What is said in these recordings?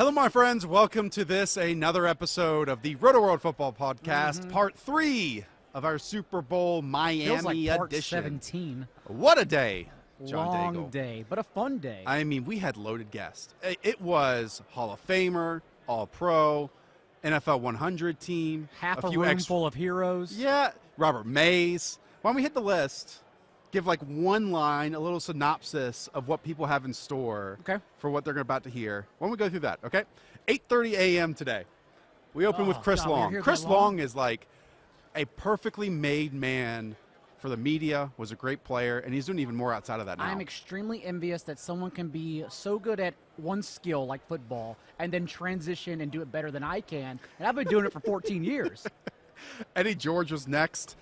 Hello, my friends. Welcome to another episode of the Rotoworld Football Podcast, Part 3 of our Super Bowl Miami Feels like part edition. 17. What a day, John Long Daigle. day, but a fun day. I mean, we had loaded guests. It was Hall of Famer, All-Pro, NFL 100 team. Half a room full of heroes. Yeah, Robert Mays. Why don't we hit the list? Give like one line, a little synopsis of what people have in store for what they're about to hear. Why don't we go through that, okay? 8:30 a.m. today. We open with Chris Long. Chris Long is like a perfectly made man for the media, was a great player, and he's doing even more outside of that now. I'm extremely envious that someone can be so good at one skill like football and then transition and do it better than I can. And I've been doing it for 14 years. Eddie George was next.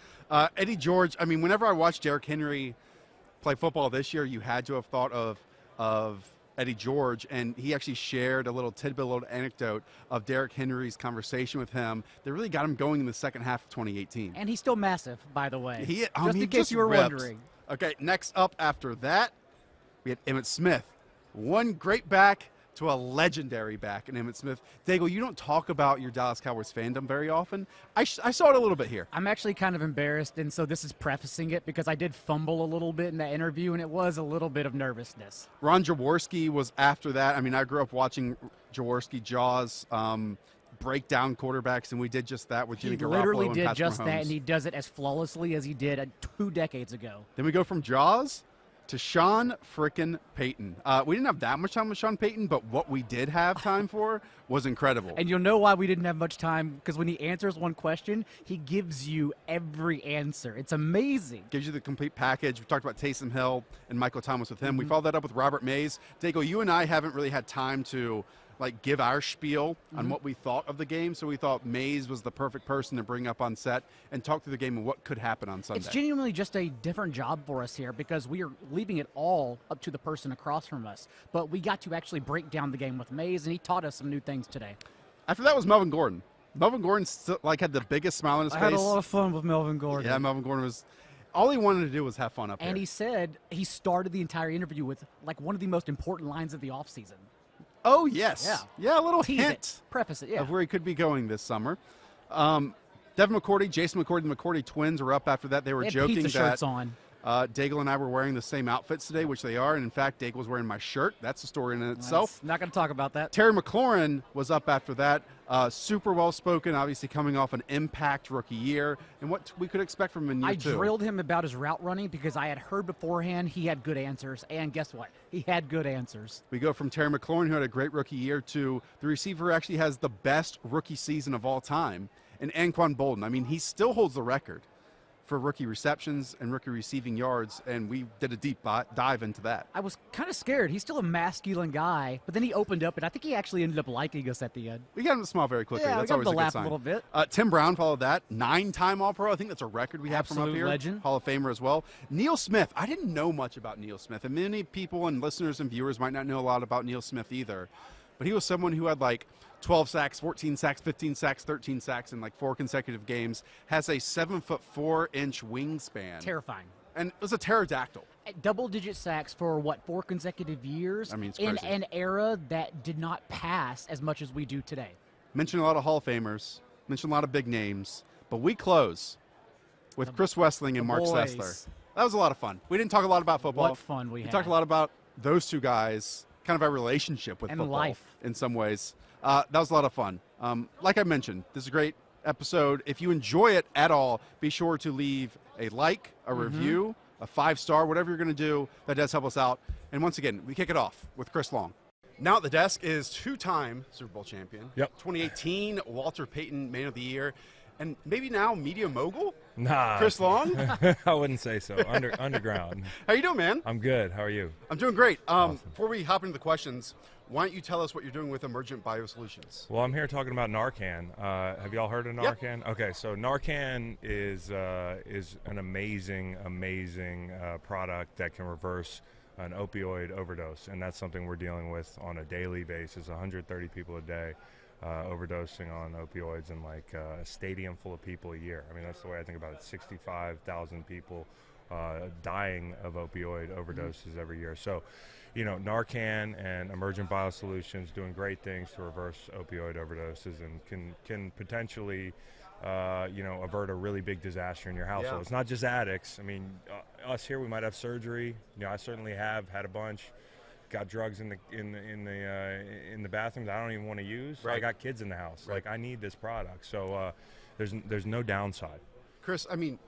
Eddie George, I mean, whenever I watched Derrick Henry play football this year, you had to have thought of Eddie George, and he actually shared a little tidbit, a little anecdote of Derrick Henry's conversation with him that really got him going in the second half of 2018. And he's still massive, by the way. Just in case you were wondering. Okay, next up after that, we had Emmitt Smith. One great back to a legendary back in Emmitt Smith. Daigle, you don't talk about your Dallas Cowboys fandom very often. I saw it a little bit here. I'm actually kind of embarrassed, and so this is prefacing it because I did fumble a little bit in that interview, and it was a little bit of nervousness. Ron Jaworski was after that. I mean, I grew up watching Jaworski, Jaws, break down quarterbacks, and we did just that with Jimmy Garoppolo and Patrick Mahomes. He literally did just that, and he does it as flawlessly as he did 2 decades ago. Then we go from Jaws to Sean frickin' Payton. We didn't have that much time with Sean Payton, but what we did have time for was incredible. And you'll know why we didn't have much time, because when he answers one question, he gives you every answer. It's amazing. Gives you the complete package. We talked about Taysom Hill and Michael Thomas with him. We followed that up with Robert Mays. Daigle, you and I haven't really had time to give our spiel on what we thought of the game, so we thought Mays was the perfect person to bring up on set and talk through the game and what could happen on Sunday. It's genuinely just a different job for us here because we are leaving it all up to the person across from us. But we got to actually break down the game with Mays, and he taught us some new things today. After that was Melvin Gordon. Melvin Gordon still, had the biggest smile on his face. I had a lot of fun with Melvin Gordon. Yeah, Melvin Gordon was – all he wanted to do was have fun up there. And he said he started the entire interview with, one of the most important lines of the offseason. Oh, yes. Yeah, a little Tease hint. It. Preface it, of where he could be going this summer. Devin McCourty, Jason McCourty, the McCourty twins were up after that. They were joking pizza that shirts on. Daigle and I were wearing the same outfits today, which they are. And, in fact, Daigle was wearing my shirt. That's a story in itself. Not going to talk about that. Terry Maclaurin was up after that. Super well-spoken, obviously coming off an impact rookie year. And what we could expect from him in year 2. I drilled him about his route running because I had heard beforehand he had good answers. And guess what? He had good answers. We go from Terry Maclaurin, who had a great rookie year, to the receiver who actually has the best rookie season of all time, and Anquan Bolden. I mean, he still holds the record for rookie receptions and rookie receiving yards, and we did a deep dive into that. I was kind of scared. He's still a masculine guy, but then he opened up, and I think he actually ended up liking us at the end. We got him to smile very quickly. Yeah, that's we got always him to a laugh good sign. a little bit. Tim Brown followed that. 9-time All-Pro. I think that's a record we have from up here. Legend. Hall of Famer as well. Neil Smith. I didn't know much about Neil Smith, and many people and listeners and viewers might not know a lot about Neil Smith either, but he was someone who had 12 sacks, 14 sacks, 15 sacks, 13 sacks in 4 consecutive games, has a 7'4" wingspan. Terrifying. And it was a pterodactyl. Double-digit sacks for, 4 consecutive years? I mean, it's in crazy. an era that did not pass as much as we do today. Mentioned a lot of Hall of Famers, mentioned a lot of big names, but we close with Chris Wessling and Mark boys. Sessler. That was a lot of fun. We didn't talk a lot about football. What fun we had. We talked a lot about those two guys, kind of our relationship with and football. Life. In some ways. That was a lot of fun. Like I mentioned, this is a great episode. If you enjoy it at all, be sure to leave a like, a review, a 5-star, whatever you're going to do. That does help us out. And once again, we kick it off with Chris Long. Now at the desk is 2-time Super Bowl champion. Yep. 2018 Walter Payton Man of the Year. And maybe now media mogul? Nah. Chris Long? I wouldn't say so. Underground. How you doing, man? I'm good. How are you? I'm doing great. Awesome. Before we hop into the questions, why don't you tell us what you're doing with Emergent Biosolutions? Well, I'm here talking about Narcan. Have y'all heard of Narcan? Yep. Okay, so Narcan is an amazing product that can reverse an opioid overdose, and that's something we're dealing with on a daily basis. 130 people a day overdosing on opioids, and a stadium full of people a year. I mean, that's the way I think about it. 65,000 people dying of opioid overdoses every year. So Narcan and Emergent Biosolutions doing great things to reverse opioid overdoses and can potentially, avert a really big disaster in your household. Yeah. It's not just addicts. I mean, us here, we might have surgery. I certainly have had a bunch. Got drugs in the bathrooms I don't even want to use. Right. I got kids in the house. Right. Like, I need this product. So there's no downside. Cris, I mean,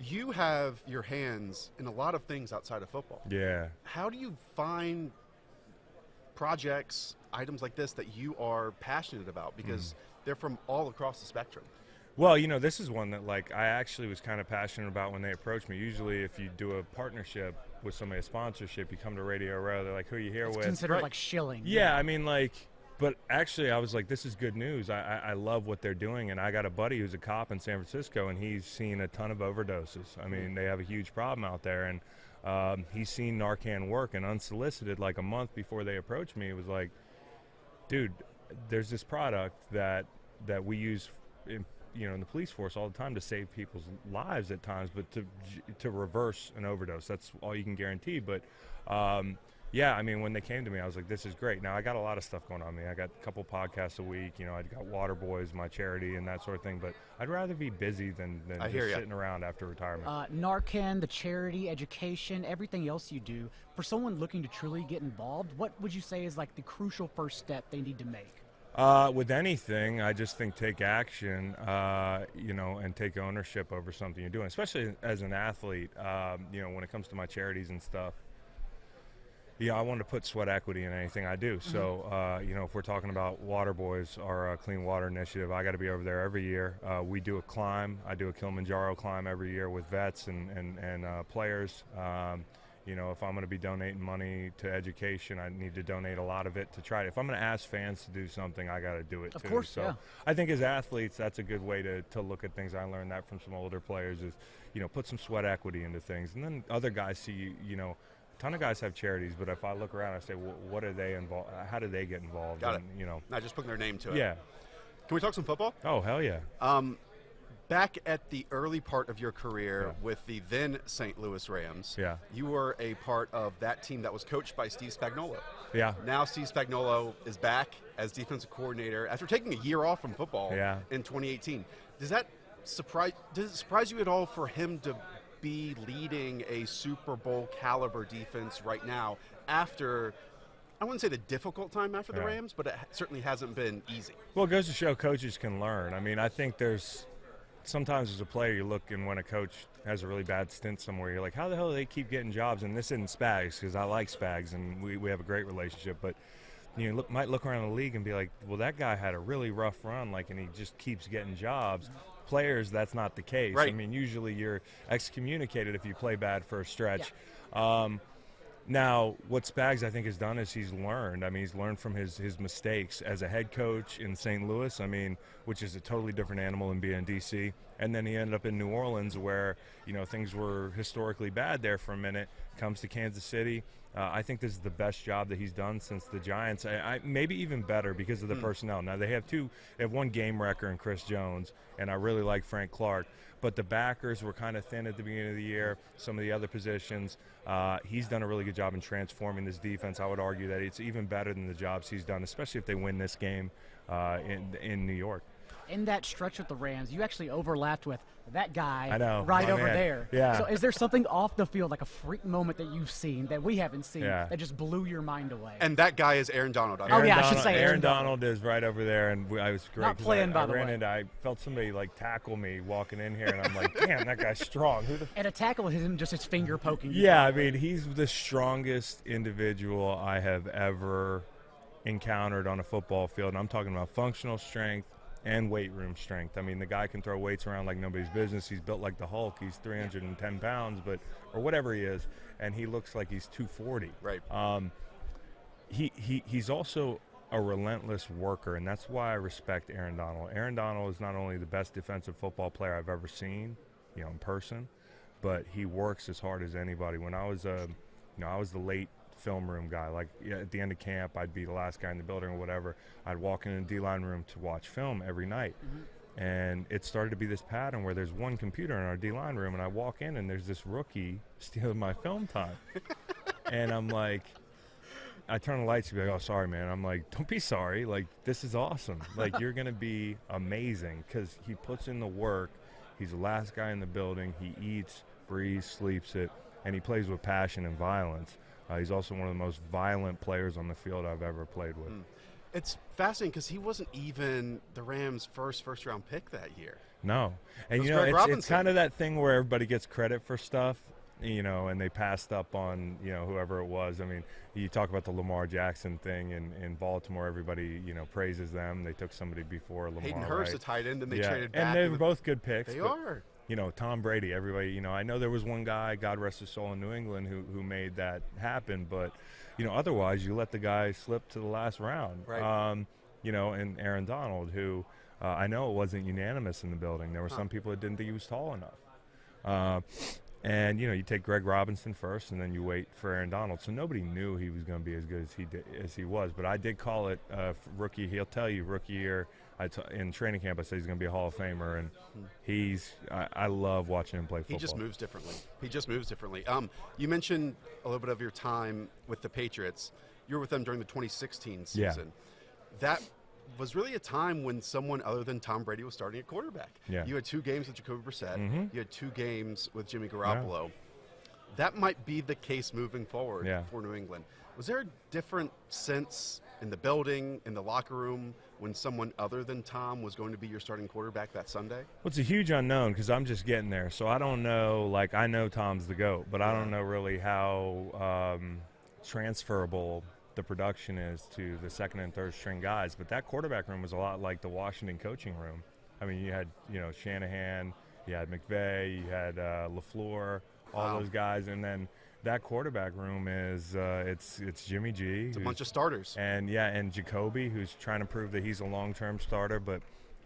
you have your hands in a lot of things outside of football. Yeah. How do you find projects, items like this that you are passionate about? Because they're from all across the spectrum. Well, this is one that, like, I actually was kind of passionate about when they approached me. Usually if you do a partnership with somebody, a sponsorship, you come to Radio Row, they're like, who are you here It's with? considered like shilling. Yeah, I mean, like, but actually I was like, this is good news. I love what they're doing, and I got a buddy who's a cop in San Francisco, and he's seen a ton of overdoses. I mean, they have a huge problem out there, and he's seen Narcan work, and unsolicited, like a month before they approached me, it was like, dude, there's this product that we use in the police force all the time to save people's lives at times, but to reverse an overdose, that's all you can guarantee. But yeah, I mean, when they came to me, I was like, this is great. Now, I got a lot of stuff going on me. I got a couple podcasts a week. I got Water Boys, my charity, and that sort of thing. But I'd rather be busy than just sitting around after retirement. Narcan, the charity, education, everything else you do. For someone looking to truly get involved, what would you say is like the crucial first step they need to make? With anything, I just think take action, and take ownership over something you're doing, especially as an athlete. When it comes to my charities and stuff, I want to put sweat equity in anything I do. So, if we're talking about Water Boys, our clean water initiative, I got to be over there every year. We do a climb. I do a Kilimanjaro climb every year with vets and players. If I'm going to be donating money to education, I need to donate a lot of it to try it. If I'm going to ask fans to do something, I got to do it too. Of course, so yeah. I think as athletes, that's a good way to look at things. I learned that from some older players is, put some sweat equity into things. And then other guys see, a ton of guys have charities, but if I look around, I say, well, what are they involved? How do they get involved? Got it. Not just putting their name to it. Yeah. Can we talk some football? Oh, hell yeah. Back at the early part of your career with the then St. Louis Rams, you were a part of that team that was coached by Steve Spagnuolo. Yeah. Now Steve Spagnuolo is back as defensive coordinator after taking a year off from football in 2018. Does it surprise you at all for him to be leading a Super Bowl caliber defense right now after, I wouldn't say the difficult time after the Rams, but it certainly hasn't been easy? Well, it goes to show coaches can learn. I mean, I think sometimes as a player, you look and when a coach has a really bad stint somewhere, you're like, how the hell do they keep getting jobs? And this isn't Spags, because I like Spags and we have a great relationship. But you might look around the league and be like, well, that guy had a really rough run, and he just keeps getting jobs. Players, that's not the case. Right. I mean, usually you're excommunicated if you play bad for a stretch. Now, what Spags, I think, has done is he's learned. I mean, he's learned from his mistakes as a head coach in St. Louis, which is a totally different animal than being in D.C. And then he ended up in New Orleans where, things were historically bad there for a minute. Comes to Kansas City. I think this is the best job that he's done since the Giants. Maybe even better because of the personnel. Now, they have one game wrecker in Chris Jones, and I really like Frank Clark. But the backers were kind of thin at the beginning of the year. Some of the other positions, he's done a really good job in transforming this defense. I would argue that it's even better than the jobs he's done, especially if they win this game in New York. In that stretch with the Rams, you actually overlapped with that guy right over there. Yeah. So is there something off the field, like a freak moment that you've seen that we haven't seen that just blew your mind away? And that guy is Aaron Donald. I should say Aaron Donald is right over there, and I was great. Not playing, by the way. I felt somebody tackle me walking in here, and I'm like, damn, that guy's strong. And a tackle is him just his finger poking. Yeah, I mean, he's the strongest individual I have ever encountered on a football field, and I'm talking about functional strength and weight room strength. I mean, the guy can throw weights around like nobody's business. He's built like the Hulk. He's 310 pounds, or whatever he is, and he looks like he's 240. Right. He's also a relentless worker, and that's why I respect Aaron Donald. Aaron Donald is not only the best defensive football player I've ever seen, in person, but he works as hard as anybody. When I was I was the late film room guy. At the end of camp, I'd be the last guy in the building or whatever. I'd walk in the D-line room to watch film every night. And it started to be this pattern where there's one computer in our D-line room, and I walk in, and there's this rookie stealing my film time. And I'm like, I turn the lights, he'd be like, oh, sorry, man. I'm like, don't be sorry. Like, this is awesome. Like, you're going to be amazing because he puts in the work. He's the last guy in the building. He eats, breathes, sleeps it, and he plays with passion and violence. He's also one of the most violent players on the field I've ever played with. It's fascinating because he wasn't even the Rams' first-round pick that year. No. And, it's kind of that thing where everybody gets credit for stuff, and they passed up on, whoever it was. I mean, you talk about the Lamar Jackson thing in Baltimore. Everybody, praises them. They took somebody before Lamar. Payton Hurst, a tight end, and they traded back. And they were both good picks. They are. Tom Brady, everybody, I know there was one guy, God rest his soul, in New England who made that happen, but, otherwise you let the guy slip to the last round. Right. And Aaron Donald, who I know it wasn't unanimous in the building. There were some people that didn't think he was tall enough. And, you take Greg Robinson first, and then you wait for Aaron Donald. So nobody knew he was going to be as good as he was. But I did call it rookie. He'll tell you rookie year. In training camp, I said he's going to be a Hall of Famer, and I love watching him play football. He just moves differently. You mentioned a little bit of your time with the Patriots. You were with them during the 2016 season. Yeah. That was really a time when someone other than Tom Brady was starting at quarterback. Yeah. You had 2 games with Jacoby Brissett. Mm-hmm. You had 2 games with Jimmy Garoppolo. Yeah. That might be the case moving forward for New England. Was there a different sense in the building, in the locker room, when someone other than Tom was going to be your starting quarterback that Sunday? Well, it's a huge unknown because I'm just getting there. So I don't know, I know Tom's the GOAT, but I don't know really how transferable the production is to the second and third string guys. But that quarterback room was a lot like the Washington coaching room. I mean, you had, Shanahan, you had McVay, you had LaFleur, all those guys, and then that quarterback room is it's Jimmy G. It's a bunch of starters. And Jacoby, who's trying to prove that he's a long-term starter, but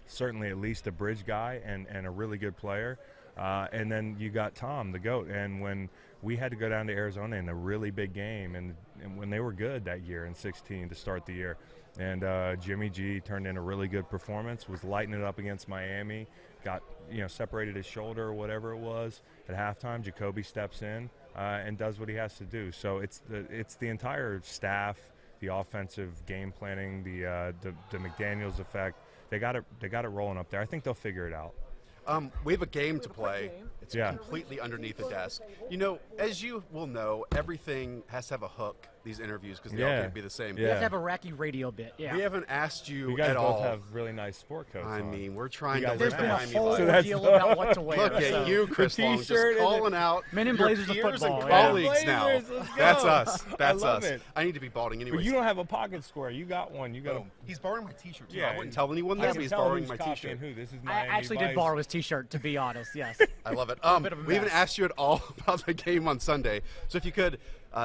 certainly at least a bridge guy and a really good player. And then you got Tom, the GOAT. And when we had to go down to Arizona in a really big game, and when they were good that year in 16 to start the year, and Jimmy G turned in a really good performance, was lighting it up against Miami, got separated his shoulder or whatever it was. At halftime, Jacoby steps in and does what he has to do. So it's the entire staff, the offensive game planning, the McDaniels effect. They got it rolling up there. I think they'll figure it out. We have a game to play. It's completely underneath the desk. As you will know, everything has to have a hook, these interviews, because they all can't be the same. You have to have a wacky radio bit. Yeah. We haven't asked you guys at both all. have really nice sport coats I on. mean, we're trying to There's live been a behind me. whole Like, deal about what to wear. look at you, Chris Long, just calling out Men in your Blazers of peers football. and colleagues Yeah. now. Blazers, let's go. That's us. That's I love us. it. I need to be balding anyway. But you don't have a pocket square. You got one. You got He's borrowing my T-shirt. Too. Yeah, I wouldn't tell anyone I this, can but he's tell borrowing who's my copying T-shirt. who. This is I Miami actually did Vice. borrow his T-shirt, to be honest. Yes. I love it. Bit of a We haven't mess. asked you at all about the game on Sunday. So if you could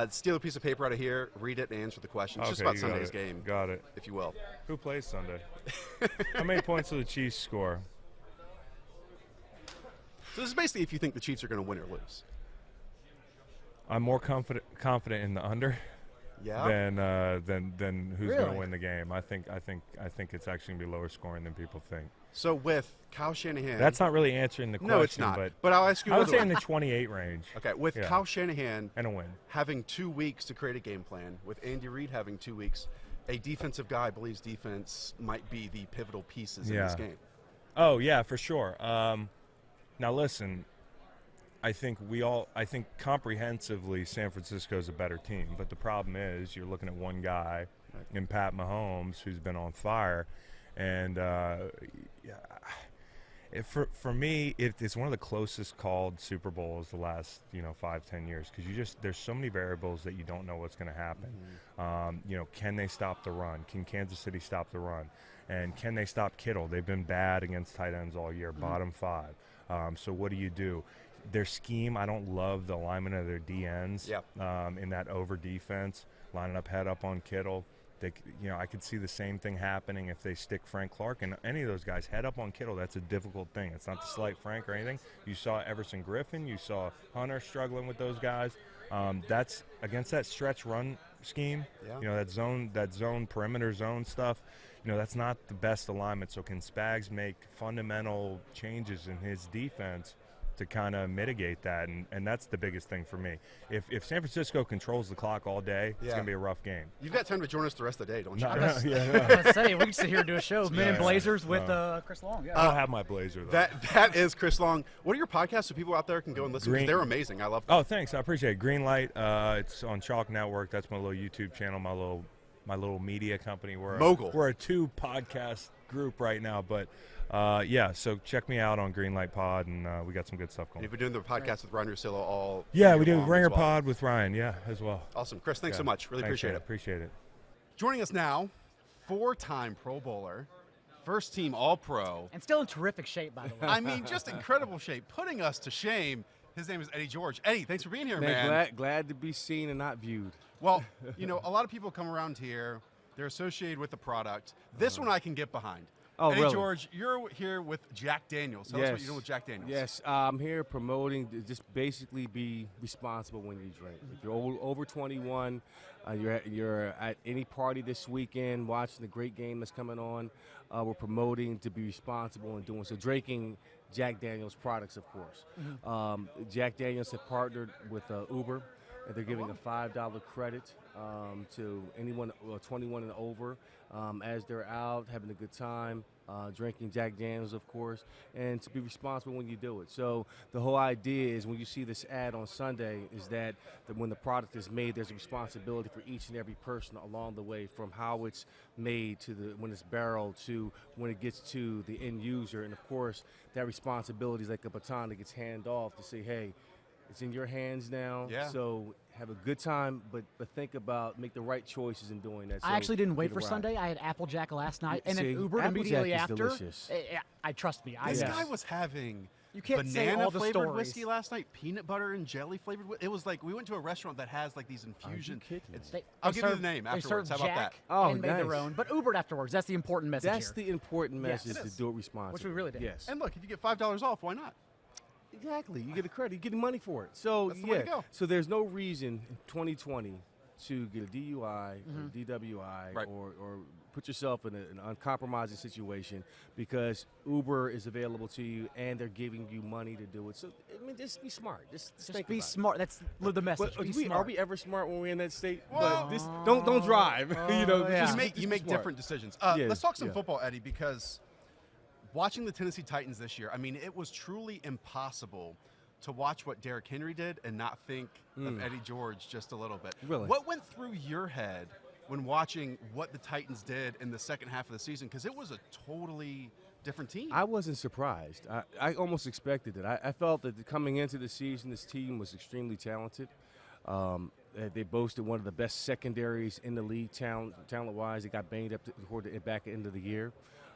steal a piece of paper out of here, read it, and answer the questions. Just about you got Sunday's it. game, Got it. if you will. Who plays Sunday? How many points will the Chiefs score? So this is basically if you think the Chiefs are going to win or lose. I'm more confident in the under than who's going to win the game. I think it's actually going to be lower scoring than people think. So with Kyle Shanahan, That's not really answering the question. no, it's not. But I'll ask you. I would another say in one. the 28 range. Okay, with Kyle Shanahan And a win. having 2 weeks to create a game plan, with Andy Reid having 2 weeks, a defensive guy believes defense might be the pivotal pieces in this game. Oh yeah, for sure. Now listen, I think comprehensively San Francisco's a better team, but the problem is you're looking at one guy in Pat Mahomes who's been on fire, and for me, it's one of the closest called Super Bowls the last 5-10 years, because there's so many variables that you don't know what's going to happen. Can they stop the run? Can Kansas City stop the run? And can they stop Kittle? They've been bad against tight ends all year, bottom 5. So what do? Their scheme, I don't love the alignment of their DNs in that over defense, lining up head up on Kittle. I could see the same thing happening if they stick Frank Clark and any of those guys head up on Kittle. That's a difficult thing. It's not to slight Frank or anything. You saw Everson Griffin. You saw Hunter struggling with those guys. That's against that stretch run scheme. That zone perimeter zone stuff. That's not the best alignment. So can Spags make fundamental changes in his defense to kind of mitigate that, and that's the biggest thing for me. If San Francisco controls the clock all day, it's going to be a rough game. You've got time to join us the rest of the day, don't you? I was going to say, we can sit here and do a show, Men in Blazers with Chris Long. I don't have my blazer, though. That is Chris Long. What are your podcasts so people out there can go and listen? Because they're amazing. I love them. Oh, thanks. I appreciate it. Greenlight, it's on Chalk Network. That's my little YouTube channel, my little media company. We're a 2-podcast group right now, but so check me out on Greenlight Pod, and we got some good stuff going. You've been doing the podcast with Ryan Russillo all we do Ringer Pod with Ryan, as well. Awesome. Chris, thanks so much. Really appreciate it. Appreciate it. Joining us now, 4-time Pro Bowler, first-team All-Pro. And still in terrific shape, by the way. I mean, just incredible shape, putting us to shame. His name is Eddie George. Eddie, thanks for being here, man. Glad to be seen and not viewed. Well, a lot of people come around here. They're associated with the product. This one I can get behind. Oh, Eddie really? George, you're here with Jack Daniels. Tell us what you're doing with Jack Daniels. Yes, I'm here promoting to just basically be responsible when you drink. If you're over 21, you're at any party this weekend watching the great game that's coming on, we're promoting to be responsible and doing so. Drinking Jack Daniels products, of course. Mm-hmm. Jack Daniels have partnered with Uber, and they're giving a $5 credit to anyone 21 and over as they're out having a good time, drinking Jack Daniels, of course, and to be responsible when you do it. So the whole idea is when you see this ad on Sunday is that when the product is made, there's a responsibility for each and every person along the way, from how it's made to when it's barreled to when it gets to the end user. And of course, that responsibility is like a baton that gets handed off to say, hey, it's in your hands now, so have a good time, but think about, make the right choices in doing that. So I actually didn't wait for Sunday. I had Applejack last night, and an Uber immediately after. Delicious. I trust me. This guy was having say all the banana-flavored stories. whiskey last night, peanut butter and jelly-flavored. It was like we went to a restaurant that has like these infusions. I'll give you the name afterwards. How about that? And made their own, but Ubered afterwards. That's the important message. That's the important message, to do it responsibly. Which we really did. Yes. And look, if you get $5 off, why not? Exactly. You get a credit. You get money for it. So, That's the way to go. So there's no reason in 2020 to get a DUI or DWI or put yourself in an uncompromising situation because Uber is available to you and they're giving you money to do it. So, I mean, just be smart. Just think be about smart. That's the message. Are we ever smart when we're in that state? Well, don't drive. You make different decisions. Let's talk some football, Eddie, because watching the Tennessee Titans this year, I mean, it was truly impossible to watch what Derrick Henry did and not think of Eddie George just a little bit. Really? What went through your head when watching what the Titans did in the second half of the season? Because it was a totally different team. I wasn't surprised. I almost expected it. I felt that coming into the season, this team was extremely talented. They boasted one of the best secondaries in the league talent-wise. They got banged up toward the back end of the year.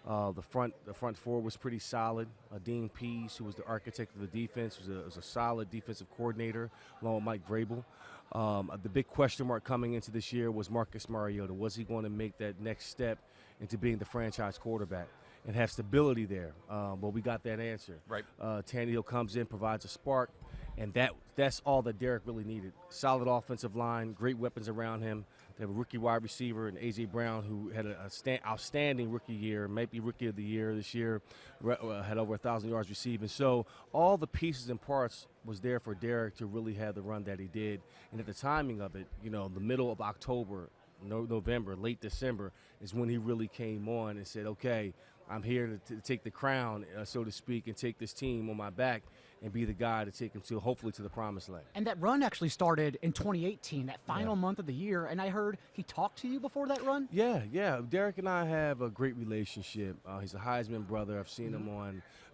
The front four was pretty solid. Dean Pease, who was the architect of the defense, was a solid defensive coordinator, along with Mike Vrabel. The big question mark coming into this year was Marcus Mariota. Was he going to make that next step into being the franchise quarterback and have stability there? Well, we got that answer. Right. Tannehill comes in, provides a spark, and that's all that Derek really needed. Solid offensive line, great weapons around him. They have a rookie wide receiver in A.J. Brown, who had an outstanding rookie year, maybe rookie of the year this year, had over 1,000 yards receiving. So all the pieces and parts was there for Derek to really have the run that he did. And at the timing of it, the middle of October, November, late December, is when he really came on and said, okay, I'm here to take the crown, so to speak, and take this team on my back and be the guy to take them to, hopefully, to the promised land. And that run actually started in 2018, that final month of the year. And I heard he talked to you before that run? Yeah. Derek and I have a great relationship. He's a Heisman brother. I've seen him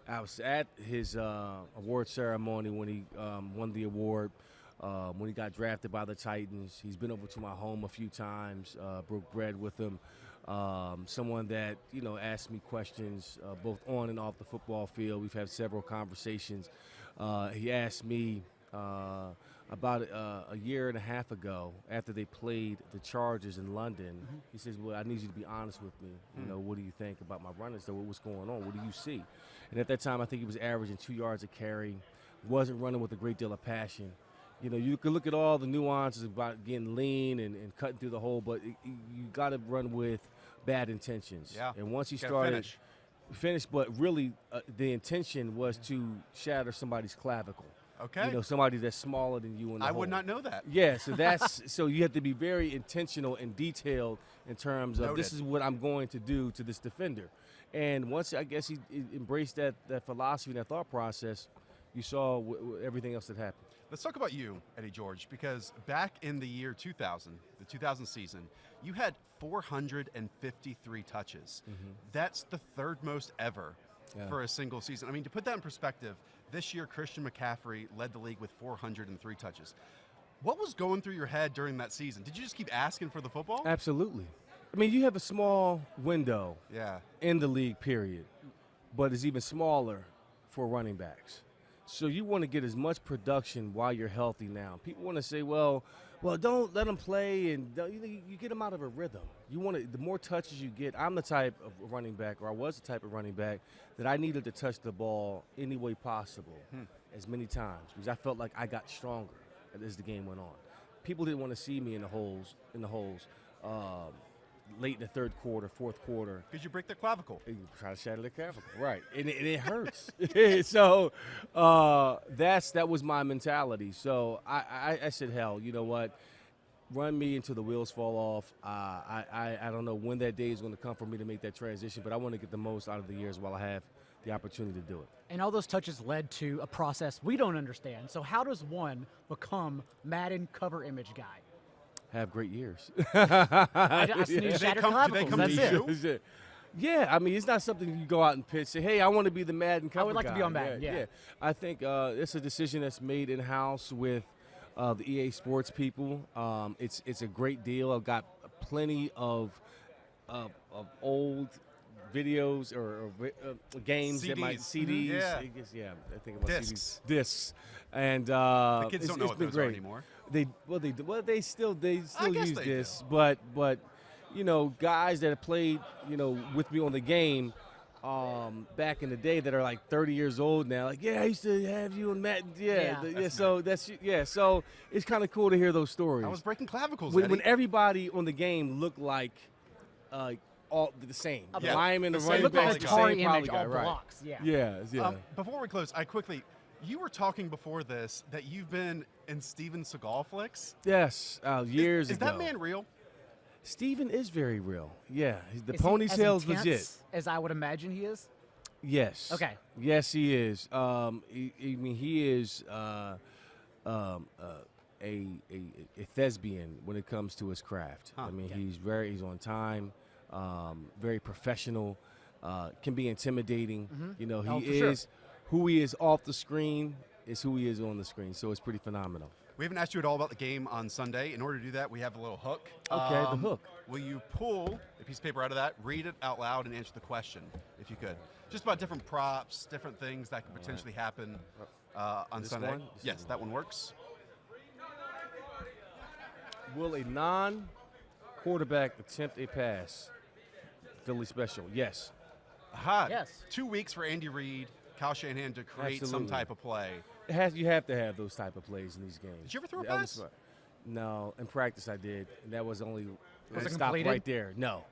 I was at his award ceremony when he won the award. When he got drafted by the Titans. He's been over to my home a few times, broke bread with him. Someone that, asked me questions both on and off the football field. We've had several conversations. He asked me about a year and a half ago after they played the Chargers in London. He says, well, I need you to be honest with me. What do you think about my running? So what's going on? What do you see? And at that time, I think he was averaging 2 yards a carry, wasn't running with a great deal of passion. You can look at all the nuances about getting lean and cutting through the hole, but you got to run with bad intentions. Yeah. And once he Gotta started, finish. finished, but really the intention was to shatter somebody's clavicle. Okay. You know, somebody that's smaller than you in the I hole. would not know that. Yeah, so that's so you have to be very intentional and detailed in terms of Noted. this is what I'm going to do to this defender. And once I guess he embraced that philosophy, that thought process, you saw everything else that happened. Let's talk about you, Eddie George, because back in the year 2000, the 2000 season, you had 453 touches. That's the third most ever for a single season. I mean, to put that in perspective, this year Christian McCaffrey led the league with 403 touches. What was going through your head during that season? Did you just keep asking for the football? Absolutely. I mean, you have a small window in the league, period, but it's even smaller for running backs. So you want to get as much production while you're healthy now. People want to say, well, don't let them play, and you get them out of a rhythm. You want to, the more touches you get. I'm the type of running back, or I was the type of running back, that I needed to touch the ball any way possible, as many times, because I felt like I got stronger as the game went on. People didn't want to see me in the holes, late in the third quarter, fourth quarter. Because you break their clavicle. You try to shatter the clavicle, right? And it hurts. So that was my mentality. So I said, hell, you know what? Run me until the wheels fall off. I don't know when that day is going to come for me to make that transition, but I want to get the most out of the years while I have the opportunity to do it. And all those touches led to a process we don't understand. So how does one become Madden cover image guy? Have great years. I sneeze shattered clavicles. Do they come That's to it. you? Yeah, I mean, it's not something you go out and pitch. Say, hey, I want to be the Madden cover I would like guy. to be on Madden, yeah. I think it's a decision that's made in-house with the EA Sports people. It's a great deal. I've got plenty of old videos or games that might CDs. Yeah. I think about Discs. Discs. And The kids don't know it's what been those are great. anymore. They still I guess use they this, do. but you know, guys that have played, you know, with me on the game back in the day that are like 30 years old now, like, yeah, I used to have you on Madden. So it's kind of cool to hear those stories. I was breaking clavicles, when everybody on the game looked like all the same. Yeah. Lineman, the The running same back, Atari the same image, guy, all right? blocks, yeah. Yeah. Before we close, you were talking before this that you've been in Steven Seagal flicks. Yes, years Is ago. that man real? Steven is very real. Yeah, the Is he ponytail's as legit. intense as I would imagine he is? Yes. Okay. Yes, he is. He is a thespian when it comes to his craft. Huh. I mean, he's on time, very professional, can be intimidating. You know, he is who he is off the screen is who he is on the screen. So it's pretty phenomenal. We haven't asked you at all about the game on Sunday. In order to do that, we have a little hook. Okay, the hook. Will you pull a piece of paper out of that, read it out loud, and answer the question, if you could? Just about different props, different things that could potentially happen on This Sunday. one? Yes, that one works. Will a non-quarterback attempt a pass? Philly special. Yes. Aha. Yes. 2 weeks for Andy Reid, Kyle Shanahan to create some Absolutely. type of play. You have to have those type of plays in these games. Did you ever throw a That was pass? fun. No, in practice I did, and that was only Was it stopped completed? right there. No,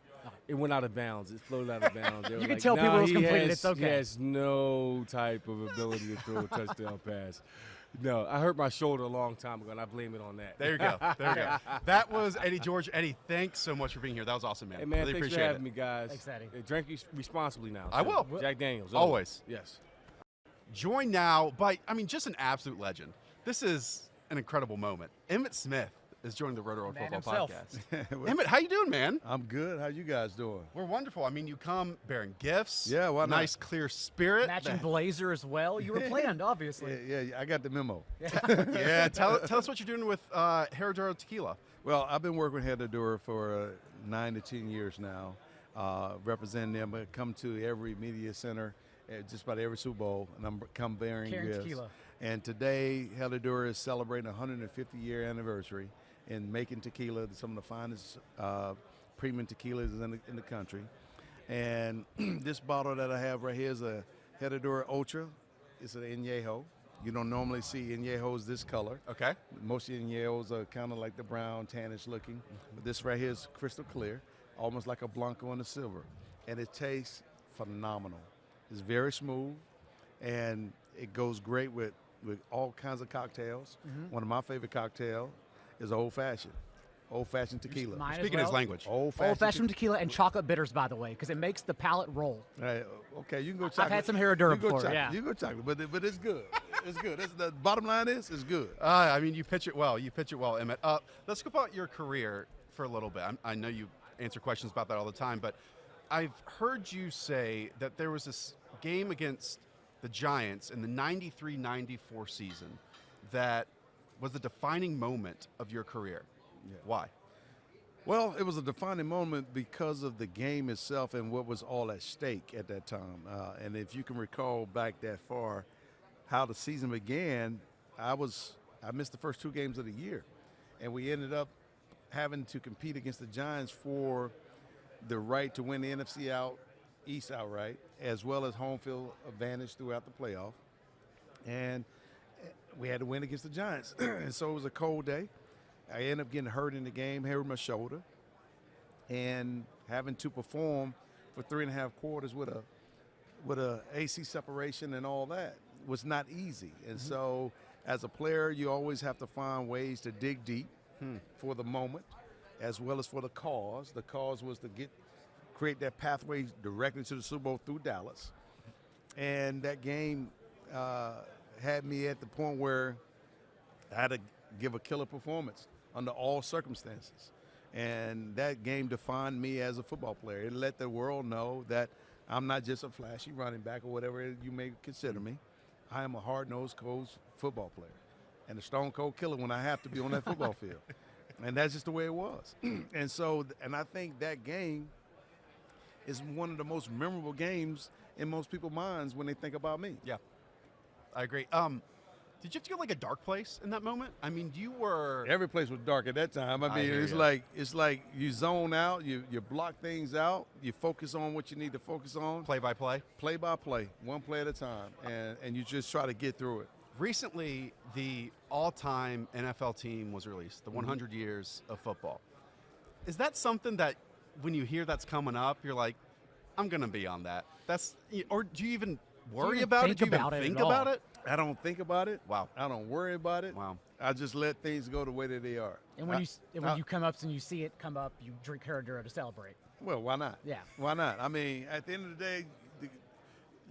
it went out of bounds. It floated out of bounds. They were You can like, tell people "Nah, it was he completed. has- It's okay." He has no type of ability to throw a touchdown pass. No, I hurt my shoulder a long time ago, and I blame it on that. There you go. There you go. That was Eddie George. Eddie, thanks so much for being here. That was awesome, man. Hey man, really thanks for appreciate having it. me, guys. Thanks, Eddie. Drink responsibly now. I too. will. Jack Daniels. Always. Yes. Joined now by, just an absolute legend. This is an incredible moment. Emmitt Smith is joining the Rotoworld Man Football himself. Podcast. Emmitt, how you doing, man? I'm good. How you guys doing? We're wonderful. I mean, you come bearing gifts. Yeah, why not? Nice, clear spirit. Matching blazer as well. You were planned, obviously. Yeah, I got the memo. Yeah, tell us what you're doing with Herradura Tequila. Well, I've been working with Herradura for 9 to 10 years now, representing them. I come to every media center, just about every Super Bowl, and I'm come bearing Carrying gifts. tequila. And today, Herradura is celebrating a 150-year anniversary in making tequila, some of the finest premium tequilas in the country. And this bottle that I have right here is a Herradura Ultra. It's an Añejo. You don't normally see Añejos this color. Okay. Most Añejos are kind of like the brown, tannish looking. But this right here is crystal clear, almost like a Blanco and a silver. And it tastes phenomenal. It's very smooth, and it goes great with all kinds of cocktails. One of my favorite cocktails is old-fashioned tequila. Mine as Speaking his well. language. Old-fashioned tequila and chocolate bitters, by the way, because it makes the palate roll. Okay, you can go chocolate. I've had some Herradura You can go before, chocolate. yeah. You can go chocolate, but it's good. It's good. The bottom line is, it's good. I mean, you pitch it well. You pitch it well, Emmett. Let's go about your career for a little bit. I know you answer questions about that all the time, but I've heard you say that there was this game against the Giants in the 93-94 season that was the defining moment of your career. Yeah. Why? Well, it was a defining moment because of the game itself and what was all at stake at that time. And if you can recall back that far, how the season began, I missed the first 2 games of the year, and we ended up having to compete against the Giants for the right to win the NFC East outright, as well as home field advantage throughout the playoff. And we had to win against the Giants. And so it was a cold day. I ended up getting hurt in the game, hurt my shoulder, and having to perform for 3.5 quarters with a AC separation and all that was not easy. And so as a player, you always have to find ways to dig deep for the moment, as well as for the cause. The cause was to create that pathway directly to the Super Bowl through Dallas. And that game had me at the point where I had to give a killer performance under all circumstances. And that game defined me as a football player. It let the world know that I'm not just a flashy running back or whatever you may consider me. I am a hard-nosed, cold football player and a stone-cold killer when I have to be on that football field. And that's just the way it was. And I think that game is one of the most memorable games in most people's minds when they think about me. Yeah, I agree. Did you have to go like a dark place in that moment? I mean, you were. Every place was dark at that time. I mean, it's like you zone out, you block things out, you focus on what you need to focus on. Play by play? Play by play, one play at a time, and you just try to get through it. Recently, the all-time NFL team was released, the 100 years of football. Is that something that when you hear that's coming up, you're like, I'm going to be on that? Or do you even worry about it? Do you even think about it? I don't think about it. Wow. I don't worry about it. Wow. I just let things go the way that they are. And when you come up and you see it come up, you drink Herradura to celebrate. Well, why not? Yeah. Why not? I mean, at the end of the day,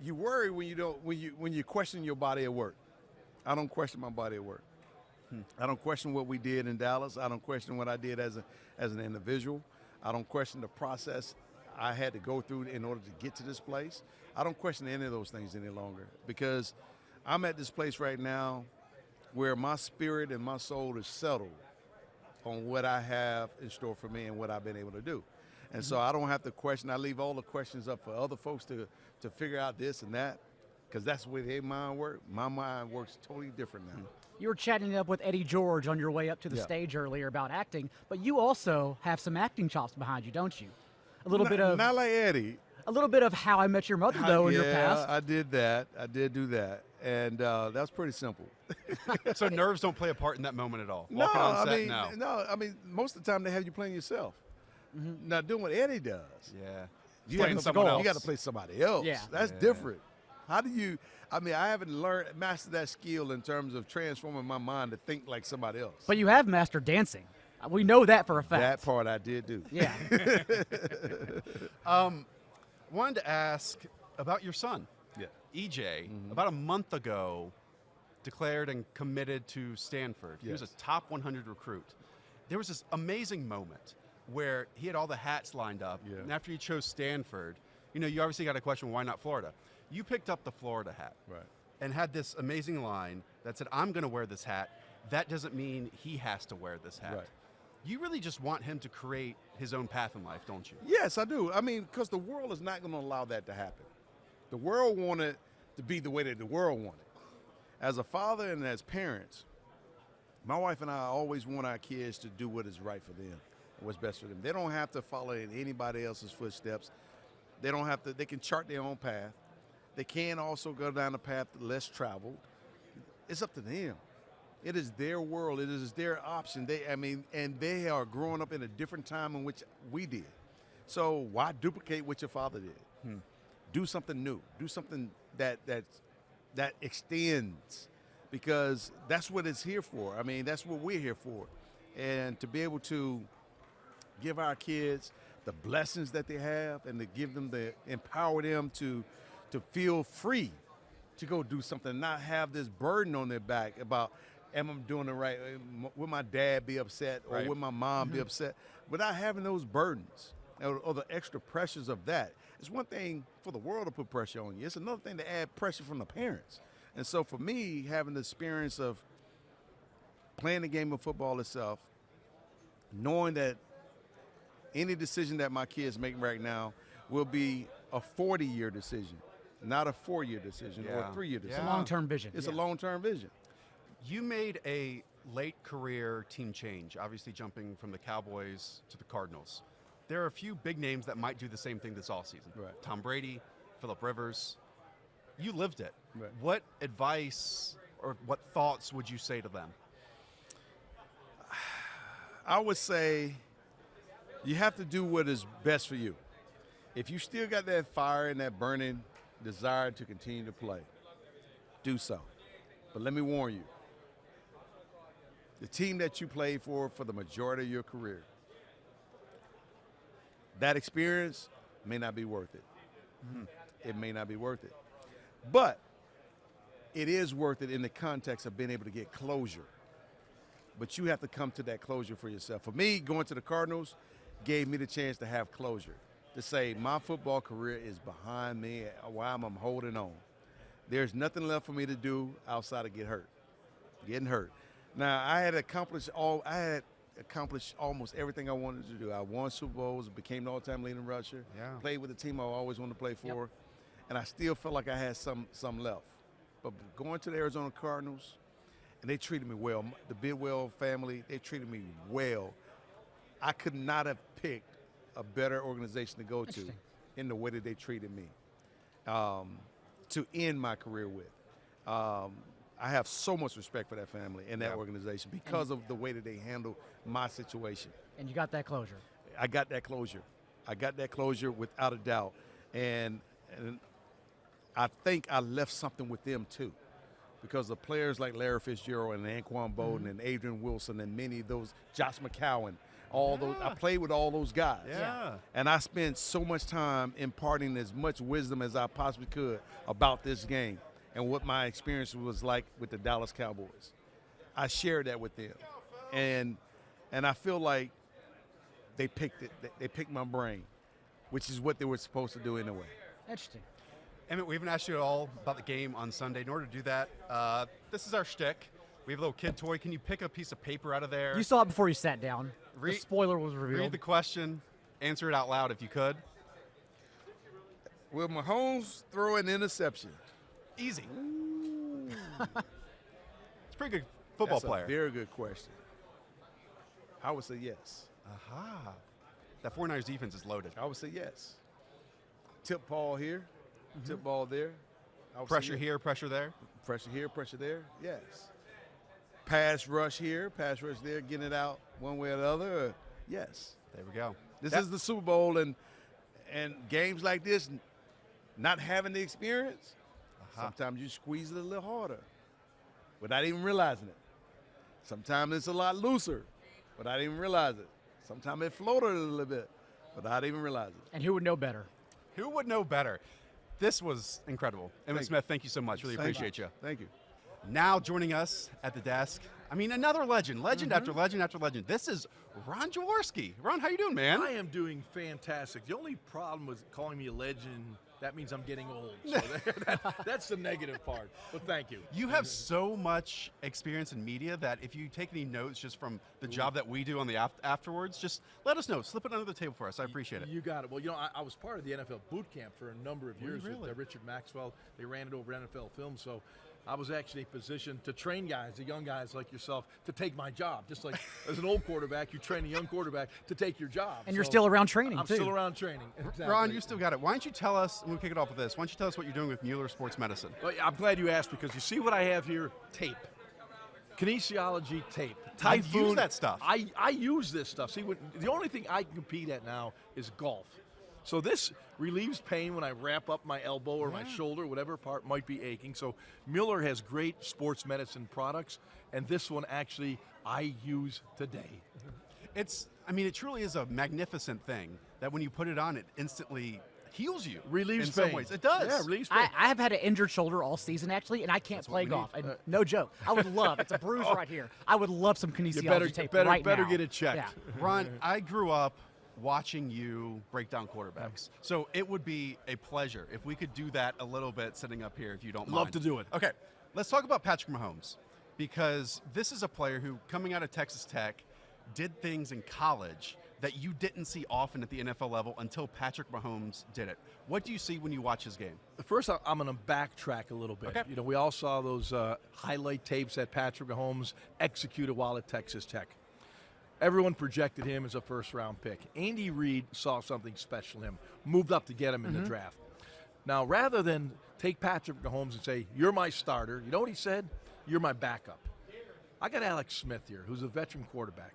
you worry when you question your body at work. I don't question my body at work. I don't question what we did in Dallas. I don't question what I did as an individual. I don't question the process I had to go through in order to get to this place. I don't question any of those things any longer because I'm at this place right now where my spirit and my soul is settled on what I have in store for me and what I've been able to do. And so I don't have to question. I leave all the questions up for other folks to figure out this and that because that's the way their mind works. My mind works totally different now. You were chatting up with Eddie George on your way up to the stage earlier about acting, but you also have some acting chops behind you, don't you? Not like Eddie. A little bit of How I Met Your Mother, though, in your past. I did that. I did do that. And that's pretty simple. So nerves don't play a part in that moment at all? No, Walking on set, I mean, most of the time they have you playing yourself. Not doing what Eddie does. Yeah. You Playing someone else. You got to play somebody else. Yeah. That's different. How do you – I mean, I haven't mastered that skill in terms of transforming my mind to think like somebody else. But you have mastered dancing. We know that for a fact. That part I did do. Yeah. Wanted to ask about your son. Yeah. EJ, about a month ago, declared and committed to Stanford. He was a top 100 recruit. There was this amazing moment where he had all the hats lined up. Yeah. And after he chose Stanford, you obviously got a question, why not Florida? You picked up the Florida hat. Right. And had this amazing line that said, I'm going to wear this hat. That doesn't mean he has to wear this hat. Right. You really just want him to create his own path in life, don't you? Yes, I do. I mean, because the world is not going to allow that to happen. The world wanted to be the way that the world wanted. As a father and as parents, my wife and I always want our kids to do what is right for them, what's best for them. They don't have to follow in anybody else's footsteps. They don't have to. They can chart their own path. They can also go down the path less traveled. It's up to them. It is their world. It is their option. And they are growing up in a different time in which we did. So why duplicate what your father did? do something new, do something that extends, because that's what it's here for. I mean, that's what we're here for. And to be able to give our kids the blessings that they have and to give them empower them to feel free to go do something, not have this burden on their back about, am I doing it right? Will my dad be upset, or will my mom be upset? Without having those burdens or the extra pressures of that. It's one thing for the world to put pressure on you. It's another thing to add pressure from the parents. And so for me, having the experience of playing the game of football itself, knowing that any decision that my kids make right now will be a 40-year decision, not a 4-year decision or a 3-year decision. It's a long-term vision. It's a long-term vision. You made a late career team change, obviously jumping from the Cowboys to the Cardinals. There are a few big names that might do the same thing this offseason. Right. Tom Brady, Phillip Rivers. You lived it. Right. What advice or what thoughts would you say to them? I would say you have to do what is best for you. If you still got that fire and that burning desire to continue to play, do so. But let me warn you, the team that you played for the majority of your career, that experience may not be worth it. It may not be worth it. But it is worth it in the context of being able to get closure. But you have to come to that closure for yourself. For me, going to the Cardinals gave me the chance to have closure, to say my football career is behind me while I'm holding on. There's nothing left for me to do outside of getting hurt. Now, I had accomplished almost everything I wanted to do. I won Super Bowls, became the all-time leading rusher, played with the team I always wanted to play for, and I still felt like I had some left. But going to the Arizona Cardinals, and they treated me well. The Bidwell family, they treated me well. I could not have picked a better organization to go to in the way that they treated me to end my career with. I have so much respect for that family and that organization because of the way that they handle my situation. And you got that closure. I got that closure. I got that closure without a doubt. And I think I left something with them too, because of players like Larry Fitzgerald and Anquan Bolden and Adrian Wilson and many of those, Josh McCowan, all those. I played with all those guys. And I spent so much time imparting as much wisdom as I possibly could about this game and what my experience was like with the Dallas Cowboys. I shared that with them. And I feel like they picked it. They picked my brain, which is what they were supposed to do anyway. Interesting. Emmett, we haven't asked you at all about the game on Sunday. In order to do that, this is our shtick. We have a little kid toy. Can you pick a piece of paper out of there? You saw it before you sat down. The spoiler was revealed. Read the question. Answer it out loud if you could. Will Mahomes throw an interception? Easy. It's a pretty good football player. That's a very good question. I would say yes. Aha. That 49ers defense is loaded. I would say yes. Tip ball here, tip ball there. Pressure here, pressure there. Pressure here, pressure there, yes. Pass rush here, pass rush there, getting it out one way or the other, yes. There we go. This is the Super Bowl, and games like this, not having the experience, sometimes you squeeze it a little harder without even realizing it. Sometimes it's a lot looser without even realizing it. Sometimes it floated a little bit without even realizing it. And who would know better? Who would know better? This was incredible. Emmett Smith, thank you so much. Really appreciate you. Thank you. Now joining us at the desk, I mean, another legend after legend after legend. This is Ron Jaworski. Ron, how you doing, man? I am doing fantastic. The only problem with calling me a legend, that means I'm getting old. So that's the negative part, but thank you. You have so much experience in media that if you take any notes just from the job that we do on the afterwards, just let us know. Slip it under the table for us. I appreciate it. You got it. Well, you know, I was part of the NFL boot camp for a number of years really? with Richard Maxwell. They ran it over NFL Film, so I was actually positioned to train guys, the young guys like yourself, to take my job. Just like as an old quarterback, you train a young quarterback to take your job. And you're still around training, I'm too. still around training. Exactly. Ron, you still got it. Why don't you tell us, and we'll kick it off with this, why don't you tell us what you're doing with Mueller Sports Medicine? Well, I'm glad you asked, because you see what I have here? Tape. Kinesiology tape. I use that stuff. I use this stuff. See, the only thing I compete at now is golf. So this relieves pain when I wrap up my elbow or my shoulder, whatever part might be aching. So Mueller has great sports medicine products, and this one actually I use today. It truly is a magnificent thing that when you put it on, it instantly heals you. Relieves in pain. some ways. It does. Yeah, relieves pain. I have had an injured shoulder all season, actually, and I can't play golf. And no joke. I would love, it's a bruise right here. I would love some kinesiology tape right now. Better get it checked. Yeah. Ron, I grew up watching you break down quarterbacks. So it would be a pleasure if we could do that a little bit sitting up here, if you don't mind. Love to do it. Okay, let's talk about Patrick Mahomes, because this is a player who, coming out of Texas Tech, did things in college that you didn't see often at the NFL level until Patrick Mahomes did it. What do you see when you watch his game? First, I'm going to backtrack a little bit. Okay. We all saw those highlight tapes that Patrick Mahomes executed while at Texas Tech. Everyone projected him as a first-round pick. Andy Reid saw something special in him, moved up to get him in the draft. Now, rather than take Patrick Mahomes and say, you're my starter, you know what he said? You're my backup. I got Alex Smith here, who's a veteran quarterback.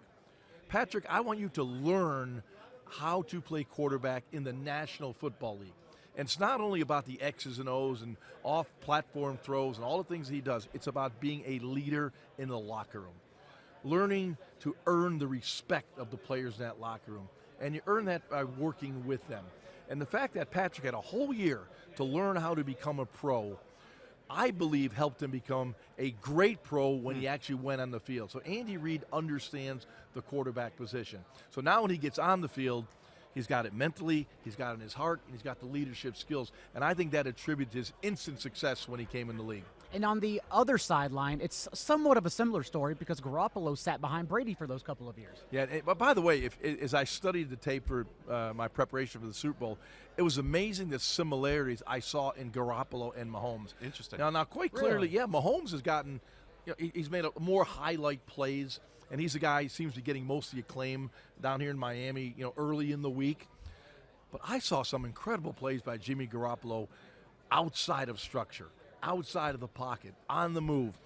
Patrick, I want you to learn how to play quarterback in the National Football League. And it's not only about the X's and O's and off-platform throws and all the things he does. It's about being a leader in the locker room, learning to earn the respect of the players in that locker room. And you earn that by working with them. And the fact that Patrick had a whole year to learn how to become a pro, I believe helped him become a great pro when he actually went on the field. So Andy Reid understands the quarterback position. So now when he gets on the field, he's got it mentally, he's got it in his heart, and he's got the leadership skills. And I think that attributes his instant success when he came in the league. And on the other sideline, it's somewhat of a similar story because Garoppolo sat behind Brady for those couple of years. Yeah, but by the way, as I studied the tape for my preparation for the Super Bowl, it was amazing the similarities I saw in Garoppolo and Mahomes. Interesting. Now quite clearly, Mahomes has gotten, he's made more highlight plays, and he's a guy who seems to be getting most of the acclaim down here in Miami, early in the week. But I saw some incredible plays by Jimmy Garoppolo outside of structure, outside of the pocket, on the move.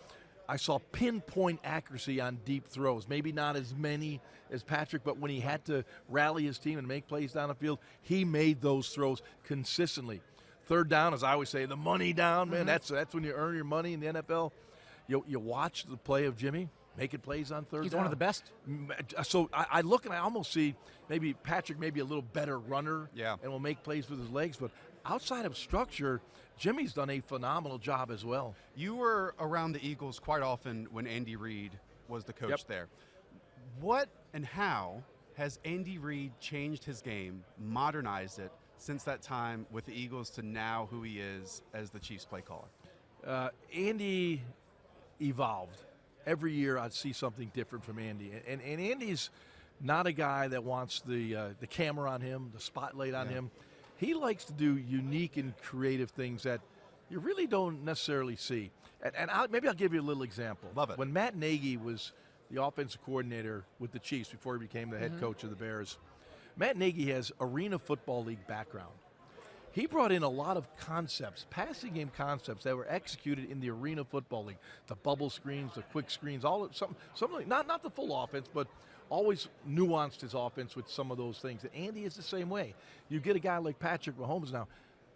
I saw pinpoint accuracy on deep throws. Maybe not as many as Patrick, but when he had to rally his team and make plays down the field, he made those throws consistently. Third down, as I always say, the money down, man. That's when you earn your money in the NFL. You watch the play of Jimmy making plays on third down. He's one of the best. So I look and I almost see maybe Patrick maybe a little better runner and will make plays with his legs, but outside of structure, Jimmy's done a phenomenal job as well. You were around the Eagles quite often when Andy Reid was the coach there. What and how has Andy Reid changed his game, modernized it, since that time with the Eagles to now who he is as the Chiefs play caller? Andy evolved. Every year I'd see something different from Andy. And Andy's not a guy that wants the camera on him, the spotlight on him. He likes to do unique and creative things that you really don't necessarily see. And maybe I'll give you a little example. Love it. When Matt Nagy was the offensive coordinator with the Chiefs before he became the head coach of the Bears, Matt Nagy has Arena Football League background. He brought in a lot of concepts, passing game concepts that were executed in the Arena Football League. The bubble screens, the quick screens, something not the full offense, but always nuanced his offense with some of those things. And Andy is the same way. You get a guy like Patrick Mahomes now,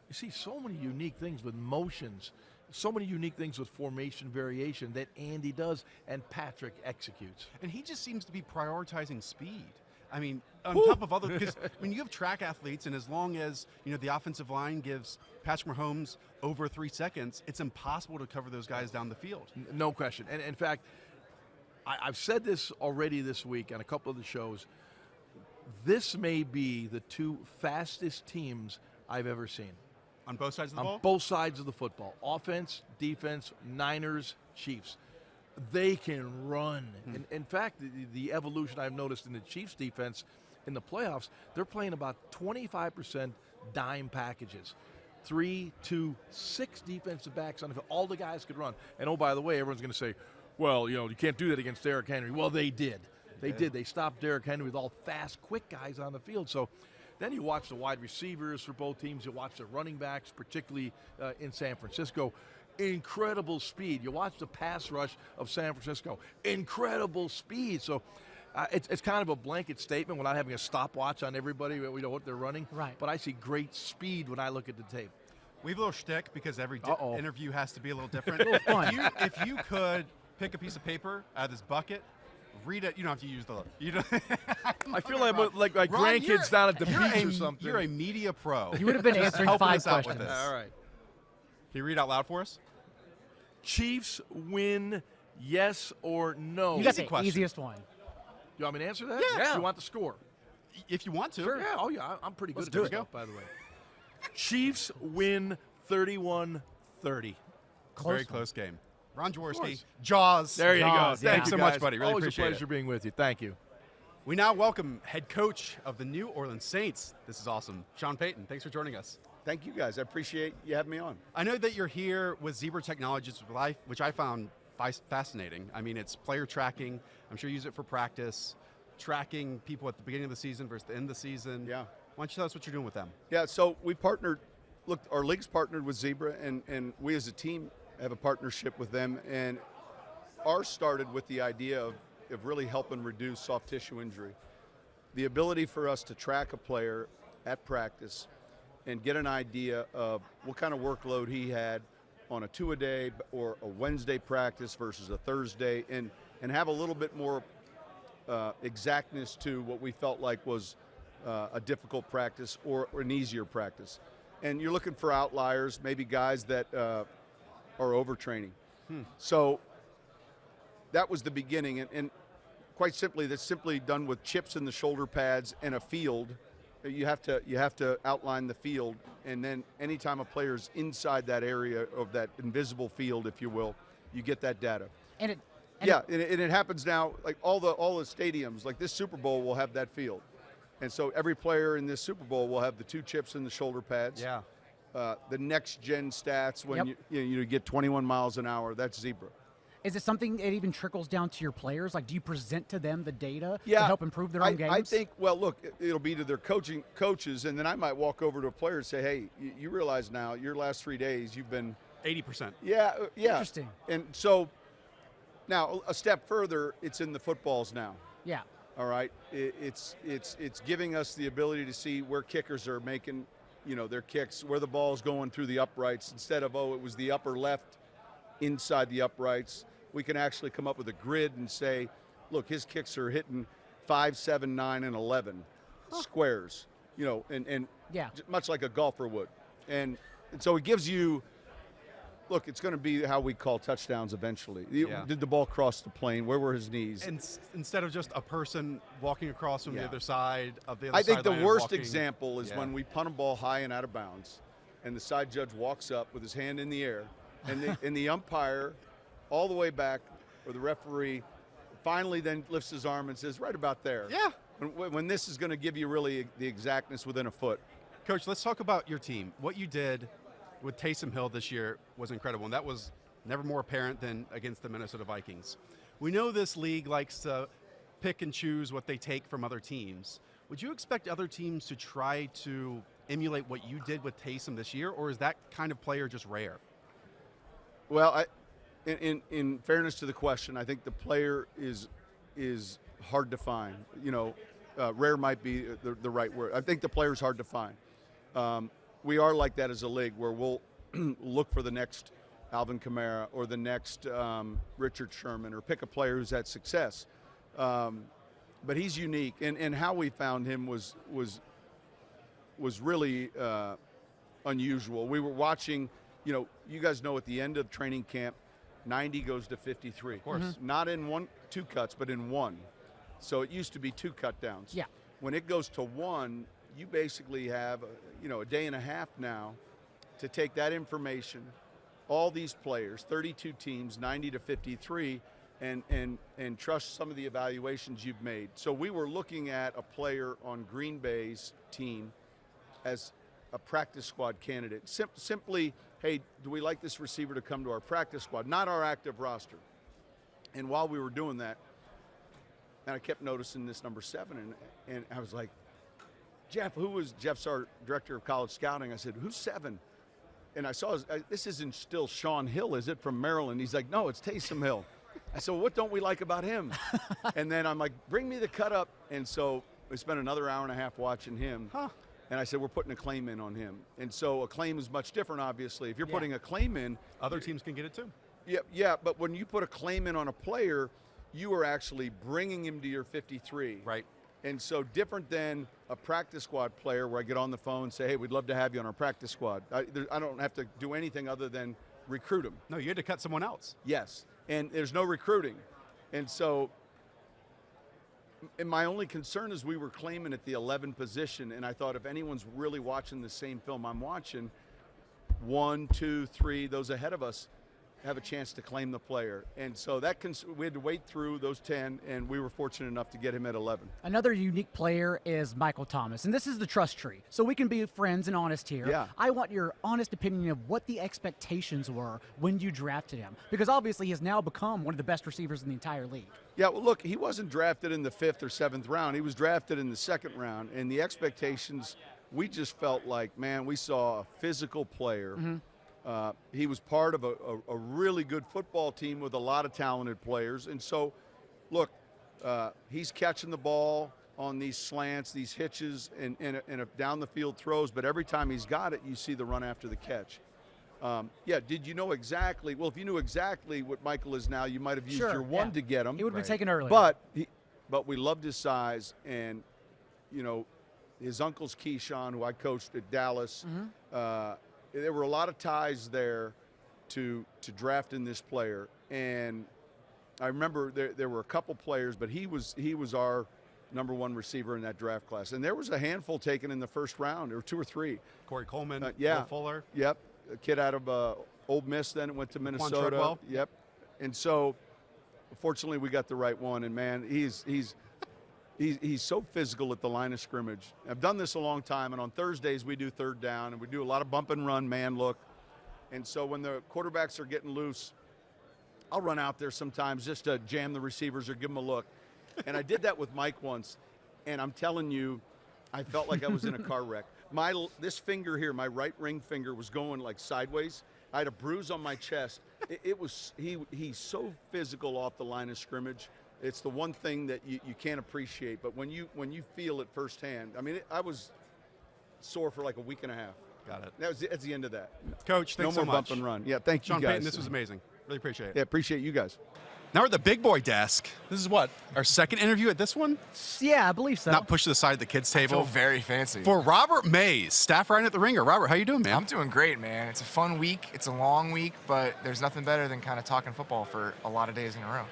you see so many unique things with motions, so many unique things with formation variation that Andy does and Patrick executes. And he just seems to be prioritizing speed. I mean, on top of other, because when you have track athletes, and as long as the offensive line gives Patrick Mahomes over 3 seconds, it's impossible to cover those guys down the field. No question. And in fact, I've said this already this week on a couple of the shows. This may be the two fastest teams I've ever seen. On both sides of the ball? On both sides of the football. Offense, defense, Niners, Chiefs. They can run. And in fact, the evolution I've noticed in the Chiefs defense in the playoffs, they're playing about 25% dime packages. 3, 2, 6 defensive backs on the field. All the guys could run. And oh, by the way, everyone's going to say, well, you can't do that against Derrick Henry. Well, they did. They did. They stopped Derrick Henry with all fast, quick guys on the field. So then you watch the wide receivers for both teams. You watch the running backs, particularly in San Francisco. Incredible speed. You watch the pass rush of San Francisco. Incredible speed. So It's kind of a blanket statement without having a stopwatch on everybody. We know what they're running. Right. But I see great speed when I look at the tape. We have a little shtick because every interview has to be a little different. If you could pick a piece of paper out of this bucket, read it. You don't have to use the. I feel like my grandkids down at the beach or something. You're a media pro. You would have been answering helping 5 us out with questions. this. All right. Can you read out loud for us? Chiefs win, yes or no? You got Easy the question. easiest one. You want me to answer that? Yeah. You want the score? If you want to. Sure. Yeah. Oh, yeah. I'm pretty good at do this it. stuff, by the way. Chiefs win 31-30. Very one. close game. Ron Jaworski, course. Jaws. There you go. Jaws, yeah. Thanks so you much, guys. buddy. Really Always appreciate a pleasure being with you. Thank you. We now welcome head coach of the New Orleans Saints. This is awesome. Sean Payton, thanks for joining us. Thank you, guys. I appreciate you having me on. I know that you're here with Zebra Technologies, which I found fascinating. I mean, it's player tracking. I'm sure you use it for practice, tracking people at the beginning of the season versus the end of the season. Yeah. Why don't you tell us what you're doing with them? Yeah, so we partnered. Look, our league's partnered with Zebra, and we as a team have a partnership with them. And ours started with the idea of really helping reduce soft tissue injury. The ability for us to track a player at practice and get an idea of what kind of workload he had on a 2-a-day or a Wednesday practice versus a Thursday, and have a little bit more exactness to what we felt like was a difficult practice or an easier practice. And you're looking for outliers, maybe guys that are overtraining. So that was the beginning, and quite simply, that's simply done with chips in the shoulder pads and a field. You have to outline the field, and then anytime a player's inside that area of that invisible field, if you will, you get that data. And it happens now. Like all the stadiums, like this Super Bowl, will have that field, and so every player in this Super Bowl will have the 2 chips in the shoulder pads. Yeah. The next gen stats when you get 21 miles an hour. That's Zebra. Is it something that even trickles down to your players? Like, do you present to them the data to Yeah, help improve their own games? I think, well, look, it'll be to their coaches, and then I might walk over to a player and say, hey, you realize now your last 3 days you've been 80%. Yeah. Interesting. And so now a step further, it's in the footballs now. Yeah. All right, it's giving us the ability to see where kickers are making, their kicks, where the ball's going through the uprights instead of it was the upper left inside the uprights. We can actually come up with a grid and say, look, his kicks are hitting 5, 7, 9, and 11 squares, and much like a golfer would. And so it gives you, look, it's going to be how we call touchdowns eventually. Did the ball cross the plane? Where were his knees? And instead of just a person walking across from the other side of the other I think the sideline and worst walking- example is when we punt a ball high and out of bounds, and the side judge walks up with his hand in the air, and the umpire all the way back, or the referee, finally then lifts his arm and says, right about there. Yeah. When this is going to give you really the exactness within a foot. Coach, let's talk about your team. What you did with Taysom Hill this year was incredible, and that was never more apparent than against the Minnesota Vikings. We know this league likes to pick and choose what they take from other teams. Would you expect other teams to try to emulate what you did with Taysom this year, or is that kind of player just rare? Well, in fairness to the question, I think the player is hard to find. Rare might be the right word. I think the player is hard to find. We are like that as a league, where we'll look for the next Alvin Kamara or the next Richard Sherman, or pick a player who's had success. But he's unique, and how we found him was really unusual. We were watching. You guys know at the end of training camp, 90 goes to 53. Of course. Not in 2 cuts, but in 1. So it used to be 2 cut downs. Yeah. When it goes to 1, you basically have, a day and a half now to take that information, all these players, 32 teams, 90 to 53, and trust some of the evaluations you've made. So we were looking at a player on Green Bay's team as a practice squad candidate. Simply, hey, do we like this receiver to come to our practice squad, not our active roster? And while we were doing that, and I kept noticing this number 7, and I was like, Jeff's our director of college scouting. I said, who's 7? And I saw this isn't still Sean Hill, is it, from Maryland? He's like, no, it's Taysom Hill. I said, well, what don't we like about him? And then I'm like, bring me the cut up. And so we spent another hour and a half watching him. Huh. And I said, we're putting a claim in on him. And so a claim is much different, obviously. If you're putting a claim in. Other teams can get it too. Yeah, but when you put a claim in on a player, you are actually bringing him to your 53. Right. And so different than a practice squad player where I get on the phone and say, hey, we'd love to have you on our practice squad. I don't have to do anything other than recruit him. No, you had to cut someone else. Yes, and there's no recruiting. And so and my only concern is we were claiming at the 11 position, and I thought if anyone's really watching the same film I'm watching, 1, 2, 3, those ahead of us have a chance to claim the player. And so that we had to wait through those 10, and we were fortunate enough to get him at 11. Another unique player is Michael Thomas, and this is the trust tree. So we can be friends and honest here. Yeah. I want your honest opinion of what the expectations were when you drafted him, because obviously he has now become one of the best receivers in the entire league. Yeah, well, look, he wasn't drafted in the 5th or 7th round. He was drafted in the 2nd round, and the expectations, we just felt like, man, we saw a physical player. He was part of a really good football team with a lot of talented players. And so, look, he's catching the ball on these slants, these hitches, and down the field throws. But every time he's got it, you see the run after the catch. Yeah, did you know exactly? Well, if you knew exactly what Michael is now, you might have used your 1 to get him. He would have been taken earlier. But we loved his size, and, you know, his uncle's Keyshawn, who I coached at Dallas. There were a lot of ties there to drafting this player, and I remember there were a couple players, but he was our #1 receiver in that draft class, and there was a handful taken in the 1st round, or 2 or 3. Corey Coleman, Will Fuller. Yep, a kid out of Old Miss, then went to Minnesota. Treadwell. Yep, and so fortunately we got the right one, and man, he's so physical at the line of scrimmage. I've done this a long time, and on Thursdays we do 3rd down, and we do a lot of bump and run, man look. And so when the quarterbacks are getting loose, I'll run out there sometimes just to jam the receivers or give them a look. And I did that with Mike once, and I'm telling you, I felt like I was in a car wreck. This finger here, my right ring finger, was going like sideways. I had a bruise on my chest. He's so physical off the line of scrimmage. It's the one thing that you can't appreciate, but when you feel it firsthand, I mean, I was sore for like a week and a half. Got it. That's the end of that. Coach, thanks so much. No more bump and run. Yeah, thank you Sean guys. Payton, this was amazing. Really appreciate it. Yeah, appreciate you guys. Now we're at the big boy desk. This is what? Our 2nd interview at this one? Yeah, I believe so. Not pushed to the side of the kids' I table. feel very fancy. For Robert Mays, staff writer at The Ringer. Robert, how you doing, man? I'm doing great, man. It's a fun week. It's a long week, but there's nothing better than kind of talking football for a lot of days in a row.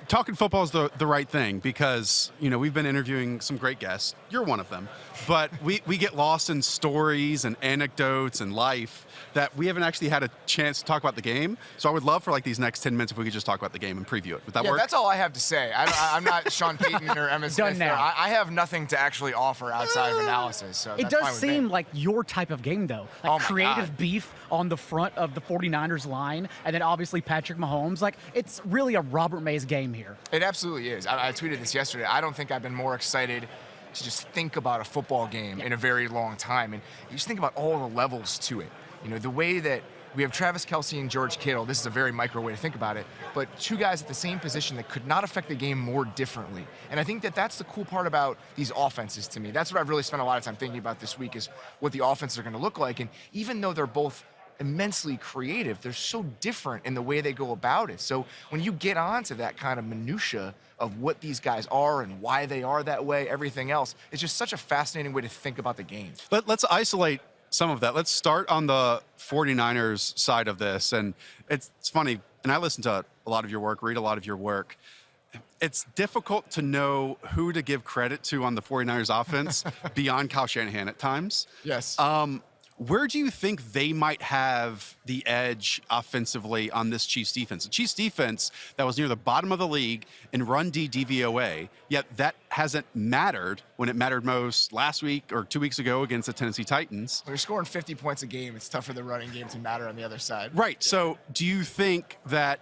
Talking football is the right thing because, you know, we've been interviewing some great guests. You're one of them. But we get lost in stories and anecdotes and life that we haven't actually had a chance to talk about the game. So I would love for like these next 10 minutes if we could just talk about the game and preview it. Would that work? That's all I have to say. I'm not Sean Payton or Emma Smith. Done now. I have nothing to actually offer outside of analysis. So It that's fine does with seem me. like your type of game, though. Like Oh my creative God. beef on the front of the 49ers line, and then obviously Patrick Mahomes. Like, it's really a Robert Mays game here. It absolutely is. I tweeted this yesterday. I don't think I've been more excited to just think about a football game in a very long time. And you just think about all the levels to it. You know, the way that we have Travis Kelce and George Kittle. This is a very micro way to think about it, but 2 guys at the same position that could not affect the game more differently. And I think that that's the cool part about these offenses to me. That's what I've really spent a lot of time thinking about this week is what the offenses are going to look like. And even though they're both immensely creative, they're so different in the way they go about it. So when you get onto that kind of minutia of what these guys are and why they are that way, everything else, it's just such a fascinating way to think about the game. Let's isolate some of that. Let's start on the 49ers side of this. And it's funny, and I listen to a lot of your work, read a lot of your work. It's difficult to know who to give credit to on the 49ers offense beyond Kyle Shanahan at times. Yes. Where do you think they might have the edge offensively on this Chiefs defense? The Chiefs defense that was near the bottom of the league in run D DVOA, yet that hasn't mattered when it mattered most last week or 2 weeks ago against the Tennessee Titans. When you're scoring 50 points a game, it's tough for the running game to matter on the other side. Right. So do you think that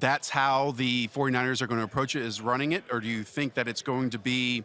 that's how the 49ers are going to approach it, is running it? Or do you think that it's going to be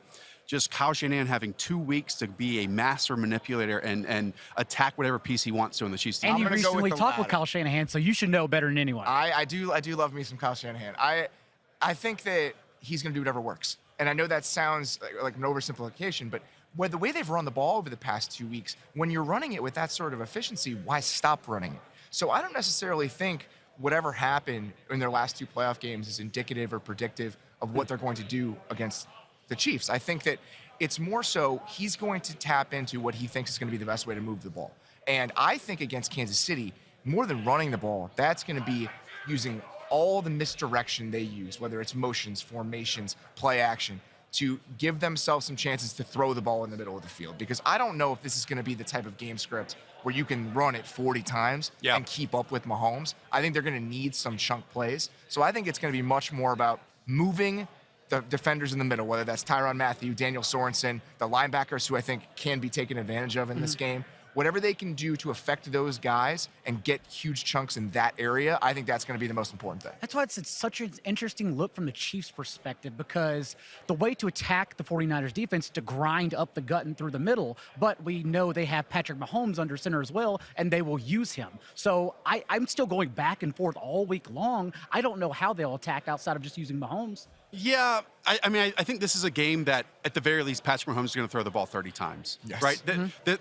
just Kyle Shanahan having 2 weeks to be a master manipulator and attack whatever piece he wants to in the Chiefs team. And you gonna go with recently the talked with latter. Kyle Shanahan, so you should know better than anyone. I do love me some Kyle Shanahan. I think that he's going to do whatever works. And I know that sounds like an oversimplification, but the way they've run the ball over the past 2 weeks, when you're running it with that sort of efficiency, why stop running it? So I don't necessarily think whatever happened in their last 2 playoff games is indicative or predictive of what they're going to do against the Chiefs. I think that it's more so he's going to tap into what he thinks is going to be the best way to move the ball. And I think against Kansas City, more than running the ball, that's going to be using all the misdirection they use, whether it's motions, formations, play action, to give themselves some chances to throw the ball in the middle of the field. Because I don't know if this is going to be the type of game script where you can run it 40 times and keep up with Mahomes. I think they're going to need some chunk plays. So I think it's going to be much more about moving the defenders in the middle, whether that's Tyrann Mathieu, Daniel Sorensen, the linebackers who I think can be taken advantage of in this game. Whatever they can do to affect those guys and get huge chunks in that area, I think that's going to be the most important thing. That's why it's such an interesting look from the Chiefs' perspective, because the way to attack the 49ers defense is to grind up the gut and through the middle, but we know they have Patrick Mahomes under center as well, and they will use him. So I'm still going back and forth all week long. I don't know how they'll attack outside of just using Mahomes. Yeah, I mean, I think this is a game that, at the very least, Patrick Mahomes is going to throw the ball 30 times, right?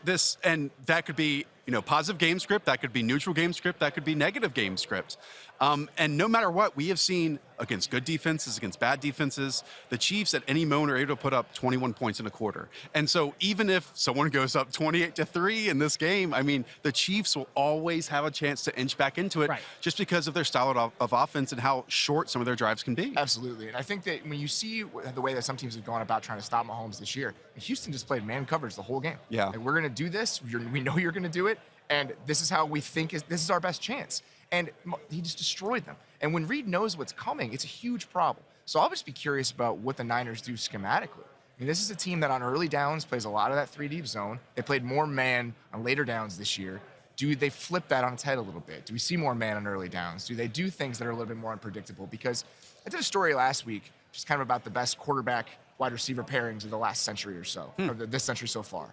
This, and that could be, positive game script, that could be neutral game script, that could be negative game script. And no matter what, we have seen against good defenses, against bad defenses, the Chiefs at any moment are able to put up 21 points in a quarter. And so even if someone goes up 28-3 in this game, I mean, the Chiefs will always have a chance to inch back into it just because of their style of offense and how short some of their drives can be. Absolutely. And I think that when you see the way that some teams have gone about trying to stop Mahomes this year, Houston just played man coverage the whole game. Yeah. Like, we're going to do this. We know you're going to do it. And this is how we think this is our best chance. And he just destroyed them. And when Reed knows what's coming, it's a huge problem. So I'll just be curious about what the Niners do schematically. I mean, this is a team that on early downs plays a lot of that 3-deep zone. They played more man on later downs this year. Do they flip that on its head a little bit? Do we see more man on early downs? Do they do things that are a little bit more unpredictable? Because I did a story last week just kind of about the best quarterback wide receiver pairings of the last century or so, or this century so far.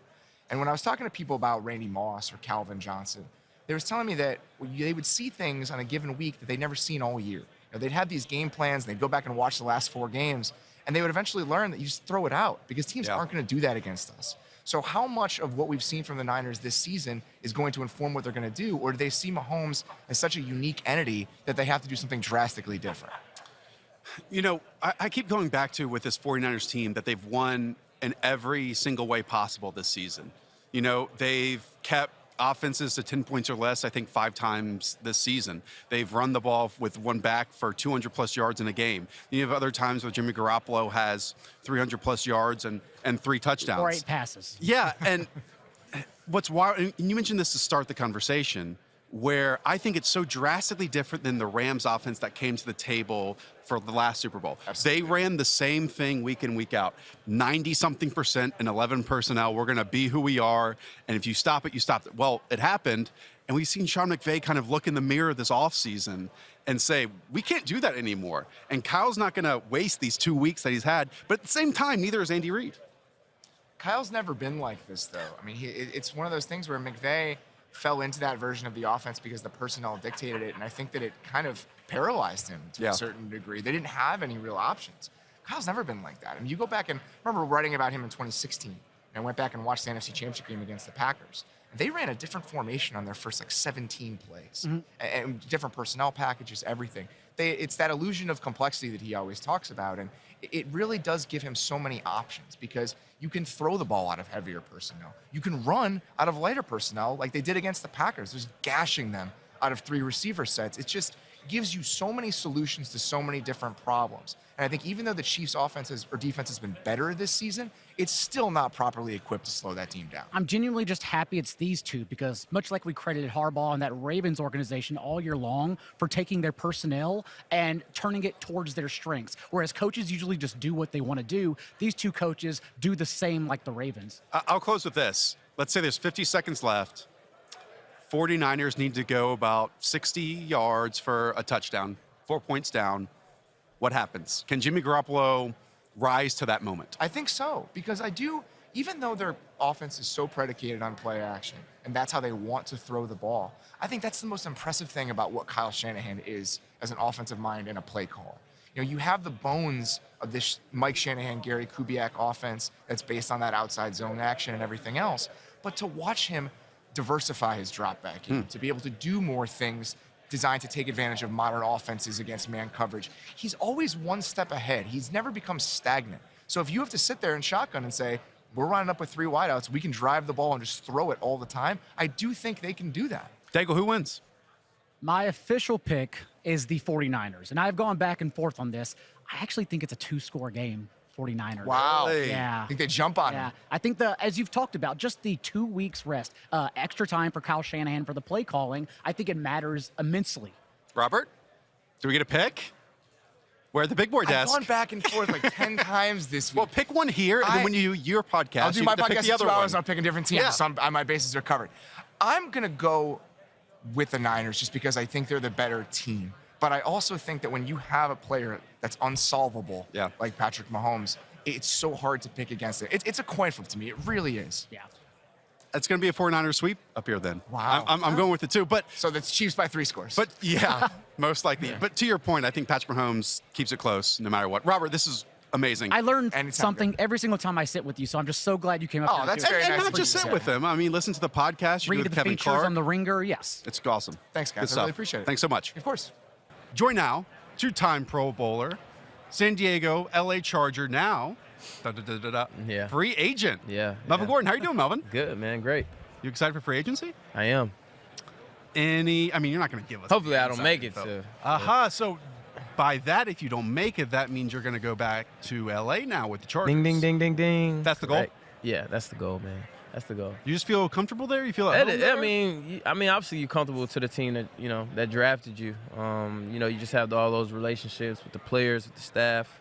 And when I was talking to people about Randy Moss or Calvin Johnson, they was telling me that they would see things on a given week that they'd never seen all year. They'd have these game plans, and they'd go back and watch the last 4 games, and they would eventually learn that you just throw it out because teams aren't going to do that against us. So how much of what we've seen from the Niners this season is going to inform what they're going to do, or do they see Mahomes as such a unique entity that they have to do something drastically different? I keep going back to with this 49ers team that they've won in every single way possible this season. They've kept offenses to 10 points or less, I think 5 times this season. They've run the ball with one back for 200-plus yards in a game. You have other times where Jimmy Garoppolo has 300-plus yards and 3 touchdowns. Or 8 passes. Yeah, and what's wild, and you mentioned this to start the conversation, where I think it's so drastically different than the Rams offense that came to the table for the last Super Bowl. Absolutely. They ran the same thing week in, week out. 90-something% and 11 personnel. We're going to be who we are, and if you stop it, you stop it. Well, it happened, and we've seen Sean McVay kind of look in the mirror this offseason and say, we can't do that anymore. And Kyle's not going to waste these 2 weeks that he's had, but at the same time, neither is Andy Reid. Kyle's never been like this, though. I mean, it's one of those things where McVay fell into that version of the offense because the personnel dictated it, and I think that it kind of paralyzed him to a certain degree. They didn't have any real options. Kyle's never been like that. I mean, you go back and remember writing about him in 2016, and I went back and watched the NFC Championship game against the Packers. And they ran a different formation on their first 17 plays, and different personnel packages, everything. It's that illusion of complexity that he always talks about, and it really does give him so many options because you can throw the ball out of heavier personnel. You can run out of lighter personnel like they did against the Packers, just gashing them out of 3 receiver sets. It just gives you so many solutions to so many different problems. And I think even though the Chiefs' offense or defense has been better this season, it's still not properly equipped to slow that team down. I'm genuinely just happy it's these two because much like we credited Harbaugh and that Ravens organization all year long for taking their personnel and turning it towards their strengths, whereas coaches usually just do what they want to do, these two coaches do the same like the Ravens. I'll close with this. Let's say there's 50 seconds left. 49ers need to go about 60 yards for a touchdown, 4 points down. What happens? Can Jimmy Garoppolo rise to that moment? I think so, because even though their offense is so predicated on play action, and that's how they want to throw the ball, I think that's the most impressive thing about what Kyle Shanahan is as an offensive mind and a play caller. You have the bones of this Mike Shanahan, Gary Kubiak offense that's based on that outside zone action and everything else, but to watch him diversify his drop back game, to be able to do more things designed to take advantage of modern offenses against man coverage. He's always one step ahead. He's never become stagnant. So if you have to sit there in shotgun and say, we're running up with 3 wideouts, we can drive the ball and just throw it all the time, I do think they can do that. Daigle, who wins? My official pick is the 49ers, and I've gone back and forth on this. I actually think it's a 2-score game, 49ers. Wow. Really? Yeah. I think they jump on him. I think as you've talked about, just the 2 weeks rest, extra time for Kyle Shanahan for the play calling, I think it matters immensely. Robert, do we get a pick? We're at the big board desk. I've gone back and forth like 10 times this week. Well, pick one here, and then when you do your podcast, I'll do you my get to pick podcast the in other 2 hours, one. and I'll pick a different team. Yeah. So my bases are covered. I'm going to go with the Niners just because I think they're the better team. But I also think that when you have a player that's unsolvable, like Patrick Mahomes, it's so hard to pick against it. It's a coin flip to me. It really is. Yeah. It's going to be a 49ers sweep up here then. Wow. I'm going with it too. But so that's Chiefs by 3 scores. But yeah, most likely. Yeah. But to your point, I think Patrick Mahomes keeps it close no matter what. Robert, this is amazing. I learned something every single time I sit with you, so I'm just so glad you came up. Oh, that's very nice. And not just sit with him. I mean, listen to the podcast. Read with the Kevin features Clark on the Ringer. Yes. It's awesome. Thanks, guys. Good I really stuff. appreciate it. Thanks so much. Of course. Join now, 2-time Pro Bowler, San Diego, LA Charger now, free agent. Yeah. Melvin Gordon, how are you doing, Melvin? Good, man. Great. You excited for free agency? I am. I mean, you're not going to give us. Hopefully, I don't make it. So by that, if you don't make it, that means you're going to go back to LA now with the Chargers. Ding, ding, ding, ding, ding. That's the goal? Yeah, that's the goal, man. That's the goal. You just feel comfortable there? You feel at home there? I mean, obviously you're comfortable to the team that that drafted you. You just have all those relationships with the players, with the staff,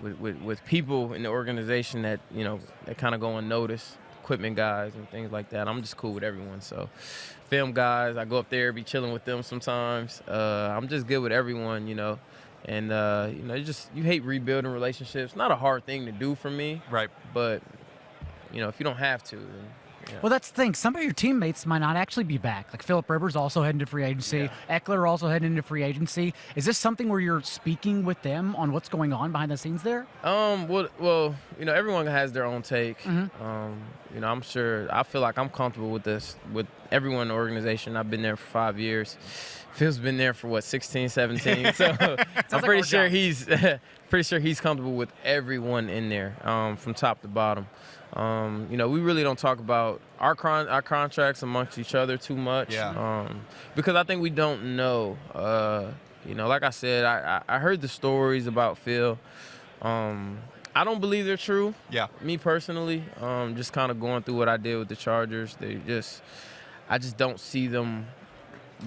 with people in the organization that that kind of go unnoticed, equipment guys and things like that. I'm just cool with everyone. So, film guys, I go up there, be chilling with them sometimes. I'm just good with everyone, and you hate rebuilding relationships. Not a hard thing to do for me, right? But if you don't have to, then, Well, that's the thing. Some of your teammates might not actually be back. Like Phillip Rivers also heading to free agency. Yeah. Eckler also heading into free agency. Is this something where you're speaking with them on what's going on behind the scenes there? Well, everyone has their own take. Mm-hmm. I'm sure. I feel like I'm comfortable with this, with everyone in the organization. I've been there for 5 years. Phil's been there for 16, 17. So I'm pretty sure he's comfortable with everyone in there, from top to bottom. We really don't talk about our contracts amongst each other too much. Yeah. Because I think we don't know. Like I said, I heard the stories about Phil. I don't believe they're true. Yeah. Me personally, just kind of going through what I did with the Chargers, I just don't see them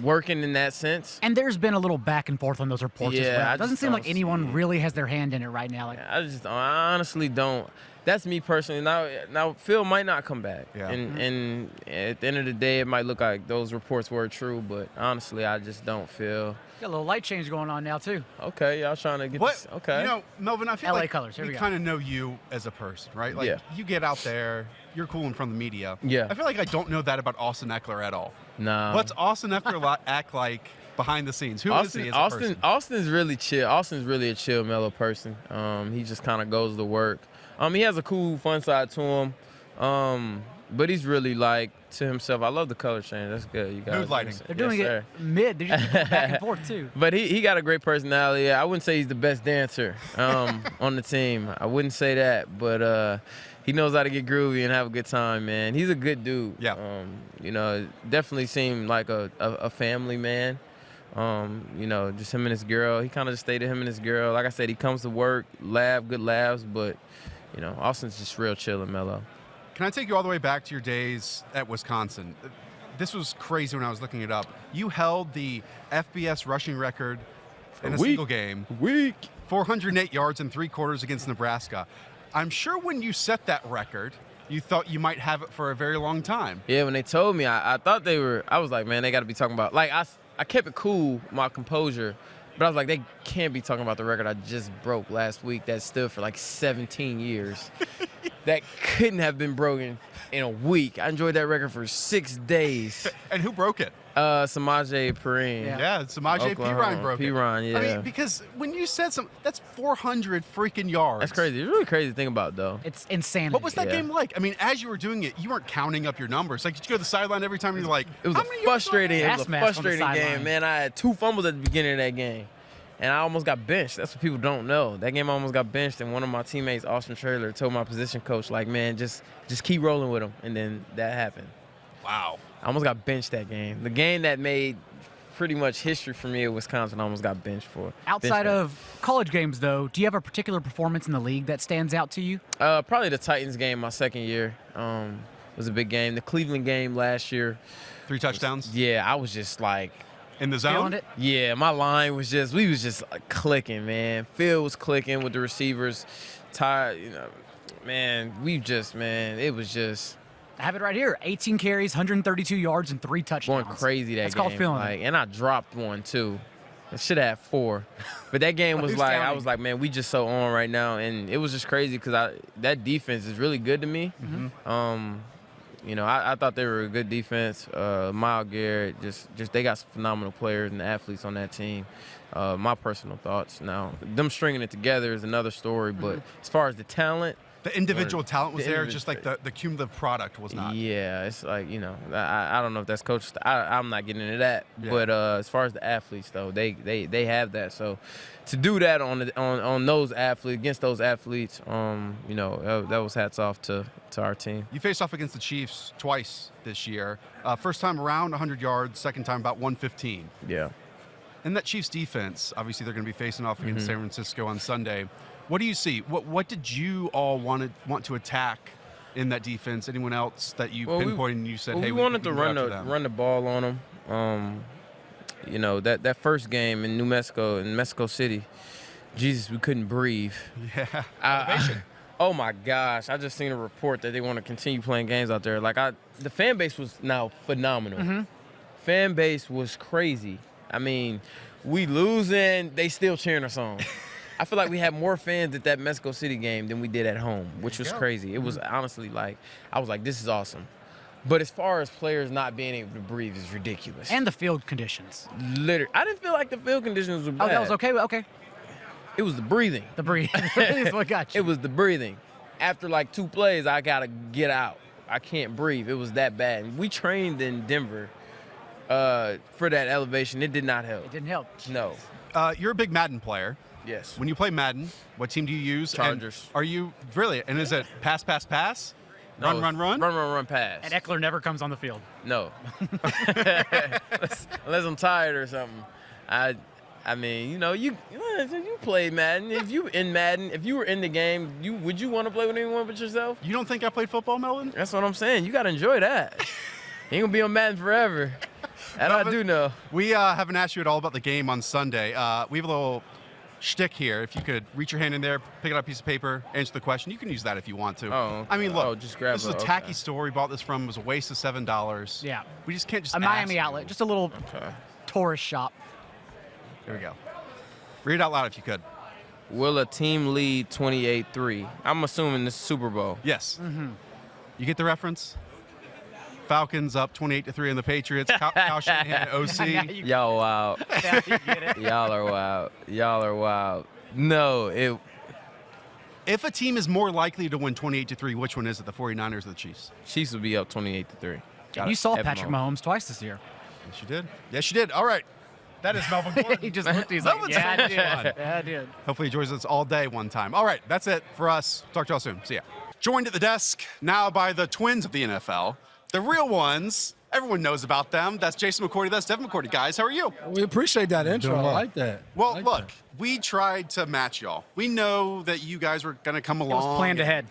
working in that sense. And there's been a little back and forth on those reports as well. It doesn't seem like anyone really has their hand in it right now. I honestly don't. That's me personally. Now Phil might not come back. Yeah. And at the end of the day, it might look like those reports were true, but honestly, I just don't feel. Got a little light change going on now, too. Okay, y'all trying to get this. Okay. Melvin, I feel LA like colors. Here we we go. kind of know you as a person, right? Like, Yeah. you get out there, you're cool in front of the media. Yeah. I feel like I don't know that about Austin Eckler at all. Nah. What's Austin Eckler act like behind the scenes? Who is he as a person? Austin's really chill. Austin's really a chill, mellow person. He just kind of goes to work. He has a cool, fun side to him. But he's really to himself. I love the color change. That's good. You guys. Mood lighting. They're doing it mid. They're just going back and forth, too. But he got a great personality. I wouldn't say he's the best dancer on the team. I wouldn't say that. But he knows how to get groovy and have a good time, man. He's a good dude. Yeah. Definitely seemed like a family man. Just him and his girl. He kind of just stayed at him and his girl. Like I said, he comes to work, good laughs, but, Austin's just real chill and mellow. Can I take you all the way back to your days at Wisconsin? This was crazy when I was looking it up. You held the FBS rushing record in a single game. 408 yards in 3 quarters against Nebraska. I'm sure when you set that record, you thought you might have it for a very long time. Yeah, when they told me, I thought they were – I was like, man, they got to be talking about – I kept it cool, my composure, But I was like, they can't be talking about the record I just broke last week that stood for like 17 years. That couldn't have been broken in a week. I enjoyed that record for 6 days. And who broke it? Samaje Perine. Yeah, Samaje Perine broke it. Perine, yeah. I mean, because when you said that's 400 freaking yards. That's crazy. It's really crazy to think about, though. It's insane. What was that game like? I mean, as you were doing it, you weren't counting up your numbers. Like, did you go to the sideline every time? You're like, it was a frustrating game, man. I had 2 fumbles at the beginning of that game, and I almost got benched. That's what people don't know. That game I almost got benched, and one of my teammates, Austin Traylor, told my position coach, like, man, just keep rolling with him, and then that happened. Wow. I almost got benched that game. The game that made pretty much history for me at Wisconsin, I almost got benched for. Outside of college games, though, do you have a particular performance in the league that stands out to you? Probably the Titans game my second year was a big game. The Cleveland game last year. 3 touchdowns? I was just like. In the zone? It? Yeah, my line was just, we was just clicking, man. Phil was clicking with the receivers. Ty, man, it was just. I have it right here. 18 carries, 132 yards, and 3 touchdowns. Going crazy that game. That's called feeling it. And I dropped one, too. I should have 4. But that game was like, I was like, man, we just so on right now. And it was just crazy because that defense is really good to me. Mm-hmm. I thought they were a good defense. Myles Garrett, just they got some phenomenal players and athletes on that team. My personal thoughts. Now, them stringing it together is another story. But as far as the talent, the individual talent was there, just like the cumulative product was not. Yeah, it's like, I don't know if that's coach. I'm not getting into that. Yeah. But as far as the athletes, though, they have that. So to do that on those athletes, against those athletes, that was hats off to our team. You faced off against the Chiefs twice this year. First time around 100 yards, second time about 115. Yeah. And that Chiefs defense, obviously they're going to be facing off against San Francisco on Sunday. What do you see? What did you all want to attack in that defense? Anyone else that you pinpointed and you said, hey, we wanted to run the ball on them. That first game in Mexico City, Jesus, we couldn't breathe. Yeah. Oh my gosh! I just seen a report that they want to continue playing games out there. The fan base was now phenomenal. Mm-hmm. Fan base was crazy. I mean, we losing, they still cheering us on. I feel like we had more fans at that Mexico City game than we did at home, which was crazy. It was honestly I was like, this is awesome. But as far as players not being able to breathe is ridiculous. And the field conditions. Literally. I didn't feel like the field conditions were bad. Oh, that was okay? Okay. It was the breathing. The breathing is what got you. It was the breathing. After 2 plays, I got to get out. I can't breathe. It was that bad. We trained in Denver for that elevation. It did not help. It didn't help. No. You're a big Madden player. Yes. When you play Madden, what team do you use? Chargers. And are you really? And is it pass, pass, pass? No, run, run, pass. And Eckler never comes on the field. No. Unless I'm tired or something. I mean, you play Madden. If you were in the game, would you want to play with anyone but yourself? You don't think I played football, Melvin? That's what I'm saying. You got to enjoy that. You ain't going to be on Madden forever. That Melvin, I do know. We haven't asked you at all about the game on Sunday. We have a little shtick here. If you could reach your hand in there, pick up a piece of paper, answer the question. You can use that if you want to. Oh, okay. I mean, look, just grab this is a tacky store. We bought this from. It was a waste of $7. Yeah. We just can't just a Miami outlet. Just a little tourist shop. Here we go. Read it out loud if you could. Will a team lead 28-3? I'm assuming this is Super Bowl. Yes. Mm-hmm. You get the reference? Falcons up 28-3 on the Patriots. Kyle Shanahan, OC. Y'all wild. Yeah, you get it. Y'all are wild. No, If a team is more likely to win 28-3, which one is it, the 49ers or the Chiefs? Chiefs would be up 28-3. You saw Patrick Mahomes twice this year. Yes, you did. Yes, you did. All right. That is Melvin Gordon. He just looked. He's like, yeah, I did. Yeah, I did. Hopefully he joins us all day one time. All right. That's it for us. Talk to y'all soon. See ya. Joined at the desk now by the twins of the NFL. The real ones. Everyone knows about them. That's Jason McCourty. That's Devin McCourty. Guys, how are you? We appreciate that intro. I like that. Well, look, we tried to match y'all. We know that you guys were going to come along. It was planned ahead.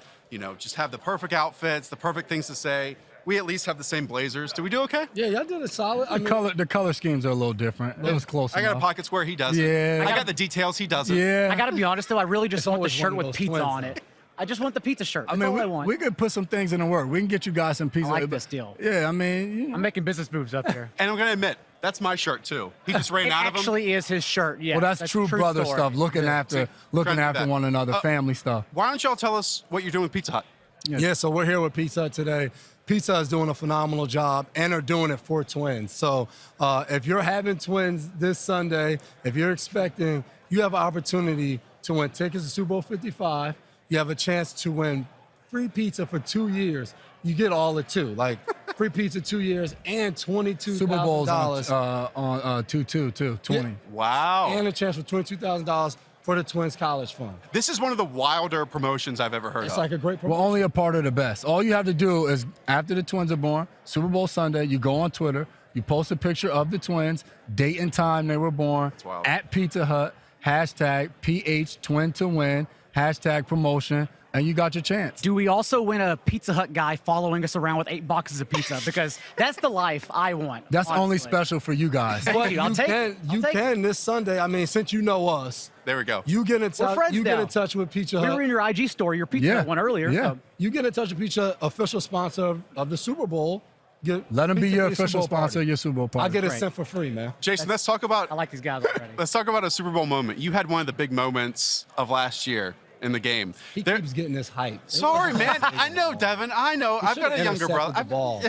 Just have the perfect outfits, the perfect things to say. We at least have the same blazers. Did we do okay? Yeah, y'all did a solid. The color schemes are a little different. It was close I got enough. a pocket square. He doesn't. Yeah. I got the details. He doesn't. Yeah. I got to be honest, though. I really just want the shirt one of with those pizza twins, on it. I just want the pizza shirt. That's all I want. We could put some things in the work. We can get you guys some pizza. I like this deal. Yeah, I mean. I'm making business moves up there. And I'm going to admit, That's my shirt too. He just ran It out of them. actually is his shirt. Yeah. Well, that's true brother story. stuff. Looking after that. one another, family stuff. Why don't y'all tell us what you're doing with Pizza Hut? Yeah, so we're here with Pizza Hut today. Pizza Hut is doing a phenomenal job, and are doing it for twins. So if you're having twins this Sunday, if you're expecting, you have an opportunity to win tickets to Super Bowl 55. You have a chance to win free pizza for 2 years. You get all of two, like free pizza 2 years and $22,000. Super Bowl's on 2-2 too, 20. Yeah. Wow. And a chance for $22,000 for the Twins College Fund. This is one of the wilder promotions I've ever heard of. It's like a great promotion. We're only a part of the best. All you have to do is, after the twins are born, Super Bowl Sunday, you go on Twitter, you post a picture of the twins, date and time they were born, at Pizza Hut, hashtag PHTwinToWin, hashtag promotion, and you got your chance. Do we also win a Pizza Hut guy following us around with 8 boxes of pizza? Because that's the life I want. That's honestly. only special for you guys. Thank you. I'll take it. You can this Sunday. I mean, since you know us. There we go. You get in We're friends get now. in touch with Pizza Hut. We were in your IG store, your Pizza Hut one earlier. Yeah. So. You get in touch with Pizza Hut, official sponsor of the Super Bowl. Let them be your Super official Bowl sponsor party. of your Super Bowl party. I'll get it Great. sent for free, man. Jason, let's talk about. I like these guys already. Let's talk about a Super Bowl moment. You had one of the big moments of last year in the game. He keeps getting this hype. Sorry, man. I know, Devin. I know. I've got a younger brother. The ball,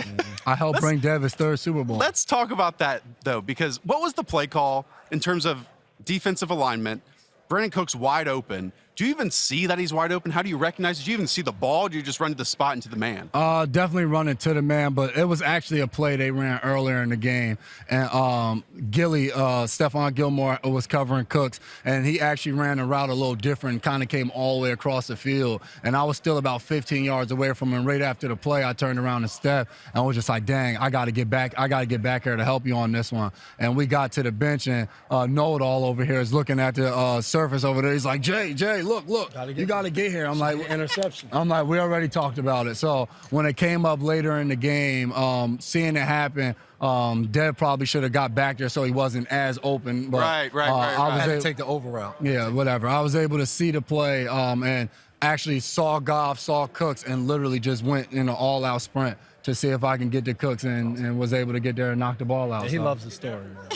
I helped bring Dev his 3rd Super Bowl. Let's talk about that, though, because what was the play call in terms of defensive alignment? Brandon Cook's wide open. Do you even see that he's wide open? How do you recognize it? Do you even see the ball? Do you just run to the spot into the man? Definitely running to the man, but it was actually a play they ran earlier in the game. And Stephon Gilmore was covering Cooks, and he actually ran the route a little different, kind of came all the way across the field. And I was still about 15 yards away from him. Right after the play, I turned around and stepped, and I was just like, dang, I got to get back. I got to get back here to help you on this one. And we got to the bench, and Know-It-All over here is looking at the surface over there. He's like, Jay, look, you got to get here. I'm like, interception. I'm like, we already talked about it. So when it came up later in the game, seeing it happen, Dev probably should have got back there so he wasn't as open. But, Right. I was had to able, take the over route. yeah, whatever. I was able to see the play and actually saw Goff, saw Cooks, and literally just went in an all-out sprint to see if I can get to Cooks and was able to get there and knock the ball out. He So loves the story, man.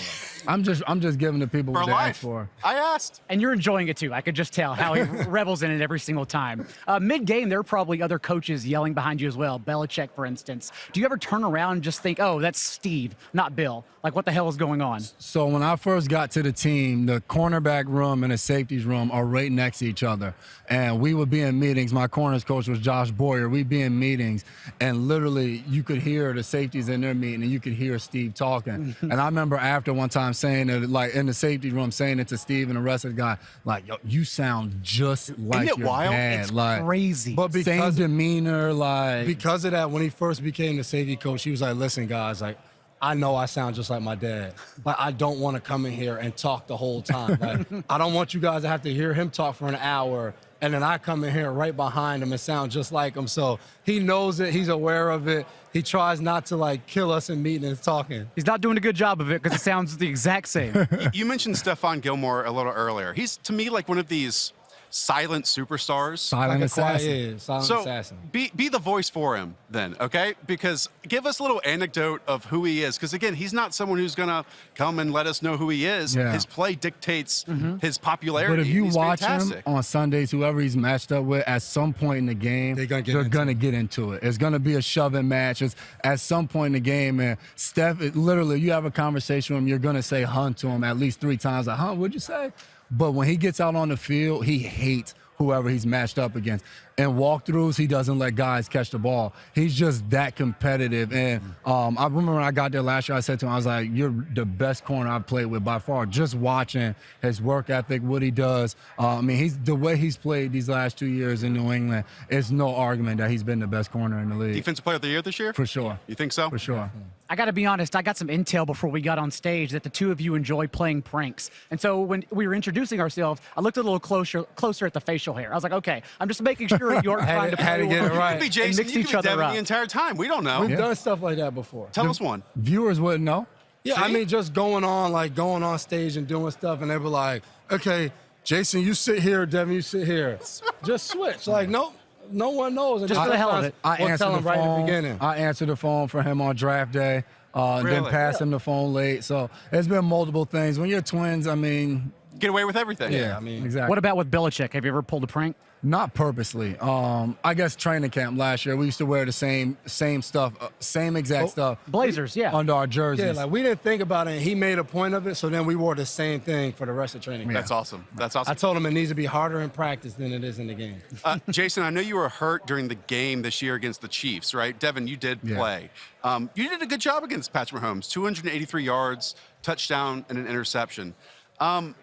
I'm just giving the people what they asked for. I asked. And you're enjoying it too. I could just tell how he revels in it every single time. Mid-game, there are probably other coaches yelling behind you as well. Belichick, for instance. Do you ever turn around and just think, oh, that's Steve, not Bill? Like, what the hell is going on? So when I first got to the team, the cornerback room and the safeties room are right next to each other. And we would be in meetings. My corners coach was Josh Boyer. We'd be in meetings, and literally you could hear the safeties in their meeting, and you could hear Steve talking. And I remember after one time saying it, like in the safety room, saying it to Steve and the rest of the guy, like, yo, you sound just like it your wild? dad. It's like, crazy. But same because demeanor, like. because of that, when he first became the safety coach, he was like, listen, guys, like, I know I sound just like my dad, but I don't want to come in here and talk the whole time. Like, I don't want you guys to have to hear him talk for an hour, and then I come in here right behind him and sound just like him. So he knows it. He's aware of it. He tries not to, like, kill us in meetings talking. He's not doing a good job of it because it sounds the exact same. You mentioned Stephon Gilmore a little earlier. He's, to me, like one of these silent superstars. Silent Like a quiet, assassin. silent So assassin. be the voice for him then, okay? Because give us a little anecdote of who he is. Because again, he's not someone who's gonna come and let us know who he is. Yeah. His play dictates his popularity. But if you He's watch fantastic. him on Sundays, whoever he's matched up with, at some point in the game, They're gonna get into it. It's going to be a shoving match. It's at some point in the game, and Steph, literally, you have a conversation with him, you're going to say Hunt to him at least 3 times. Like, Hunt, what'd you say? But when he gets out on the field, he hates whoever he's matched up against. In walkthroughs, he doesn't let guys catch the ball. He's just that competitive. And I remember when I got there last year, I said to him, I was like, you're the best corner I've played with by far. Just watching his work ethic, what he does. I mean, the way he's played these last 2 years in New England, it's no argument that he's been the best corner in the league. Defensive Player of the Year this year? For sure. You think so? For sure. I got to be honest, I got some intel before we got on stage that the two of you enjoy playing pranks. And so when we were introducing ourselves, I looked a little closer at the facial hair. I was like, okay, I'm just making sure you aren't trying to had to get it right. You could be Jason, and mix you each could be other Devin up. the entire time. We don't know. We've done stuff like that before. Tell us one. Viewers wouldn't know. Yeah, I mean, just going on stage and doing stuff, and they were like, okay, Jason, you sit here, Devin, you sit here. Just switch. Like, no one knows. And Just for the hell of it. I We'll answered tell the him right at the phone. beginning. I answered the phone for him on draft day. and then Really? passing the phone late. So it's been multiple things. When you're twins, I mean, Get away with everything. yeah, I mean, exactly. What about with Belichick? Have you ever pulled a prank? Not purposely. I guess training camp last year, we used to wear the same stuff, same exact stuff. Blazers, yeah. Under our jerseys. Yeah, like we didn't think about it, and he made a point of it, so then we wore the same thing for the rest of training camp. That's awesome. That's awesome. I told him it needs to be harder in practice than it is in the game. Jason, I know you were hurt during the game this year against the Chiefs, right? Devin, you did play. You did a good job against Patrick Mahomes, 283 yards, touchdown, and an interception. I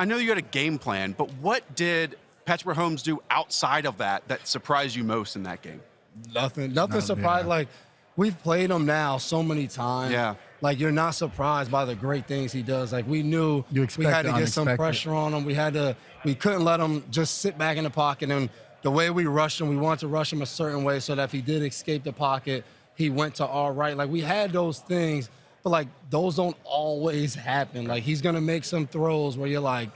know you had a game plan, but what did Patrick Mahomes do outside of that surprised you most in that game? Nothing surprised. Yeah. Like, we've played him now so many times. Yeah. Like, you're not surprised by the great things he does. Like, we knew You we expect had to the get some unexpected. pressure on him. We couldn't let him just sit back in the pocket. And the way we rushed him, we wanted to rush him a certain way so that if he did escape the pocket, he went to our right. Like, we had those things, but, like, those don't always happen. Like, he's going to make some throws where you're like,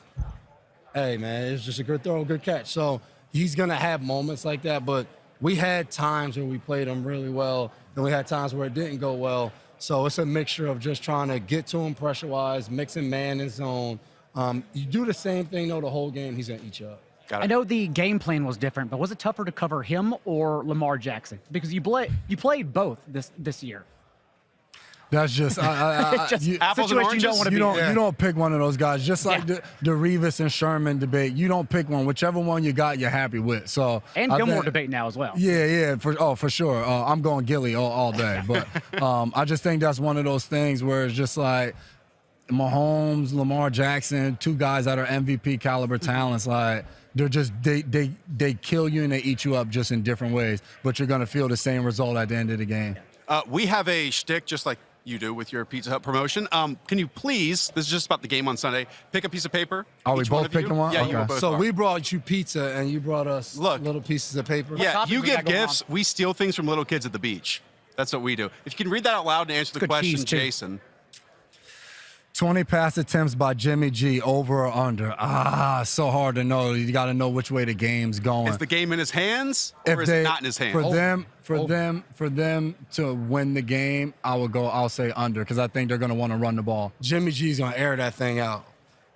hey, man, it's just a good throw, good catch. So he's going to have moments like that, but we had times where we played him really well, and we had times where it didn't go well. So it's a mixture of just trying to get to him pressure-wise, mixing man and zone. You do the same thing, though, the whole game, he's going to eat you up. I know the game plan was different, but was it tougher to cover him or Lamar Jackson? Because you played both this year. That's just, apples and oranges? You don't pick one of those guys. Just like the Revis and Sherman debate, you don't pick one. Whichever one you got, you're happy with. So And Gilmore debate now as well. Yeah, for sure. I'm going Gilly all day. But I just think that's one of those things where it's just like Mahomes, Lamar Jackson, two guys that are MVP caliber talents. Like, they're just they kill you and they eat you up just in different ways. But you're gonna feel the same result at the end of the game. We have a shtick just like you do with your Pizza Hut promotion. Can you please, this is just about the game on Sunday, pick a piece of paper. Are we both picking one? Yeah, Okay. you both So are. we brought you pizza, and you brought us little pieces of paper. Yeah, you we give got going gifts. We steal things from little kids at the beach. That's what we do. If you can read that out loud and answer the Good question, cheese, too. Jason. 20 pass attempts by Jimmy G, over or under? So hard to know. You got to know which way the game's going. Is the game in his hands or is it not in his hands? For them to win the game, I'll say under, because I think they're going to want to run the ball. Jimmy G's going to air that thing out.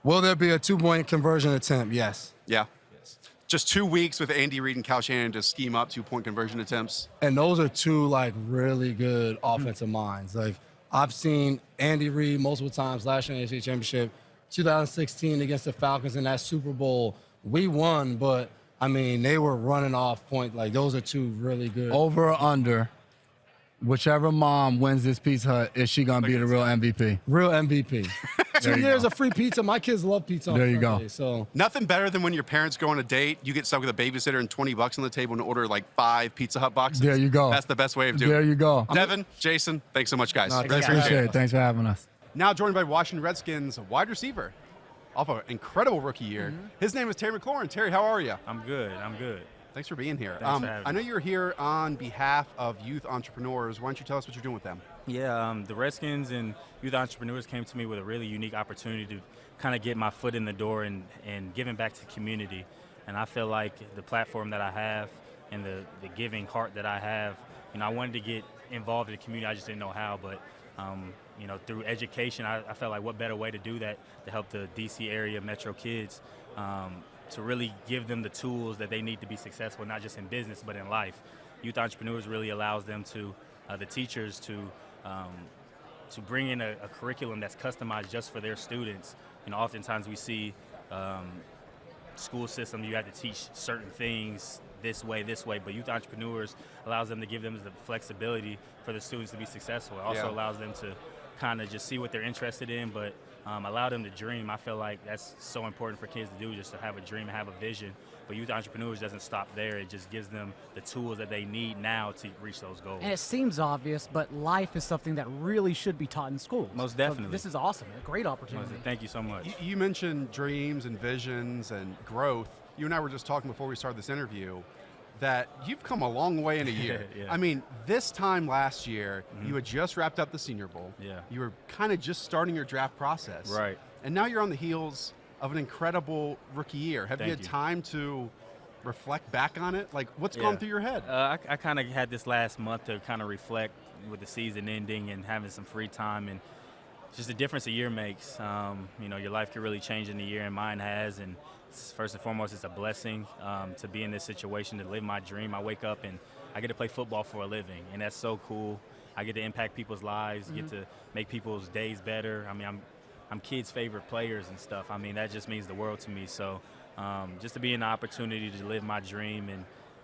Will there be a 2-point conversion attempt? Yes. Yeah. Just 2 weeks with Andy Reid and Cal Shanahan to scheme up 2-point conversion attempts. And those are two, like, really good offensive minds. Like, I've seen Andy Reid multiple times last year in the AFC Championship, 2016 against the Falcons in that Super Bowl. We won, but, I mean, they were running off point. Like, those are two really good. Over or under, whichever mom wins this Pizza Hut, is she going to be the real MVP? Real MVP. 2 you years go. of free pizza. My kids love pizza on There you Sunday, go. So Nothing better than when your parents go on a date, you get stuck with a babysitter and $20 on the table and order like 5 Pizza Hut boxes. There you go. That's the best way of doing it. There you go. Devin, Jason, thanks so much, guys. No, Really thanks, Appreciate it. Thanks for having us. Now joined by Washington Redskins wide receiver off an incredible rookie year. His name is Terry Maclaurin. Terry, how are you? I'm good. Thanks for being here. Thanks for having I know me. you're here on behalf of youth entrepreneurs. Why don't you tell us what you're doing with them? Yeah, the Redskins and youth entrepreneurs came to me with a really unique opportunity to kind of get my foot in the door and giving back to the community. And I feel like the platform that I have and the giving heart that I have, I wanted to get involved in the community. I just didn't know how, but through education, I felt like what better way to do that to help the DC area metro kids to really give them the tools that they need to be successful, not just in business, but in life. Youth entrepreneurs really allows them to, the teachers to bring in a curriculum that's customized just for their students. Oftentimes we see school systems, you have to teach certain things this way, but youth entrepreneurs allows them to give them the flexibility for the students to be successful. It also allows them to kind of just see what they're interested in, but allow them to dream. I feel like that's so important for kids to do, just to have a dream, have a vision. But youth entrepreneurs doesn't stop there. It just gives them the tools that they need now to reach those goals. And it seems obvious, but life is something that really should be taught in school. Most definitely. So this is awesome. A great opportunity. Thank you so much. You mentioned dreams and visions and growth. You and I were just talking before we started this interview that you've come a long way in a year. Yeah. I mean, this time last year, you had just wrapped up the Senior Bowl. Yeah. You were kind of just starting your draft process. Right. And now you're on the heels of an incredible rookie year. Have you had Thank you. time to reflect back on it? Like, what's gone through your head? I kind of had this last month to kind of reflect with the season ending and having some free time, and just the difference a year makes. You know, your life can really change in a year, and mine has. And first and foremost, it's a blessing to be in this situation, to live my dream. I wake up and I get to play football for a living, and that's so cool. I get to impact people's lives, get to make people's days better. I mean, I'm kids' favorite players and stuff. I mean, that just means the world to me. So just to be in the opportunity to live my dream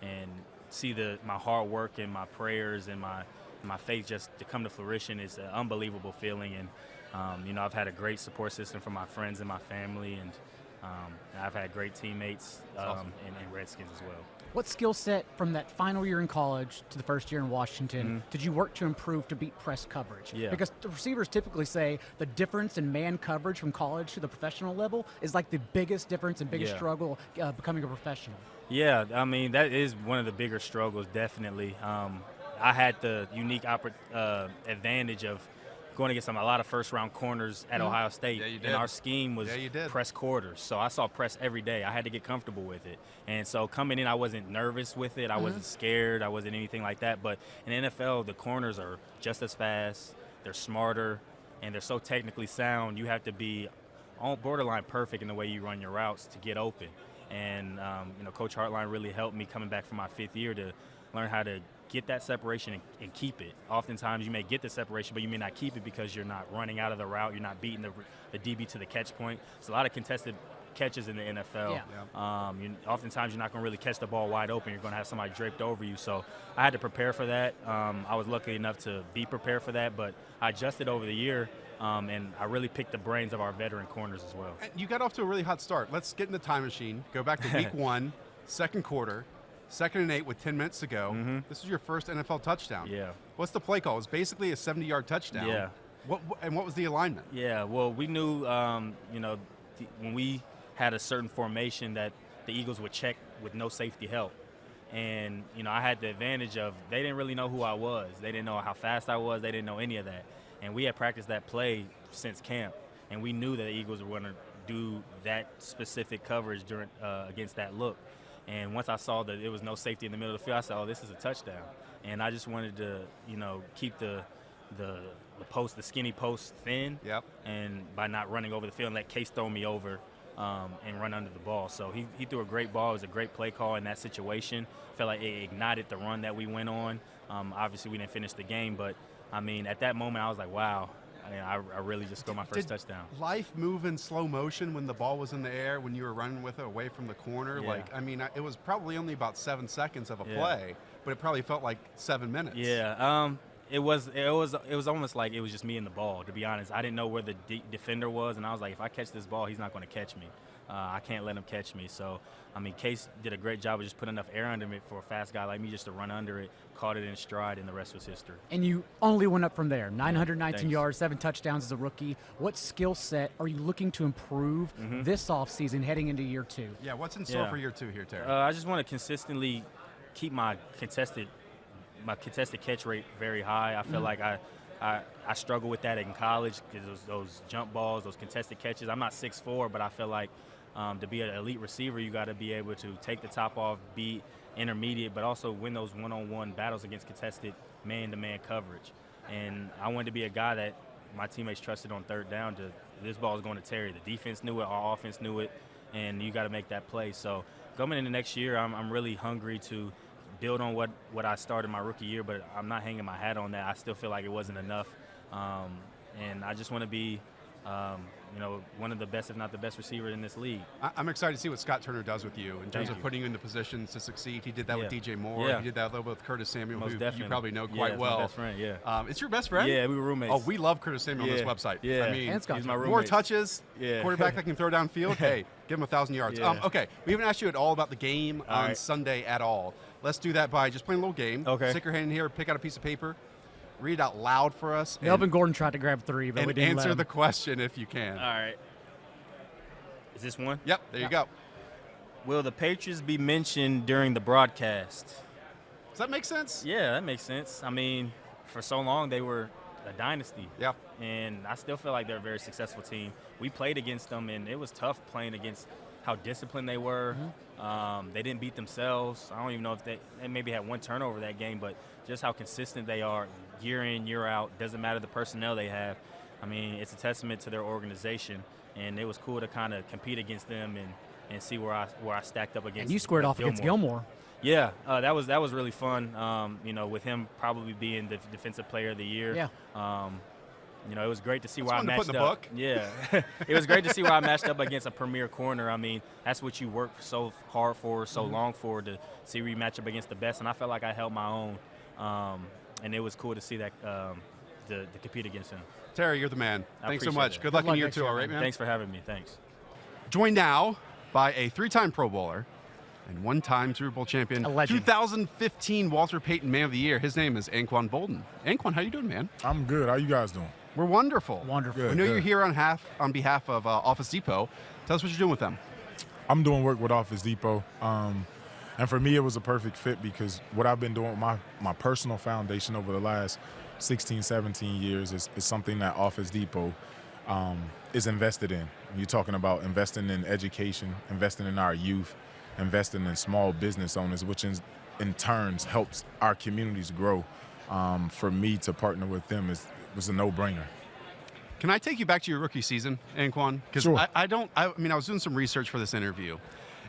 and see my hard work and my prayers and my faith just to come to fruition is an unbelievable feeling. And you know, I've had a great support system from my friends and my family, and I've had great teammates in Redskins as well. What skill set from that final year in college to the first year in Washington did you work to improve to beat press coverage? Yeah. Because the receivers typically say the difference in man coverage from college to the professional level is like the biggest difference and biggest struggle becoming a professional. Yeah, I mean, that is one of the bigger struggles, definitely. I had the unique advantage of going against a lot of first-round corners at Ohio State. Yeah, you did. And our scheme was you press quarters. So I saw press every day. I had to get comfortable with it. And so coming in, I wasn't nervous with it. I wasn't scared. I wasn't anything like that. But in the NFL, the corners are just as fast. They're smarter. And they're so technically sound. You have to be on borderline perfect in the way you run your routes to get open. And, you know, Coach Hartline really helped me coming back from my 5th year to learn how to get that separation and keep it. Oftentimes you may get the separation, but you may not keep it because you're not running out of the route. You're not beating the DB to the catch point. It's a lot of contested catches in the NFL. Oftentimes you're not going to really catch the ball wide open. You're going to have somebody draped over you. So I had to prepare for that. I was lucky enough to be prepared for that, but I adjusted over the year. And I really picked the brains of our veteran corners as well. And you got off to a really hot start. Let's get in the time machine. Go back to week 1, second quarter. 2nd and 8 with 10 minutes to go. This is your first NFL touchdown. Yeah. What's the play call? It was basically a 70-yard touchdown. Yeah. What was the alignment? Yeah, well, we knew, you know, when we had a certain formation that the Eagles would check with no safety help. And, you know, I had the advantage of they didn't really know who I was. They didn't know how fast I was. They didn't know any of that. And we had practiced that play since camp. And we knew that the Eagles were going to do that specific coverage during against that look. And once I saw that there was no safety in the middle of the field, I said, oh, this is a touchdown. And I just wanted to, you know, keep the skinny post thin. Yep. And by not running over the field and let Case throw me over and run under the ball. So he threw a great ball. It was a great play call in that situation. I felt like it ignited the run that we went on. Obviously, we didn't finish the game, but, I mean, at that moment, I was like, wow. I really just scored my first touchdown. Life move in slow motion when the ball was in the air, when you were running with it away from the corner? Yeah. Like, I mean, it was probably only about 7 seconds of a play, but it probably felt like 7 minutes. Yeah, it was almost like it was just me and the ball, to be honest. I didn't know where the defender was, and I was like, if I catch this ball, he's not going to catch me. I can't let him catch me. So, I mean, Case did a great job of just putting enough air under it for a fast guy like me just to run under it, caught it in stride, and the rest was history. And you only went up from there. 919 yards, 7 touchdowns as a rookie. What skill set are you looking to improve this offseason heading into year 2? Yeah, what's in store for year 2 here, Tarek? I just want to consistently keep my contested catch rate very high. I feel like I struggle with that in college because those jump balls, those contested catches. I'm not 6'4", but I feel like to be an elite receiver, you got to be able to take the top off, be intermediate, but also win those one-on-one battles against contested man-to-man coverage. And I wanted to be a guy that my teammates trusted on 3rd down to this ball is going to Terry. The defense knew it, our offense knew it, and you got to make that play. So coming into next year, I'm really hungry to build on what I started my rookie year, but I'm not hanging my hat on that. I still feel like it wasn't enough. And I just want to be you know, one of the best, if not the best receiver in this league. I'm excited to see what Scott Turner does with you in terms of putting you in the positions to succeed. He did that with DJ Moore. Yeah. He did that a little bit with Curtis Samuel, Most who definitely. you probably know quite well. My best friend, it's your best friend? Yeah, we were roommates. Oh, we love Curtis Samuel on this website. Yeah, I mean, and Scott, he's my roommate. more touches, quarterback that can throw downfield. Hey, give him 1,000 yards. Yeah. Okay, we haven't asked you at all about the game on Sunday at all. Let's do that by just playing a little game. Okay. Stick your hand in here, pick out a piece of paper, read it out loud for us. Melvin Gordon tried to grab 3, but we and didn't answer let him. the question if you can. All right. Is this one? Yep, there you go. Will the Patriots be mentioned during the broadcast? Does that make sense? Yeah, that makes sense. I mean, for so long they were a dynasty. Yeah. And I still feel like they're a very successful team. We played against them, and it was tough playing against how disciplined they were. They didn't beat themselves. I don't even know if they maybe had one turnover that game, but just how consistent they are year in, year out. Doesn't matter the personnel they have. I mean, it's a testament to their organization, and it was cool to kind of compete against them and see where I stacked up against. And you squared off against Gilmore. Yeah, that was really fun. You know, with him probably being the defensive player of the year. Yeah. You know, it was great to see where I fun to matched put in the up. book. Yeah, it was great to see where I matched up against a premier corner. I mean, that's what you work so hard for, so long for, to see where you match up against the best. And I felt like I held my own, and it was cool to see that to compete against him. Terry, you're the man. Thanks so much. It. Good luck in year 2, all right, man? Thanks for having me. Thanks. Joined now by a 3-time Pro Bowler and 1-time Super Bowl champion, a legend. 2015 Walter Payton Man of the Year. His name is Anquan Bolden. Anquan, how you doing, man? I'm good. How you guys doing? We're wonderful. Wonderful. We know you're here on behalf of Office Depot. Tell us what you're doing with them. I'm doing work with Office Depot. And for me, it was a perfect fit because what I've been doing with my personal foundation over the last 16, 17 years is something that Office Depot is invested in. You're talking about investing in education, investing in our youth, investing in small business owners, which in turn helps our communities grow. For me to partner with them was a no-brainer. Can I take you back to your rookie season, Anquan? Because sure. I was doing some research for this interview,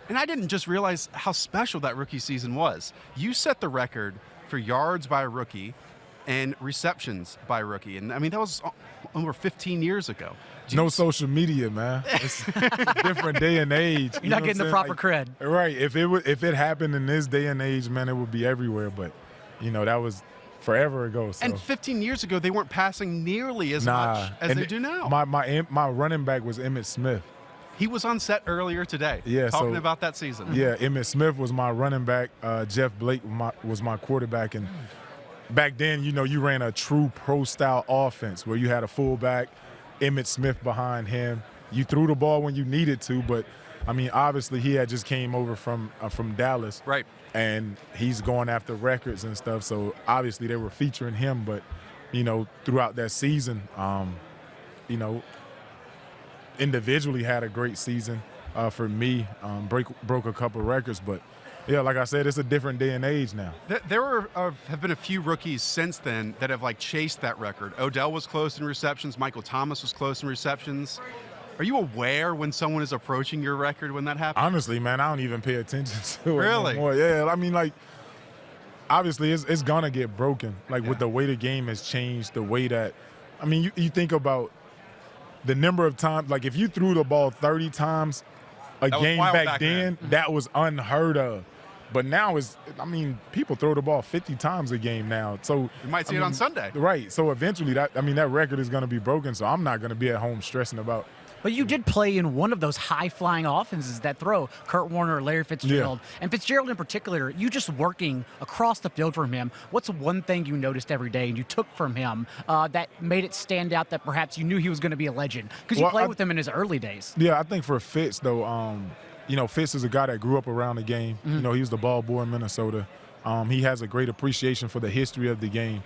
and I didn't just realize how special that rookie season was. You set the record for yards by a rookie and receptions by a rookie, and I mean that was over 15 years ago. No social media, man. It's a different day and age. You're not getting the proper cred. Right. If it happened in this day and age, man, it would be everywhere. But that was forever ago. So. And 15 years ago, they weren't passing nearly as much as they do now. My running back was Emmitt Smith. He was on set earlier today, talking about that season. Yeah, Emmitt Smith was my running back. Jeff Blake was my quarterback. And back then, you ran a true pro-style offense where you had a fullback, Emmitt Smith behind him. You threw the ball when you needed to, but, I mean, obviously he had just came over from Dallas. Right. And he's going after records and stuff, so obviously they were featuring him. But, throughout that season, individually had a great season for me. Broke a couple records, but yeah, like I said, it's a different day and age now. There have been a few rookies since then that have chased that record. Odell was close in receptions. Michael Thomas was close in receptions. Are you aware when someone is approaching your record when that happens? Honestly, man, I don't even pay attention to it really? No more. Yeah, I mean, obviously it's gonna get broken. With the way the game has changed, the way that, I mean, you think about the number of times, if you threw the ball 30 times a game back then, that was unheard of. But now people throw the ball 50 times a game now. So you might see it on Sunday. Right. So eventually that record is gonna be broken. So I'm not gonna be at home stressing about. But you did play in one of those high-flying offenses that throw Kurt Warner, Larry Fitzgerald. Yeah. And Fitzgerald in particular, you just working across the field from him. What's one thing you noticed every day and you took from him that made it stand out that perhaps you knew he was going to be a legend? Because you played with him in his early days. Yeah, I think for Fitz, though, Fitz is a guy that grew up around the game. Mm-hmm. He was the ball boy in Minnesota. He has a great appreciation for the history of the game.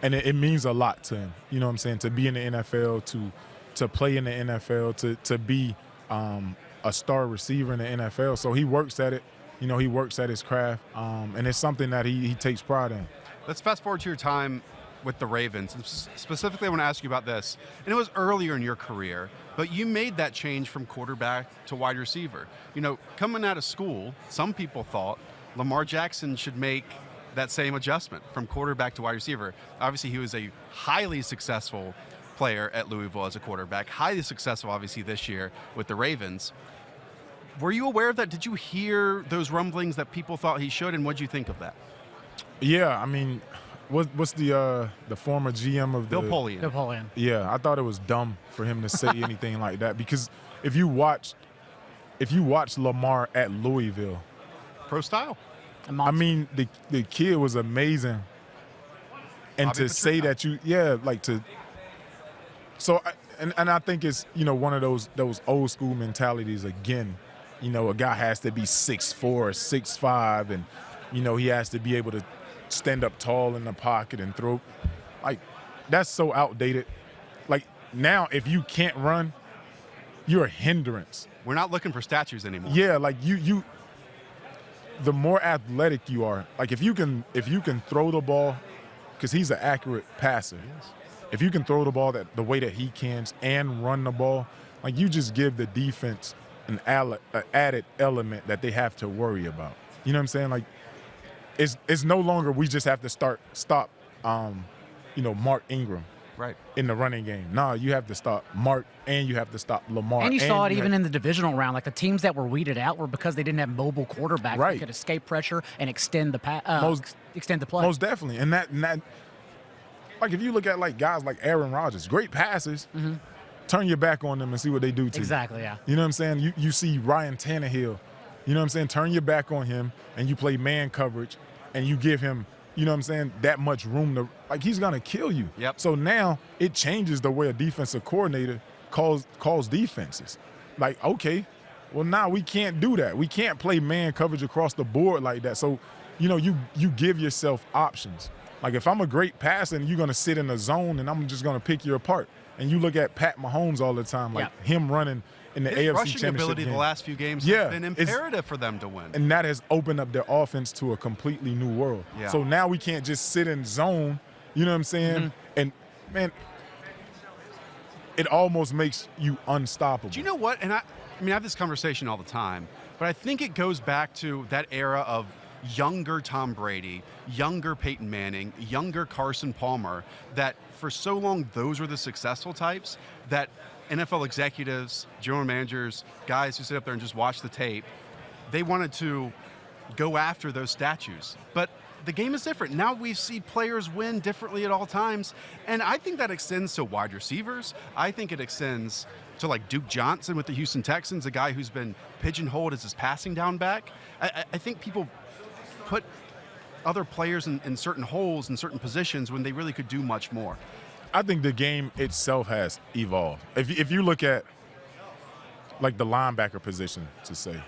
And it means a lot to him, you know what I'm saying, to be in the NFL, to play in the NFL, to be a star receiver in the NFL. So he works at it. He works at his craft, and it's something that he takes pride in. Let's fast forward to your time with the Ravens. And specifically, I want to ask you about this. And it was earlier in your career, but you made that change from quarterback to wide receiver. Coming out of school, some people thought Lamar Jackson should make that same adjustment from quarterback to wide receiver. Obviously, he was a highly successful player at Louisville as a quarterback, highly successful obviously this year with the Ravens. Were you aware of that? Did you hear those rumblings that people thought he should, and what did you think of that? Yeah, I mean, what's the former GM of Bill Polian? Bill Polian. Yeah, I thought it was dumb for him to say anything like that, because if you watch Lamar at Louisville, pro style. I mean, the kid was amazing, and Bobby to Petrino. say that So, and I think it's, one of those old school mentalities again. A guy has to be 6'4", 6'5", and, he has to be able to stand up tall in the pocket and throw. That's so outdated. Now, if you can't run, you're a hindrance. We're not looking for statues anymore. Yeah, like you the more athletic you are, like if you can throw the ball, because he's an accurate passer. If you can throw the ball the way that he can and run the ball, like you just give the defense an added element that they have to worry about. You know what I'm saying? Like it's no longer we just have to stop Mark Ingram. Right. In the running game. No, you have to stop Mark and you have to stop Lamar. And you saw it even in the divisional round. Like the teams that were weeded out were because they didn't have mobile quarterbacks that could escape pressure and extend the extend the play. Most definitely. And that like if you look at like guys like Aaron Rodgers, great passes, turn your back on them and see what they do to you. Exactly, yeah. You know what I'm saying? You see Ryan Tannehill, you know what I'm saying? Turn your back on him and you play man coverage and you give him, you know what I'm saying, that much room to, like, he's going to kill you. Yep. So now it changes the way a defensive coordinator calls defenses. Like, okay, well, now we can't do that. We can't play man coverage across the board like that. So, you give yourself options. Like, if I'm a great passer and you're going to sit in a zone and I'm just going to pick you apart. And you look at Pat Mahomes all the time, like him running in the His AFC rushing Championship ability game. the last few games has been imperative for them to win. And that has opened up their offense to a completely new world. Yeah. So now we can't just sit in zone, you know what I'm saying? And, man, it almost makes you unstoppable. Do you know what? And I have this conversation all the time, but I think it goes back to that era of younger Tom Brady, younger Peyton Manning, younger Carson Palmer, that for so long those were the successful types that NFL executives, general managers, guys who sit up there and just watch the tape, they wanted to go after those statues. But the game is different. Now we see players win differently at all times, and I think that extends to wide receivers. I think it extends to like Duke Johnson with the Houston Texans, a guy who's been pigeonholed as his passing down back. I think people put other players in certain holes in certain positions when they really could do much more. I think the game itself has evolved. If you look at, like, the linebacker position, to say,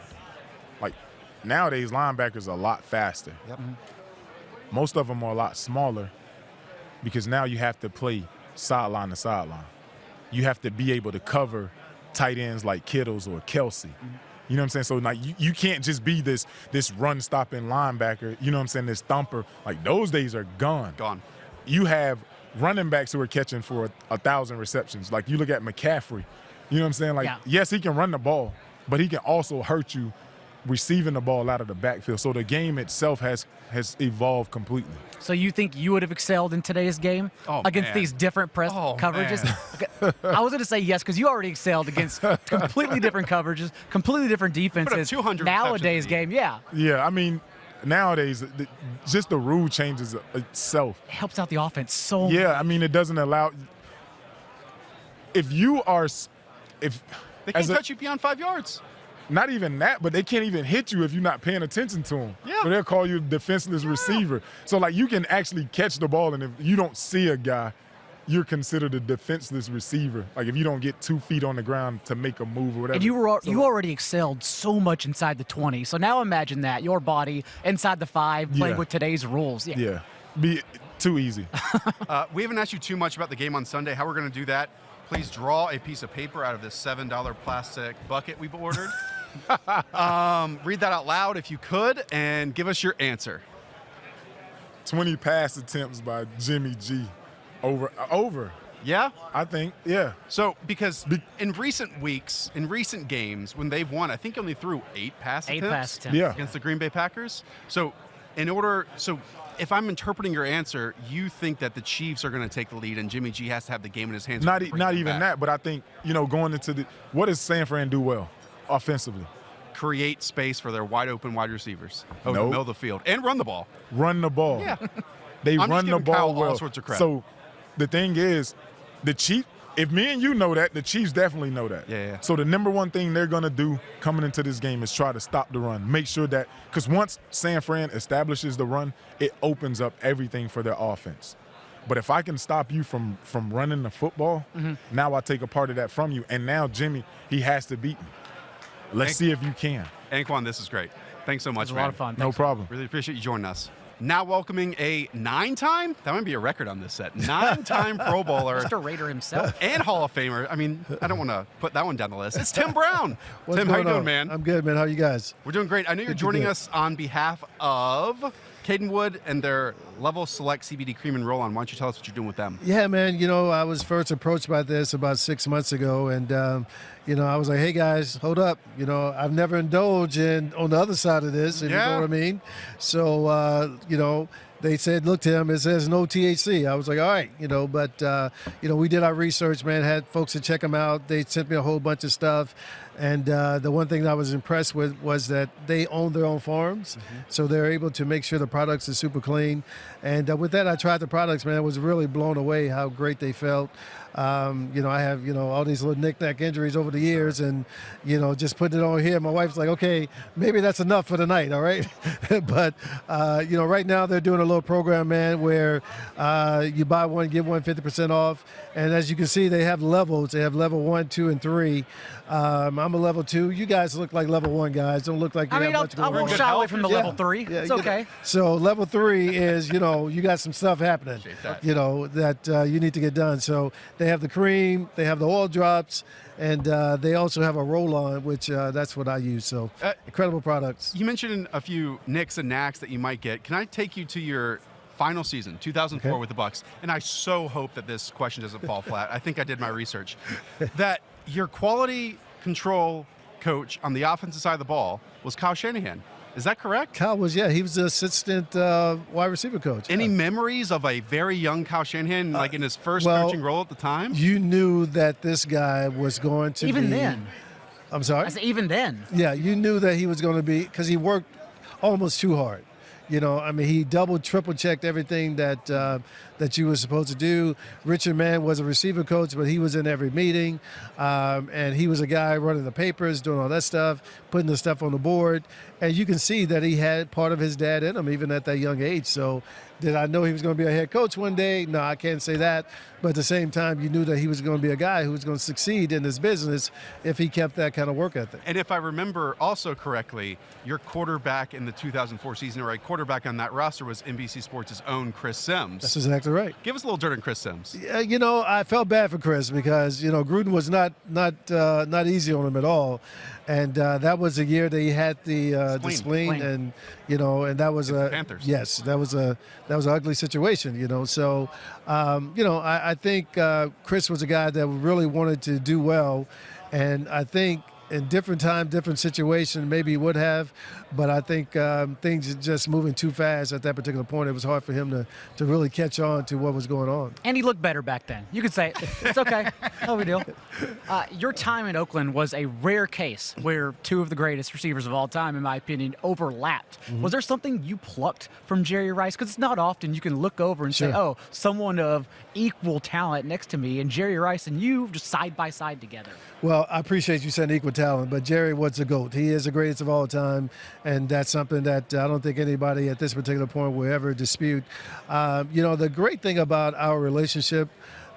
like, nowadays linebackers are a lot faster. Yep. Most of them are a lot smaller because now you have to play sideline to sideline. You have to be able to cover tight ends like Kittles or Kelsey. You know what I'm saying? So, like, you can't just be this run-stopping linebacker, you know what I'm saying, this thumper. Like, those days are gone. Gone. You have running backs who are catching for 1,000 receptions. Like, you look at McCaffrey, you know what I'm saying? Like, yes, he can run the ball, but he can also hurt you receiving the ball out of the backfield. So the game itself has evolved completely. So you think you would have excelled in today's game against these different press coverages? Okay. I was going to say yes because you already excelled against completely different coverages, completely different defenses. 200 nowadays game, Yeah, I mean, nowadays, just the rule changes itself. It helps out the offense so much. Yeah, I mean, it doesn't allow – if you are – They can't touch you beyond 5 yards. Not even that, but they can't even hit you if you're not paying attention to them. Yeah. So they'll call you a defenseless receiver. So, like, you can actually catch the ball, and if you don't see a guy, you're considered a defenseless receiver. Like, if you don't get 2 feet on the ground to make a move or whatever. And you already excelled so much inside the 20. So now imagine that, your body inside the 5 playing with today's rules. Yeah. Be too easy. We haven't asked you too much about the game on Sunday. How we're going to do that, please draw a piece of paper out of this $7 plastic bucket we've ordered. Read that out loud if you could, and give us your answer. 20 pass attempts by Jimmy G. Over. Yeah? I think, yeah. So, because in recent weeks, in recent games, when they've won, I think only threw 8 pass attempts against the Green Bay Packers. So, if I'm interpreting your answer, you think that the Chiefs are going to take the lead and Jimmy G has to have the game in his hands. Not even that, but I think, going into what does San Fran do well offensively? Create space for their wide open wide receivers over the middle of the field and run the ball. Run the ball. Yeah. They run the ball Kyle well. All sorts of credit. So the thing is, the Chiefs, if me and you know that, the Chiefs definitely know that. Yeah. So the number one thing they're going to do coming into this game is try to stop the run. Make sure that, because once San Fran establishes the run, it opens up everything for their offense. But if I can stop you from running the football, now I take a part of that from you. And now Jimmy, he has to beat me. Let's see if you can. Anquan, this is great. Thanks so much, It was man. a lot of fun. No problem. Really appreciate you joining us. Now welcoming a 9-time, that might be a record on this set, 9-time Pro Bowler. Mr. Raider himself. And Hall of Famer. I mean, I don't want to put that one down the list. It's Tim Brown. Tim, how you doing, man? I'm good, man. How are you guys? We're doing great. I know you're joining us on behalf of Caden Wood and their Level Select CBD Cream and Roll-On. Why don't you tell us what you're doing with them? Yeah, man. You know, I was first approached by this about 6 months ago, and you know, I was like, hey guys, hold up. You know, I've never indulged in on the other side of this, if you know what I mean. So, you know, they said, look, Tim, it says no THC. I was like, all right, you know, but, you know, we did our research, man, had folks to check them out. They sent me a whole bunch of stuff. And the one thing that I was impressed with was that they own their own farms. So they're able to make sure the products are super clean. And with that, I tried the products, man. I was really blown away how great they felt. You know, I have, you know, all these little knick-knack injuries over the years, and, you know, just putting it on here, my wife's like, okay, maybe that's enough for the night, all right? But, you know, right now they're doing a little program, man, where you buy one, get one 50% off. And as you can see, they have levels. They have level 1, 2, and 3. I'm a level 2. You guys look like level 1 guys. Don't look like you have much going on. I won't shy away from the level 3. Yeah, it's okay. So level 3 is, you know, you got some stuff happening, you know, that you need to get done. So they have the cream, they have the oil drops, and they also have a roll-on, which that's what I use. So incredible products. You mentioned a few nicks and knacks that you might get. Can I take you to your final season, 2004 with the Bucs? And I so hope that this question doesn't fall flat. I think I did my research. That your quality control coach on the offensive side of the ball was Kyle Shanahan. Is that correct? Kyle was, he was the assistant wide receiver coach. Any memories of a very young Kyle Shanahan, like in his first coaching role at the time? You knew that this guy was going to even then. I'm sorry? I said even then. Yeah, you knew that he was going to be, because he worked almost too hard. You know, I mean, he double, triple checked everything that that you were supposed to do. Richard Mann was a receiver coach, but he was in every meeting, and he was a guy running the papers, doing all that stuff, putting the stuff on the board, and you can see that he had part of his dad in him, even at that young age. So, did I know he was going to be a head coach one day? No, I can't say that. But at the same time, you knew that he was going to be a guy who was going to succeed in this business if he kept that kind of work ethic. And if I remember also correctly, your quarterback in the 2004 season, or a quarterback on that roster, was NBC Sports' own Chris Sims. That's exactly right. Give us a little dirt on Chris Sims. You know, I felt bad for Chris because, you know, Gruden was not easy on him at all. And that was a year that he had the spleen, and you know, and that was Panthers. Yes, that was an ugly situation, you know. So, you know, I think Chris was a guy that really wanted to do well, and I think in different time, different situation, maybe he would have, but I think things are just moving too fast at that particular point. It was hard for him to really catch on to what was going on. And he looked better back then. You could say it. It's okay. No big deal. Your time in Oakland was a rare case where two of the greatest receivers of all time, in my opinion, overlapped. Was there something you plucked from Jerry Rice? Because it's not often you can look over and say, oh, someone of equal talent next to me, and Jerry Rice and you just side by side together. Well, I appreciate you saying equal talent, but Jerry was the GOAT. He is the greatest of all time, and that's something that I don't think anybody at this particular point will ever dispute. You know, the great thing about our relationship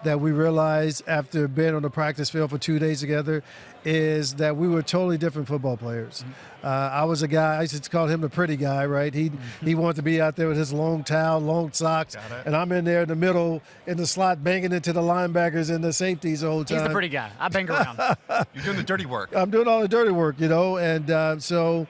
that we realized after being on the practice field for 2 days together is that we were totally different football players. I was a guy, I used to call him the pretty guy, right? He wanted to be out there with his long towel, long socks, and I'm in there in the middle in the slot banging into the linebackers and the safeties the whole time. He's the pretty guy. I bang around. You're doing the dirty work. I'm doing all the dirty work, you know, and so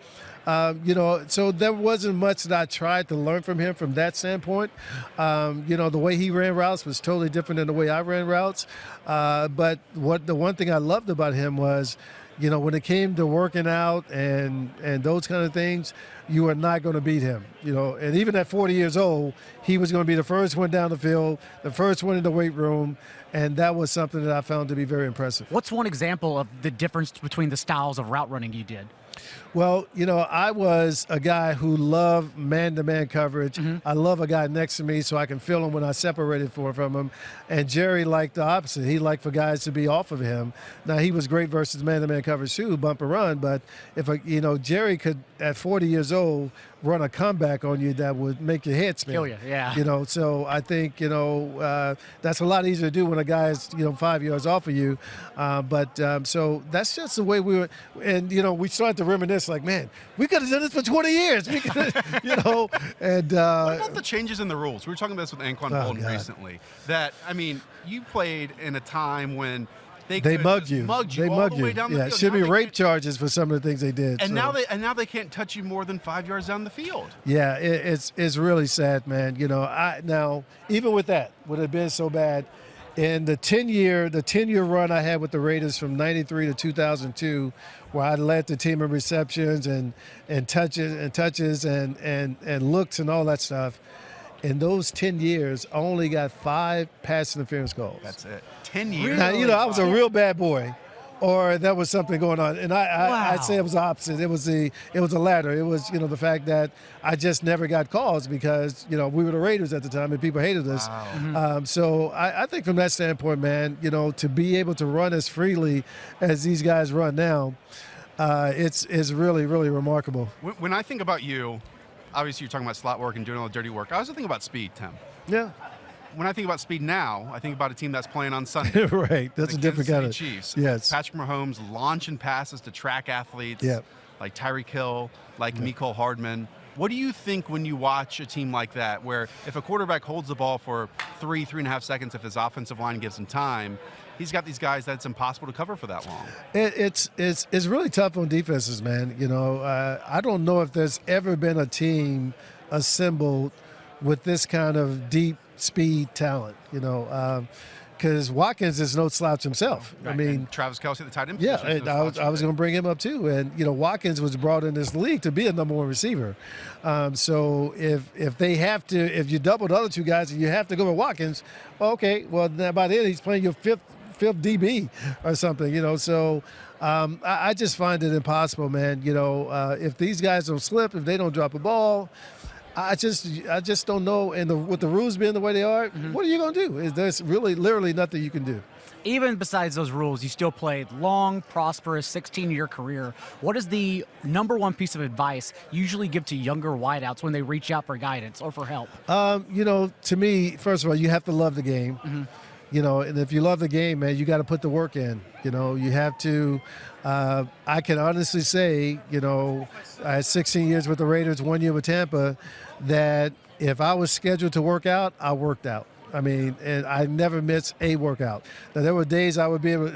you know, so there wasn't much that I tried to learn from him from that standpoint. You know, the way he ran routes was totally different than the way I ran routes. But the one thing I loved about him was, you know, when it came to working out and those kind of things, you were not going to beat him, you know. And even at 40 years old, he was going to be the first one down the field, the first one in the weight room, and that was something that I found to be very impressive. What's one example of the difference between the styles of route running you did? Well, you know, I was a guy who loved man-to-man coverage. I love a guy next to me so I can feel him when I separated from him. And Jerry liked the opposite. He liked for guys to be off of him. Now, he was great versus man-to-man coverage too, bump and run. But you know, Jerry could, at 40 years old, run a comeback on you that would make your head spin. Kill you, yeah. You know, so I think, you know, that's a lot easier to do when a guy is, you know, 5 yards off of you. So that's just the way we were. And, you know, we started to to reminisce, like, man, we could have done this for 20 years. We could, you know. And what about the changes in the rules? We were talking about this with Anquan Bolden recently. That, I mean, you played in a time when they mugged you. They mugged the you. way down the Yeah, field. should Now be rape charges for some of the things they did. And now they can't touch you more than 5 yards down the field. Yeah, it's really sad, man. You know, now even with that, would have been so bad. In the 10-year run I had with the Raiders from '93 to 2002, where I led the team in receptions and touches and looks and all that stuff. In those 10 years, I only got 5 pass interference calls. That's it. 10 years. Now, you know, I was a real bad boy, or there was something going on. And I'd say it was the opposite. It was the latter. It was, you know, the fact that I just never got calls because, you know, we were the Raiders at the time and people hated us. Wow. So I think from that standpoint, man, you know, to be able to run as freely as these guys run now, it's really, really remarkable. When I think about you, obviously you're talking about slot work and doing all the dirty work. I also think about speed, Tim. Yeah. When I think about speed now, I think about a team that's playing on Sunday. Right. That's a different kind of Chiefs. Yes. Patrick Mahomes launching passes to track athletes like Tyreek Hill, like Mecole Hardman. What do you think when you watch a team like that, where if a quarterback holds the ball for 3.5 seconds, if his offensive line gives him time, he's got these guys that it's impossible to cover for that long? It's really tough on defenses, man. You know, I don't know if there's ever been a team assembled with this kind of deep speed talent, you know, because Watkins is no slouch himself. Right. I mean, and Travis Kelce at the tight end yeah, position. and I was going to bring him up too. And, you know, Watkins was brought in this league to be a number 1 receiver. So if they have to, if you double the other 2 guys and you have to go with Watkins, okay, well, by then he's playing your fifth DB or something, you know. So I just find it impossible, man. You know, if these guys don't slip, if they don't drop a ball, I just don't know. And with the rules being the way they are, what are you going to do? There's really literally nothing you can do. Even besides those rules, you still played long, prosperous 16-year career. What is the number 1 piece of advice you usually give to younger wideouts when they reach out for guidance or for help? You know, to me, first of all, you have to love the game. You know, and if you love the game, man, you got to put the work in. You know, you have to. I can honestly say, you know, I had 16 years with the Raiders, 1 year with Tampa, that if I was scheduled to work out, I worked out. I mean, and I never missed a workout. Now, there were days I would be able,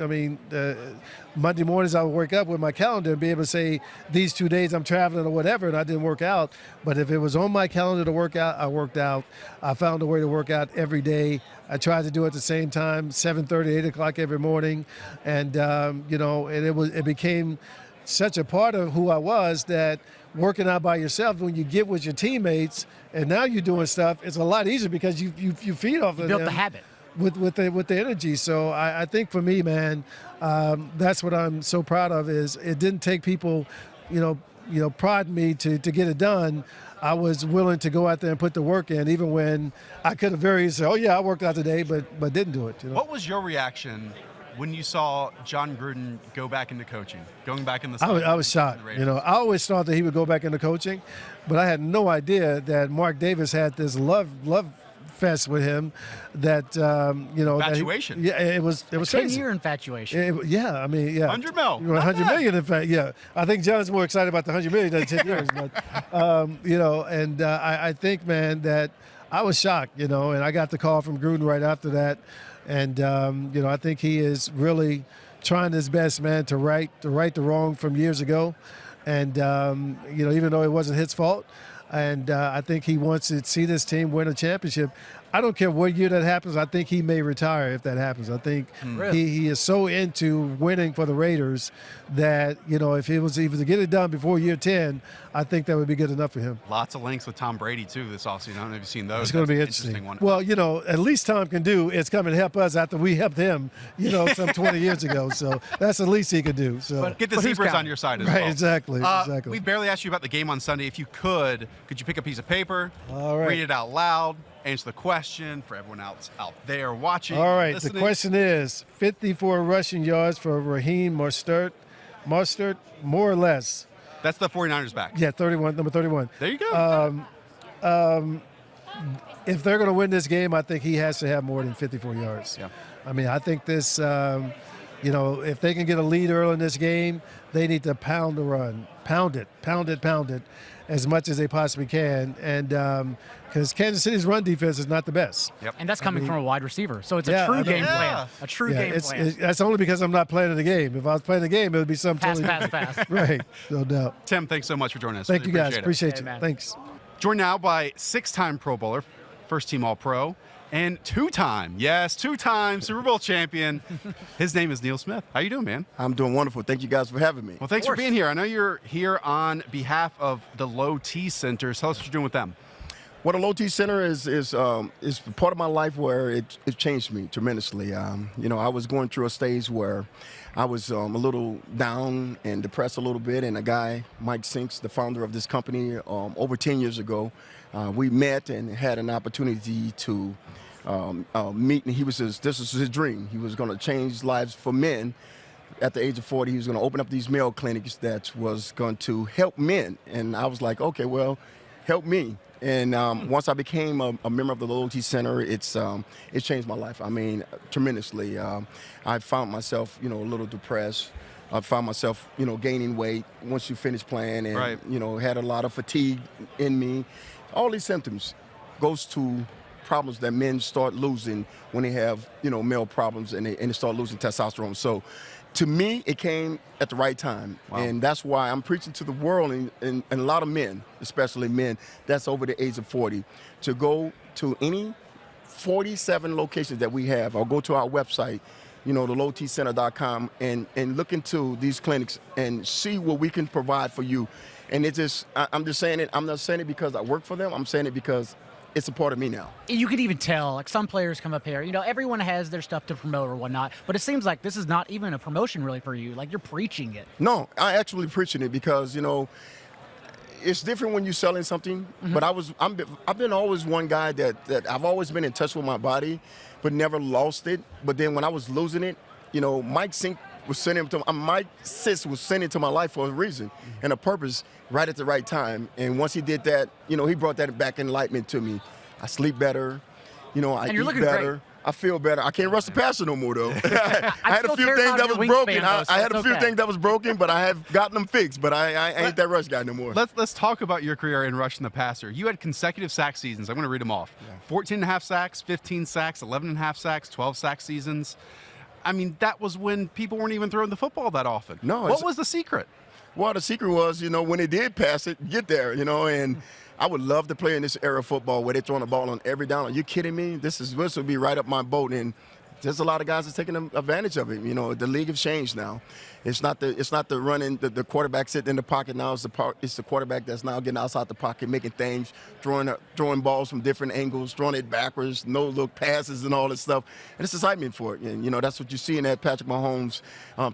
Monday mornings I would wake up with my calendar and be able to say, these 2 days I'm traveling or whatever, and I didn't work out. But if it was on my calendar to work out, I worked out. I found a way to work out every day. I tried to do it at the same time, 7:30, 8 o'clock every morning. And, you know, and it became such a part of who I was that working out by yourself, when you get with your teammates and now you're doing stuff, it's a lot easier because you feed off of them. Built the habit. With the energy. So I think for me, man, that's what I'm so proud of is it didn't take people, you know, prodding me to get it done. I was willing to go out there and put the work in, even when I could have very easily said, oh, yeah, I worked out today, but didn't do it. You know? What was your reaction when you saw John Gruden go back into coaching, going back in the I was shocked. You know, I always thought that he would go back into coaching, but I had no idea that Mark Davis had this love fest with him that you know infatuation. It was crazy. 10-year infatuation. Yeah, I mean, yeah, 100 mil, 100 million. In fact, yeah, I think John's more excited about the 100 million than 10 years. But you know, and I think, man, that I was shocked. You know, and I got the call from Gruden right after that, and you know, I think he is really trying his best, man, to right the wrong from years ago, and you know, even though it wasn't his fault. And I think he wants to see this team win a championship. I don't care what year that happens. I think he may retire if that happens. I think he is so into winning for the Raiders that, you know, if he was even to get it done before year 10, I think that would be good enough for him. Lots of links with Tom Brady, too, this offseason. I don't know if you've seen those. It's going to be interesting. One. Well, you know, at least Tom can do is come and help us after we helped him, you know, some 20 years ago. So that's the least he could do. So but get the zebras on your side as well. Right, exactly. We barely asked you about the game on Sunday. If you could you pick a piece of paper, read it out loud, answer the question for everyone else out there watching? All right, listening. The question is 54 rushing yards for Raheem Mostert, more or less. That's the 49ers back. Yeah, number 31. There you go. If they're going to win this game, I think he has to have more than 54 yards. Yeah. I mean, I think this You know, if they can get a lead early in this game, they need to pound the run, pound it, as much as they possibly can. And because Kansas City's run defense is not the best. Yep. And that's coming from a wide receiver. So it's a true game plan. A true game plan. That's only because I'm not playing the game. If I was playing the game, it would be something pass. Right, no doubt. Tim, thanks so much for joining us. Thank you, guys. Appreciate it. you. Hey, Thanks. Joined now by 6-time Pro Bowler, first-team All-Pro, and 2-time Super Bowl champion. His name is Neil Smith. How you doing, man? I'm doing wonderful. Thank you guys for having me. Well, thanks for being here. I know you're here on behalf of the Low T Center. Tell us what you're doing with them. Well, the Low T Center is part of my life where it changed me tremendously. You know, I was going through a stage where I was a little down and depressed a little bit, and a guy, Mike Sinks, the founder of this company, over 10 years ago, we met and had an opportunity to meet, and this was his dream. He was going to change lives for men. At the age of 40, he was going to open up these male clinics that was going to help men. And I was like, okay, well, help me. And once I became a member of the Loyalty Center, it changed my life. I mean, tremendously. I found myself, you know, a little depressed. I found myself, you know, gaining weight once you finish playing, and you know, had a lot of fatigue in me. All these symptoms goes to problems that men start losing when they have, you know, male problems, and they start losing testosterone. So to me, it came at the right time. Wow. And that's why I'm preaching to the world and a lot of men, especially men that's over the age of 40, to go to any 47 locations that we have, or go to our website, you know, thelowtcenter.com, and look into these clinics and see what we can provide for you. And I'm just saying it. I'm not saying it because I work for them. I'm saying it because it's a part of me now. You could even tell, like, some players come up here, you know, everyone has their stuff to promote or whatnot, but it seems like this is not even a promotion really for you. Like, you're preaching it. No, I actually preaching it because, you know, it's different when you're selling something. Mm-hmm. But I've been always one guy that I've always been in touch with my body, but never lost it. But then when I was losing it, you know, Mike Sis was sending it to my life for a reason and a purpose, right at the right time. And once he did that, you know, he brought that back enlightenment to me. I sleep better, you know, I eat better. Great. I feel better. I can't rush the passer no more, though. I had a few things that was broken. I had a few things that was broken, but I have gotten them fixed. But I ain't that rush guy no more. Let's talk about your career in rushing the passer. You had consecutive sack seasons. I'm going to read them off. 14.5 sacks, 15 sacks, 11.5 sacks, 12 sack seasons. I mean, that was when people weren't even throwing the football that often. No. What was the secret? Well, the secret was, you know, when they did pass it, get there, you know, and I would love to play in this era of football where they're throwing the ball on every down. Are you kidding me? This would be right up my boat, and there's a lot of guys that's taking advantage of it. You know, the league has changed now. It's not the running, the quarterback sitting in the pocket now. It's the quarterback that's now getting outside the pocket, making things, throwing balls from different angles, throwing it backwards, no-look passes and all this stuff. And it's excitement for it. And, you know, that's what you see in that Patrick Mahomes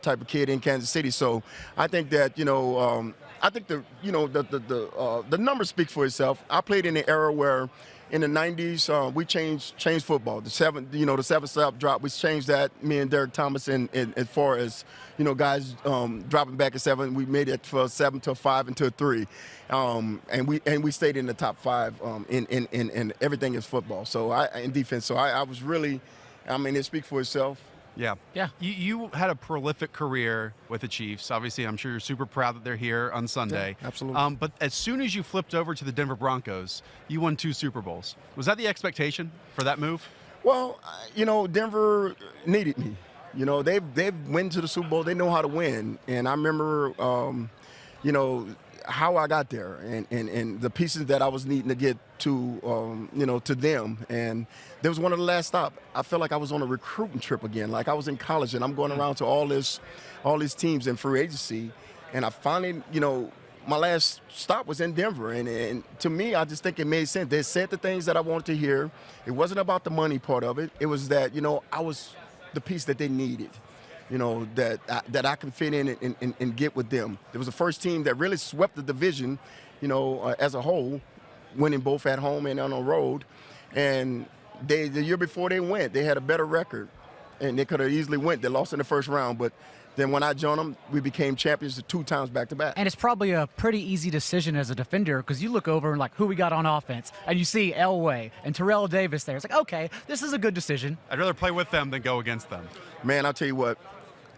type of kid in Kansas City. So I think that, you know, the numbers speak for itself. I played in an era where in the 90s, we changed football. The 7-step drop, we changed that. Me and Derek Thomas, and as far as, you know, guys dropping back at 7, we made it from 7 to 5 and to 3, and we stayed in the top 5 in everything is football. So in defense. So I was really, I mean, it speaks for itself. Yeah. You had a prolific career with the Chiefs. Obviously, I'm sure you're super proud that they're here on Sunday. Yeah, absolutely. But as soon as you flipped over to the Denver Broncos, you won 2 Super Bowls. Was that the expectation for that move? Well, you know, Denver needed me. You know, they've went to the Super Bowl. They know how to win. And I remember, you know, how I got there and the pieces that I was needing to get to, you know, to them. And there was one of the last stops. I felt like I was on a recruiting trip again. Like I was in college and I'm going around to all these teams in free agency. And I finally, you know, my last stop was in Denver. And to me, I just think it made sense. They said the things that I wanted to hear. It wasn't about the money part of it. It was that, you know, I was the piece that they needed. You know, that I can fit in and get with them. It was the first team that really swept the division, you know, as a whole, winning both at home and on the road. And the year before they went, they had a better record, and they could have easily went. They lost in the first round, but then when I joined them, we became champions 2 times back-to-back. And it's probably a pretty easy decision as a defender because you look over and, like, who we got on offense, and you see Elway and Terrell Davis there. It's like, okay, this is a good decision. I'd rather play with them than go against them. Man, I'll tell you what,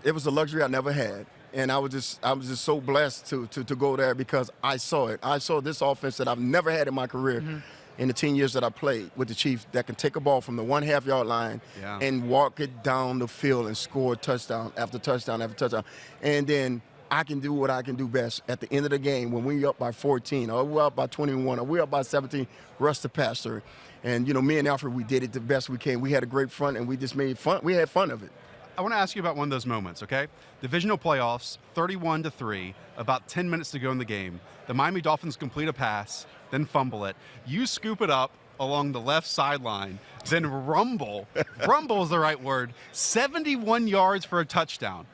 it was a luxury I never had. And I was just so blessed to go there because I saw it. I saw this offense that I've never had in my career in the 10 years that I played with the Chiefs that can take a ball from the 1/2 yard line and walk it down the field and score touchdown after touchdown after touchdown. And then I can do what I can do best at the end of the game when we're up by 14 or we're up by 21 or we're up by 17, rush the passer. And, me and Alfred, we did it the best we can. We had a great front, and we just made fun. We had fun of it. I want to ask you about one of those moments, okay? Divisional playoffs, 31-3, about 10 minutes to go in the game. The Miami Dolphins complete a pass, then fumble it. You scoop it up along the left sideline, then rumble is the right word, 71 yards for a touchdown.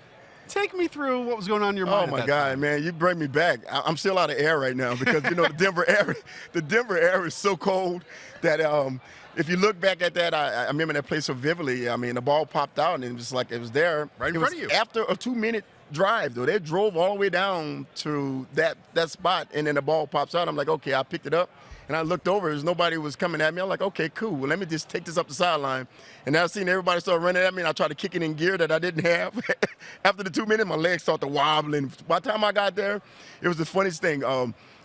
Take me through what was going on in your mind. Oh, my God, man, you bring me back. I'm still out of air right now because, the Denver air is so cold that if you look back at that, I remember that play so vividly. I mean, the ball popped out, and it was like it was there. Right in front of you. After a 2-minute drive, though. They drove all the way down to that spot, and then the ball pops out. I'm like, okay, I picked it up, and I looked over. Nobody was coming at me. I'm like, okay, cool. Well, let me just take this up the sideline. And I seen everybody start running at me, and I tried to kick it in gear that I didn't have. After the 2 minutes, my legs started to wobble. And by the time I got there, it was the funniest thing.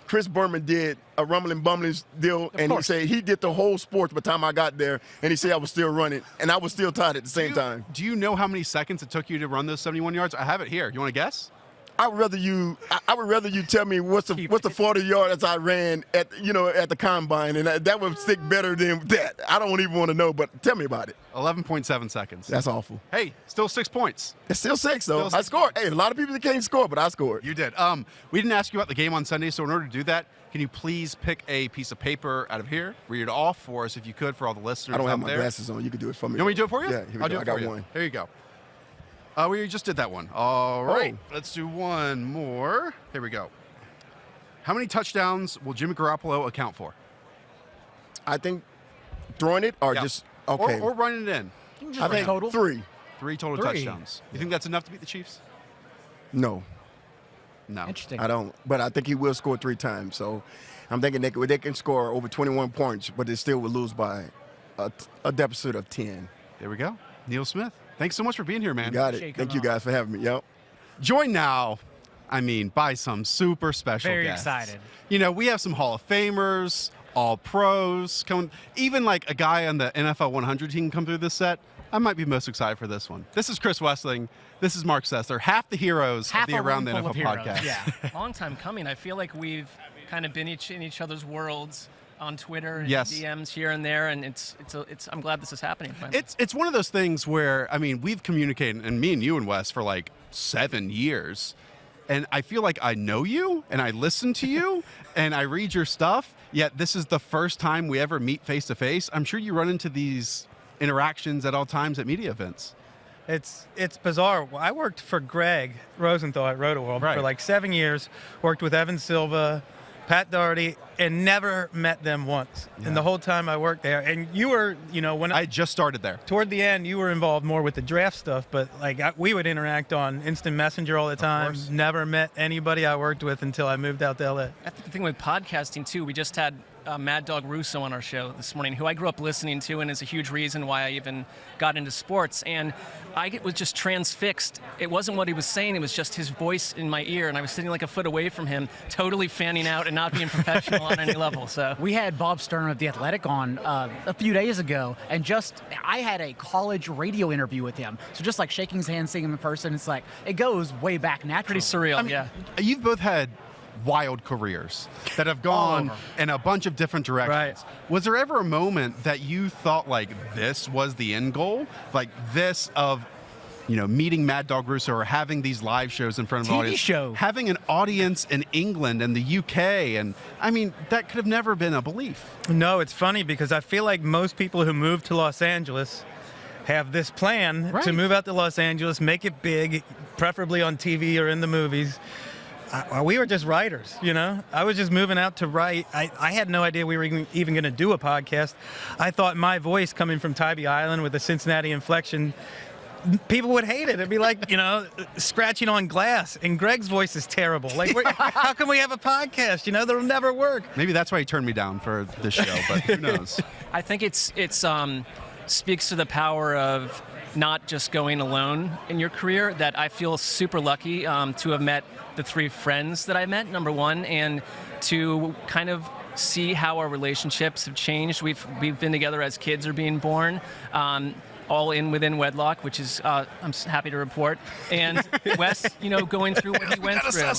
Chris Berman did a rumbling bumbling deal, and he said he did the whole sport by the time I got there, and he said I was still running, and I was still tied at the same time. Do you know how many seconds it took you to run those 71 yards? I have it here. You want to guess? I would rather you tell me what's the 40 yards I ran at the combine, and that would stick better than that. I don't even want to know, but tell me about it. 11.7 seconds. That's awful. Hey, still 6 points. It's still 6 though. I scored. Hey, a lot of people that can't score, but I scored. You did. We didn't ask you about the game on Sunday, so in order to do that, can you please pick a piece of paper out of here, read it off for us if you could for all the listeners I don't have out my there. glasses on. You can do it for me. You want me to do it for you? Yeah, here we I'll go. do it I got for you. one. Here you go. We just did that one. All right. Let's do one more. Here we go. How many touchdowns will Jimmy Garoppolo account for? I think throwing it or just okay. Or running it in. I think total? 3. 3 total touchdowns. You think that's enough to beat the Chiefs? No. No. Interesting. I don't. But I think he will score 3 times. So I'm thinking they can score over 21 points, but they still will lose by a deficit of 10. There we go. Neil Smith. Thanks so much for being here, man. You got it. Thank you guys for having me. Yep. Joined now, by some super special Very guests. excited. We have some Hall of Famers, all pros, even like a guy on the NFL 100 team come through this set. I might be most excited for this one. This is Chris Wessling. This is Mark Sessler. Half the heroes of the Around the NFL podcast. Yeah, long time coming. I feel like we've kind of been in each other's worlds on Twitter and DMs here and there, and I'm glad this is happening finally. It's one of those things where, we've communicated, and me and you and Wes, for like 7 years, and I feel like I know you, and I listen to you, and I read your stuff, yet this is the first time we ever meet face-to-face. I'm sure you run into these interactions at all times at media events. It's bizarre. Well, I worked for Greg Rosenthal at Rotoworld for like 7 years, worked with Evan Silva, Pat Doherty, and never met them once. Yeah. And the whole time I worked there. And you were, when I just started there. Toward the end, you were involved more with the draft stuff, but we would interact on Instant Messenger all the time. Never met anybody I worked with until I moved out to LA. I think the thing with podcasting too, we just had Mad Dog Russo on our show this morning, who I grew up listening to and is a huge reason why I even got into sports. And I was just transfixed. It wasn't what he was saying, it was just his voice in my ear, and I was sitting like a foot away from him, totally fanning out and not being professional on any level. So we had Bob Stern of The Athletic on a few days ago, and I had a college radio interview with him. So just like shaking his hand, seeing him in person, it's like, it goes way back naturally. Pretty surreal, yeah. You've both had wild careers that have gone in a bunch of different directions. Right. Was there ever a moment that you thought like this was the end goal? Like this of, meeting Mad Dog Russo or having these live shows in front of an audience. show. Having an audience in England and the UK. And that could have never been a belief. No, it's funny because I feel like most people who move to Los Angeles have this plan to move out to Los Angeles, make it big, preferably on TV or in the movies. We were just writers, I was just moving out to write. I had no idea we were even going to do a podcast. I thought my voice coming from Tybee Island with a Cincinnati inflection, people would hate it. It'd be like, scratching on glass. And Greg's voice is terrible. Like, how can we have a podcast? That'll never work. Maybe that's why he turned me down for this show, but who knows? I think it's speaks to the power of not just going alone in your career, that I feel super lucky to have met the 3 friends that I met, number one, and to kind of see how our relationships have changed. We've been together as kids are being born. All within wedlock, which is I'm happy to report. And Wes, going through what he went through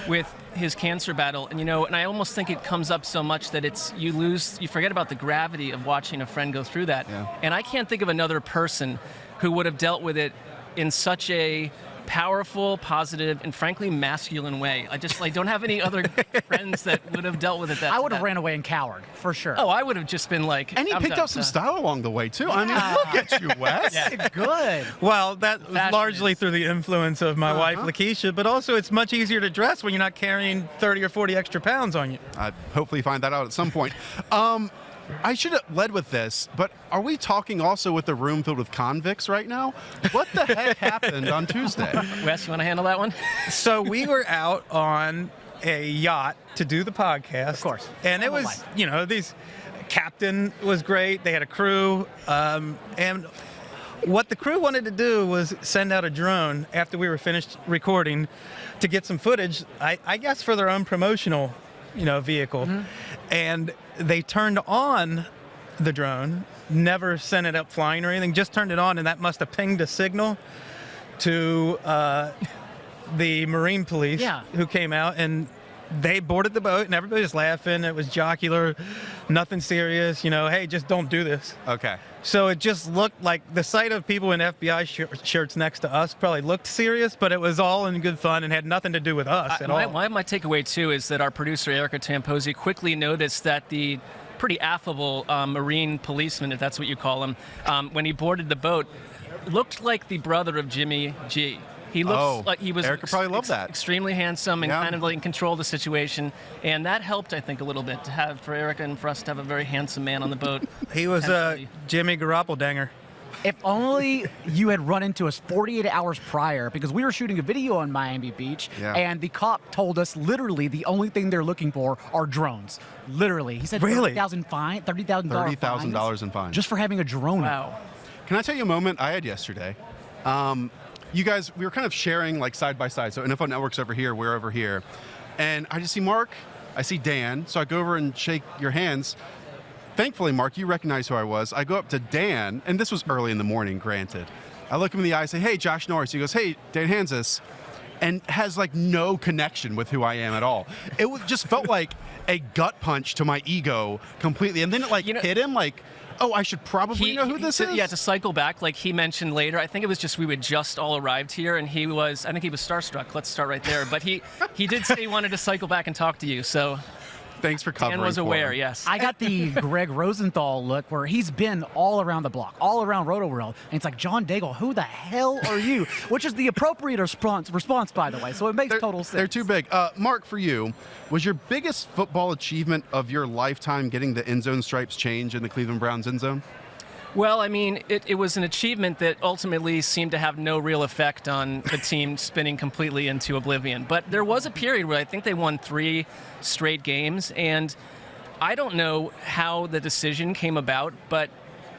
with his cancer battle, and and I almost think it comes up so much that you forget about the gravity of watching a friend go through that. Yeah. And I can't think of another person who would have dealt with it in such a powerful, positive, and frankly masculine way. I don't have any other friends that would have dealt with it that I would have ran away and cowered, for sure. Oh, I would have just been like... And he picked up some style along the way, too. I mean, look at you, Wes. Yeah. Good. Well, that was largely through the influence of my wife, Lakeisha, but also it's much easier to dress when you're not carrying 30 or 40 extra pounds on you. I'd hopefully find that out at some point. I should have led with this, but are we talking also with a room filled with convicts right now? What the heck happened on Tuesday? Wes, you want to handle that one? So we were out on a yacht to do the podcast. Of course. And it was, these captain was great. They had a crew. And what the crew wanted to do was send out a drone after we were finished recording to get some footage, I guess for their own promotional, vehicle. Mm-hmm. And they turned on the drone, never sent it up flying or anything, just turned it on, and that must have pinged a signal to the Marine police who came out, and they boarded the boat, and everybody was laughing. It was jocular, nothing serious, hey, just don't do this. Okay. So it just looked like the sight of people in FBI shirts next to us probably looked serious, but it was all in good fun and had nothing to do with us at all. My takeaway, too, is that our producer, Erica Tamposi, quickly noticed that the pretty affable Marine policeman, if that's what you call him, when he boarded the boat, looked like the brother of Jimmy G. He looks like he was Erica probably loved that. Extremely handsome and kind of in control of the situation. And that helped, I think, a little bit for Erica and for us to have a very handsome man on the boat. He was Jimmy Garoppeldanger. If only you had run into us 48 hours prior, because we were shooting a video on Miami Beach, and the cop told us literally the only thing they're looking for are drones. Literally. He said $30,000 fine, $30,000 in fines. Just for having a drone. Wow. Can I tell you a moment I had yesterday? You guys, we were kind of sharing like side by side. So NFL Network's over here, we're over here. And I just see Mark, I see Dan. So I go over and shake your hands. Thankfully, Mark, you recognize who I was. I go up to Dan, and this was early in the morning, granted. I look him in the eye and say, hey, Josh Norris. He goes, hey, Dan Hansis. And has like no connection with who I am at all. It just felt like a gut punch to my ego completely. And then it hit him like, oh, I should probably know who this is? Yeah, to cycle back, like he mentioned later, I think it was just we had just all arrived here, and I think he was starstruck. Let's start right there. But he did say he wanted to cycle back and talk to you, so... Thanks for covering. Dan was aware, yes. I got the Greg Rosenthal look where he's been all around the block, all around Rotoworld, and it's like, John Daigle, who the hell are you? Which is the appropriate response, by the way, so it makes total sense. They're too big. Mark, for you, was your biggest football achievement of your lifetime getting the end zone stripes change in the Cleveland Browns end zone? Well, I mean, it was an achievement that ultimately seemed to have no real effect on the team spinning completely into oblivion. But there was a period where I think they won 3 straight games, and I don't know how the decision came about, but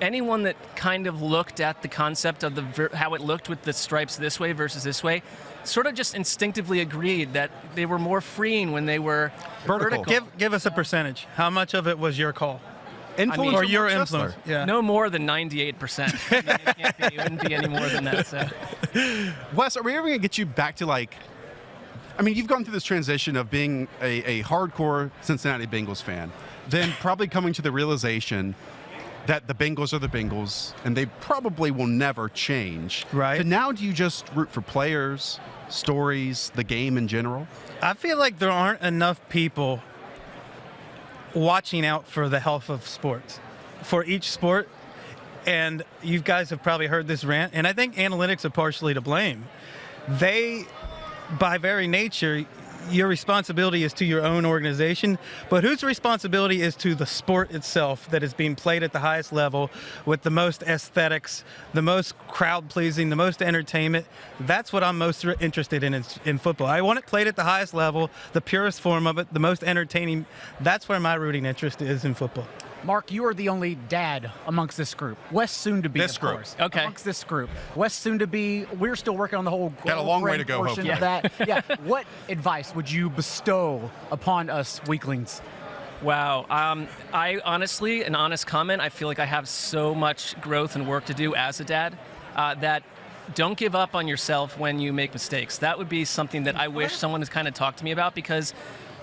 anyone that kind of looked at the concept of how it looked with the stripes this way versus this way sort of just instinctively agreed that they were more freeing when they were vertical. Give us a percentage. How much of it was your call? Influence or your influence? Yeah. No more than 98%. It wouldn't be any more than that. So. Wes, are we ever going to get you back to you've gone through this transition of being a hardcore Cincinnati Bengals fan, then probably coming to the realization that the Bengals are the Bengals, and they probably will never change. Right. So now do you just root for players, stories, the game in general? I feel like there aren't enough people watching out for the health of sports, for each sport. And you guys have probably heard this rant, and I think analytics are partially to blame. They, by very nature, your responsibility is to your own organization, but whose responsibility is to the sport itself that is being played at the highest level with the most aesthetics, the most crowd-pleasing, the most entertainment. That's what I'm most interested in football. I want it played at the highest level, the purest form of it, the most entertaining. That's where my rooting interest is in football. Mark, you are the only dad amongst this group. Wes soon to be, This of group. course. Okay. Amongst this group. Wes soon to be. We're still working on the whole Got a long way to girlfriend go, portion hopefully. of that. Yeah. What advice would you bestow upon us weaklings? Wow. I honestly, an honest comment, I feel like I have so much growth and work to do as a dad that don't give up on yourself when you make mistakes. That would be something that I wish someone had kind of talked to me about, because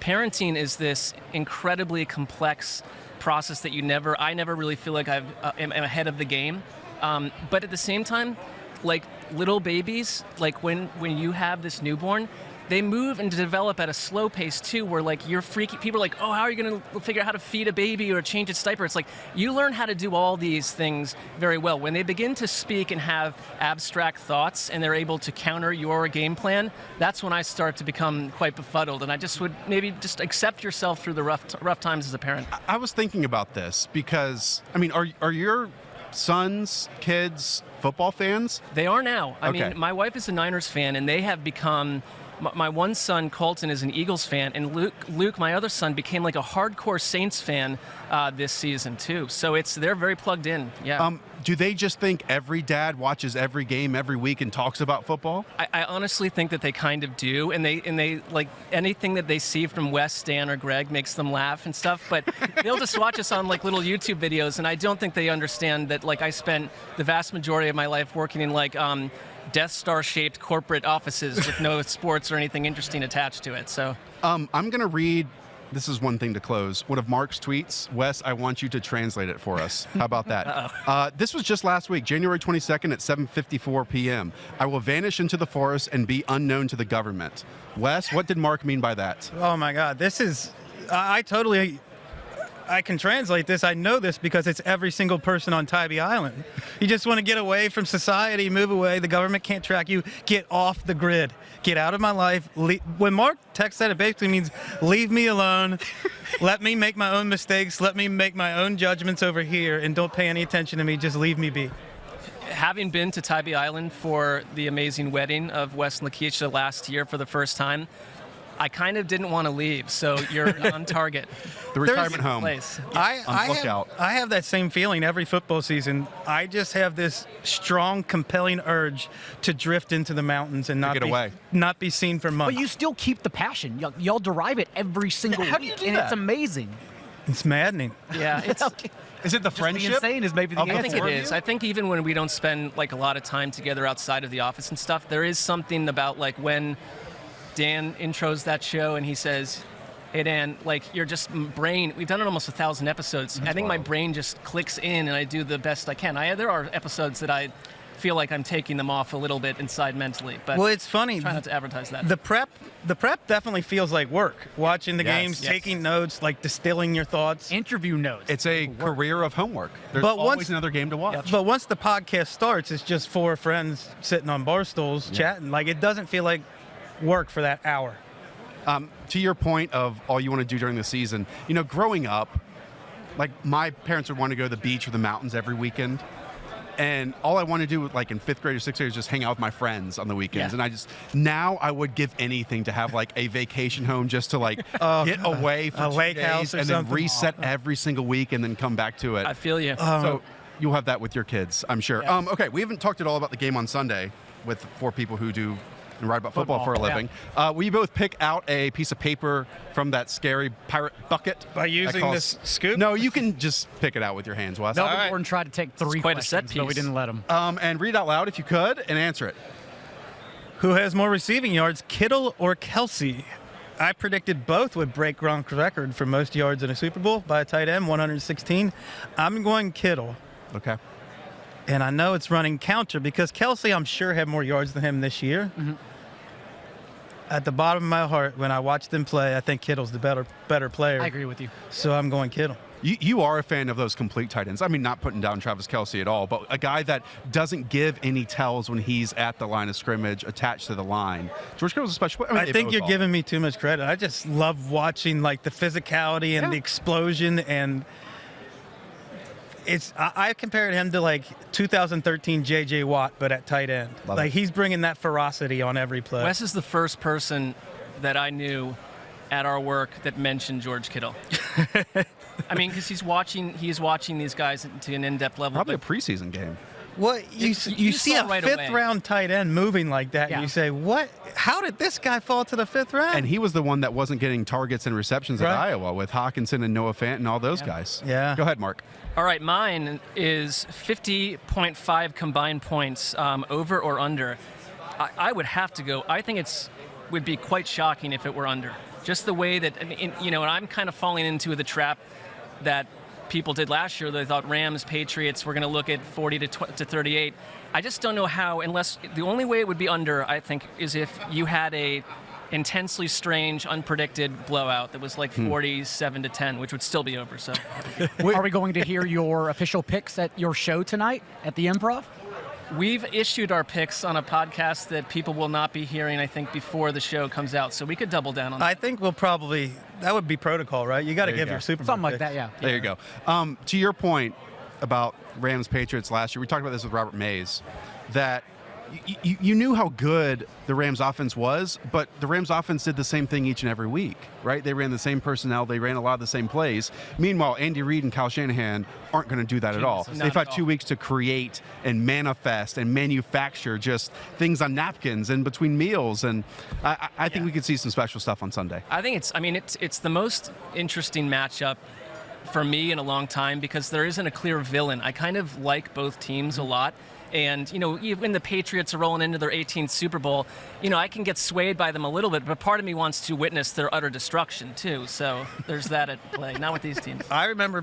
parenting is this incredibly complex process that I never really feel like am ahead of the game. But at the same time, like little babies, like when you have this newborn, they move and develop at a slow pace too, where like you're freaky. People are like, oh, how are you going to figure out how to feed a baby or change its diaper? It's like you learn how to do all these things very well. When they begin to speak and have abstract thoughts and they're able to counter your game plan, that's when I start to become quite befuddled. And I just would maybe just accept yourself through the rough times as a parent. I was thinking about this because, I mean, are your sons, kids, football fans? They are now. I Okay. mean, my wife is a Niners fan, and they have become. My one son, Colton, is an Eagles fan, and Luke, my other son, became like a hardcore Saints fan this season too. So they're very plugged in. Yeah. Do they just think every dad watches every game every week and talks about football? I honestly think that they kind of do, and they like anything that they see from Wes, Stan, or Greg makes them laugh and stuff. But they'll just watch us on like little YouTube videos, and I don't think they understand that like I spent the vast majority of my life working in like Death Star-shaped corporate offices with no sports or anything interesting attached to it. So I'm going to read, this is one thing to close, one of Mark's tweets. Wes, I want you to translate it for us. How about that? This was just last week, January 22nd at 7:54 p.m. I will vanish into the forest and be unknown to the government. Wes, what did Mark mean by that? Oh, my God. This is, I can translate this. I know this because it's every single person on Tybee Island. You just want to get away from society, move away. The government can't track you. Get off the grid. Get out of my life. When Mark texts that, it basically means leave me alone. Let me make my own mistakes. Let me make my own judgments over here, and don't pay any attention to me. Just leave me be. having been to Tybee Island for the amazing wedding of Wes and Lakeisha last year for the first time, I kind of didn't want to leave, so you're on target. The retirement home. Place. I have that same feeling every football season. I just have this strong, compelling urge to drift into the mountains and not be seen for months. But you still keep the passion. Y'all derive it every single How do week, you do and that? it's amazing. It's maddening. Yeah, it's. Is it the Just friendship? being insane is maybe the I think answer. it is. I think even when we don't spend like a lot of time together outside of the office and stuff, there is something about like when Dan intros that show and he says, "Hey Dan, like your just brain. We've done it almost 1,000 episodes. I think my brain just clicks in and I do the best I can. There are episodes that I feel like I'm taking them off a little bit inside mentally, but well, it's funny. Try not to advertise that. The prep definitely feels like work. Watching the games, taking notes, like distilling your thoughts. Interview notes. It's a career of homework. There's But always once- another game to watch. But once the podcast starts, it's just four friends sitting on bar stools chatting. Like it doesn't feel like work for that hour. To your point of all you want to do during the season, growing up, like my parents would want to go to the beach or the mountains every weekend. And all I want to do, like in 5th grade or 6th grade, is just hang out with my friends on the weekends. Yeah. And now I would give anything to have like a vacation home just to like get away for a 2 lake days house or and then something. reset every single week and then come back to it. I feel you. So you'll have that with your kids, I'm sure. Okay, we haven't talked at all about the game on Sunday with 4 people who do and write about football for a living. Will you both pick out a piece of paper from that scary pirate bucket? By using this scoop? No, you can just pick it out with your hands, Wes. Melvin Gordon tried to take 3 quite a set questions, but we piece. didn't let him. And read out loud if you could and answer it. Who has more receiving yards, Kittle or Kelsey? I predicted both would break Gronk's record for most yards in a Super Bowl by a tight end, 116. I'm going Kittle. Okay. And I know it's running counter because Kelsey, I'm sure, had more yards than him this year. Mm-hmm. At the bottom of my heart, when I watch them play, I think Kittle's the better player. I agree with you. So I'm going Kittle. You are a fan of those complete tight ends. I mean, not putting down Travis Kelce at all, but a guy that doesn't give any tells when he's at the line of scrimmage, attached to the line. George Kittle's a special player. I think you're giving me too much credit. I just love watching like the physicality and the explosion, and I compared him to like 2013 J.J. Watt, but at tight end. He's bringing that ferocity on every play. Wes is the first person that I knew at our work that mentioned George Kittle. I mean, because he's watching these guys to an in-depth level. Probably a preseason game. Well, you see a right fifth-round tight end moving like that, Yeah. and you say, "What? How did this guy fall to the fifth round?" And he was the one that wasn't getting targets and receptions at Right. Iowa with Hawkinson and Noah Fant and all those guys. Yeah. Go ahead, Mark. All right, mine is 50.5 combined points, over or under. I would have to go. I think would be quite shocking if it were under. Just the way that, and I'm kind of falling into the trap that people did last year. They thought Rams, Patriots, we're going to look at 40 to 38. I just don't know how, unless the only way it would be under, I think, is if you had a intensely strange, unpredicted blowout that was like 47 to 10, which would still be over. So, Are we going to hear your official picks at your show tonight at the Improv? we've issued our picks on a podcast that people will not be hearing, I think, before the show comes out. So we could double down on that. I think we'll probably, that would be protocol, right? You got to give your Super Bowl something like pick. that, yeah. There you go. To your point about Rams Patriots last year, we talked about this with Robert Mays, that you knew how good the Rams offense was, but the Rams offense did the same thing each and every week, right? They ran the same personnel. They ran a lot of the same plays. Meanwhile, Andy Reid and Kyle Shanahan aren't going to do that at all. They've had 2 weeks to create and manifest and manufacture just things on napkins and between meals. And I think we could see some special stuff on Sunday. I think it's the most interesting matchup for me in a long time because there isn't a clear villain. I kind of like both teams a lot. And, when the Patriots are rolling into their 18th Super Bowl, I can get swayed by them a little bit, but part of me wants to witness their utter destruction, too. So there's that at play, not with these teams. I remember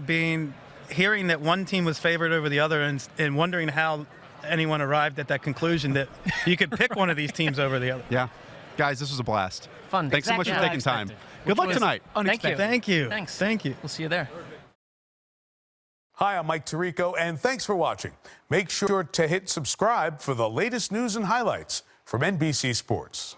hearing that one team was favored over the other and wondering how anyone arrived at that conclusion that you could pick one of these teams over the other. Yeah. Guys, this was a blast. Fun. Thanks so much for taking time. Good luck tonight. Thank you. Thanks. Thank you. We'll see you there. Hi, I'm Mike Tirico, and thanks for watching. Make sure to hit subscribe for the latest news and highlights from NBC Sports.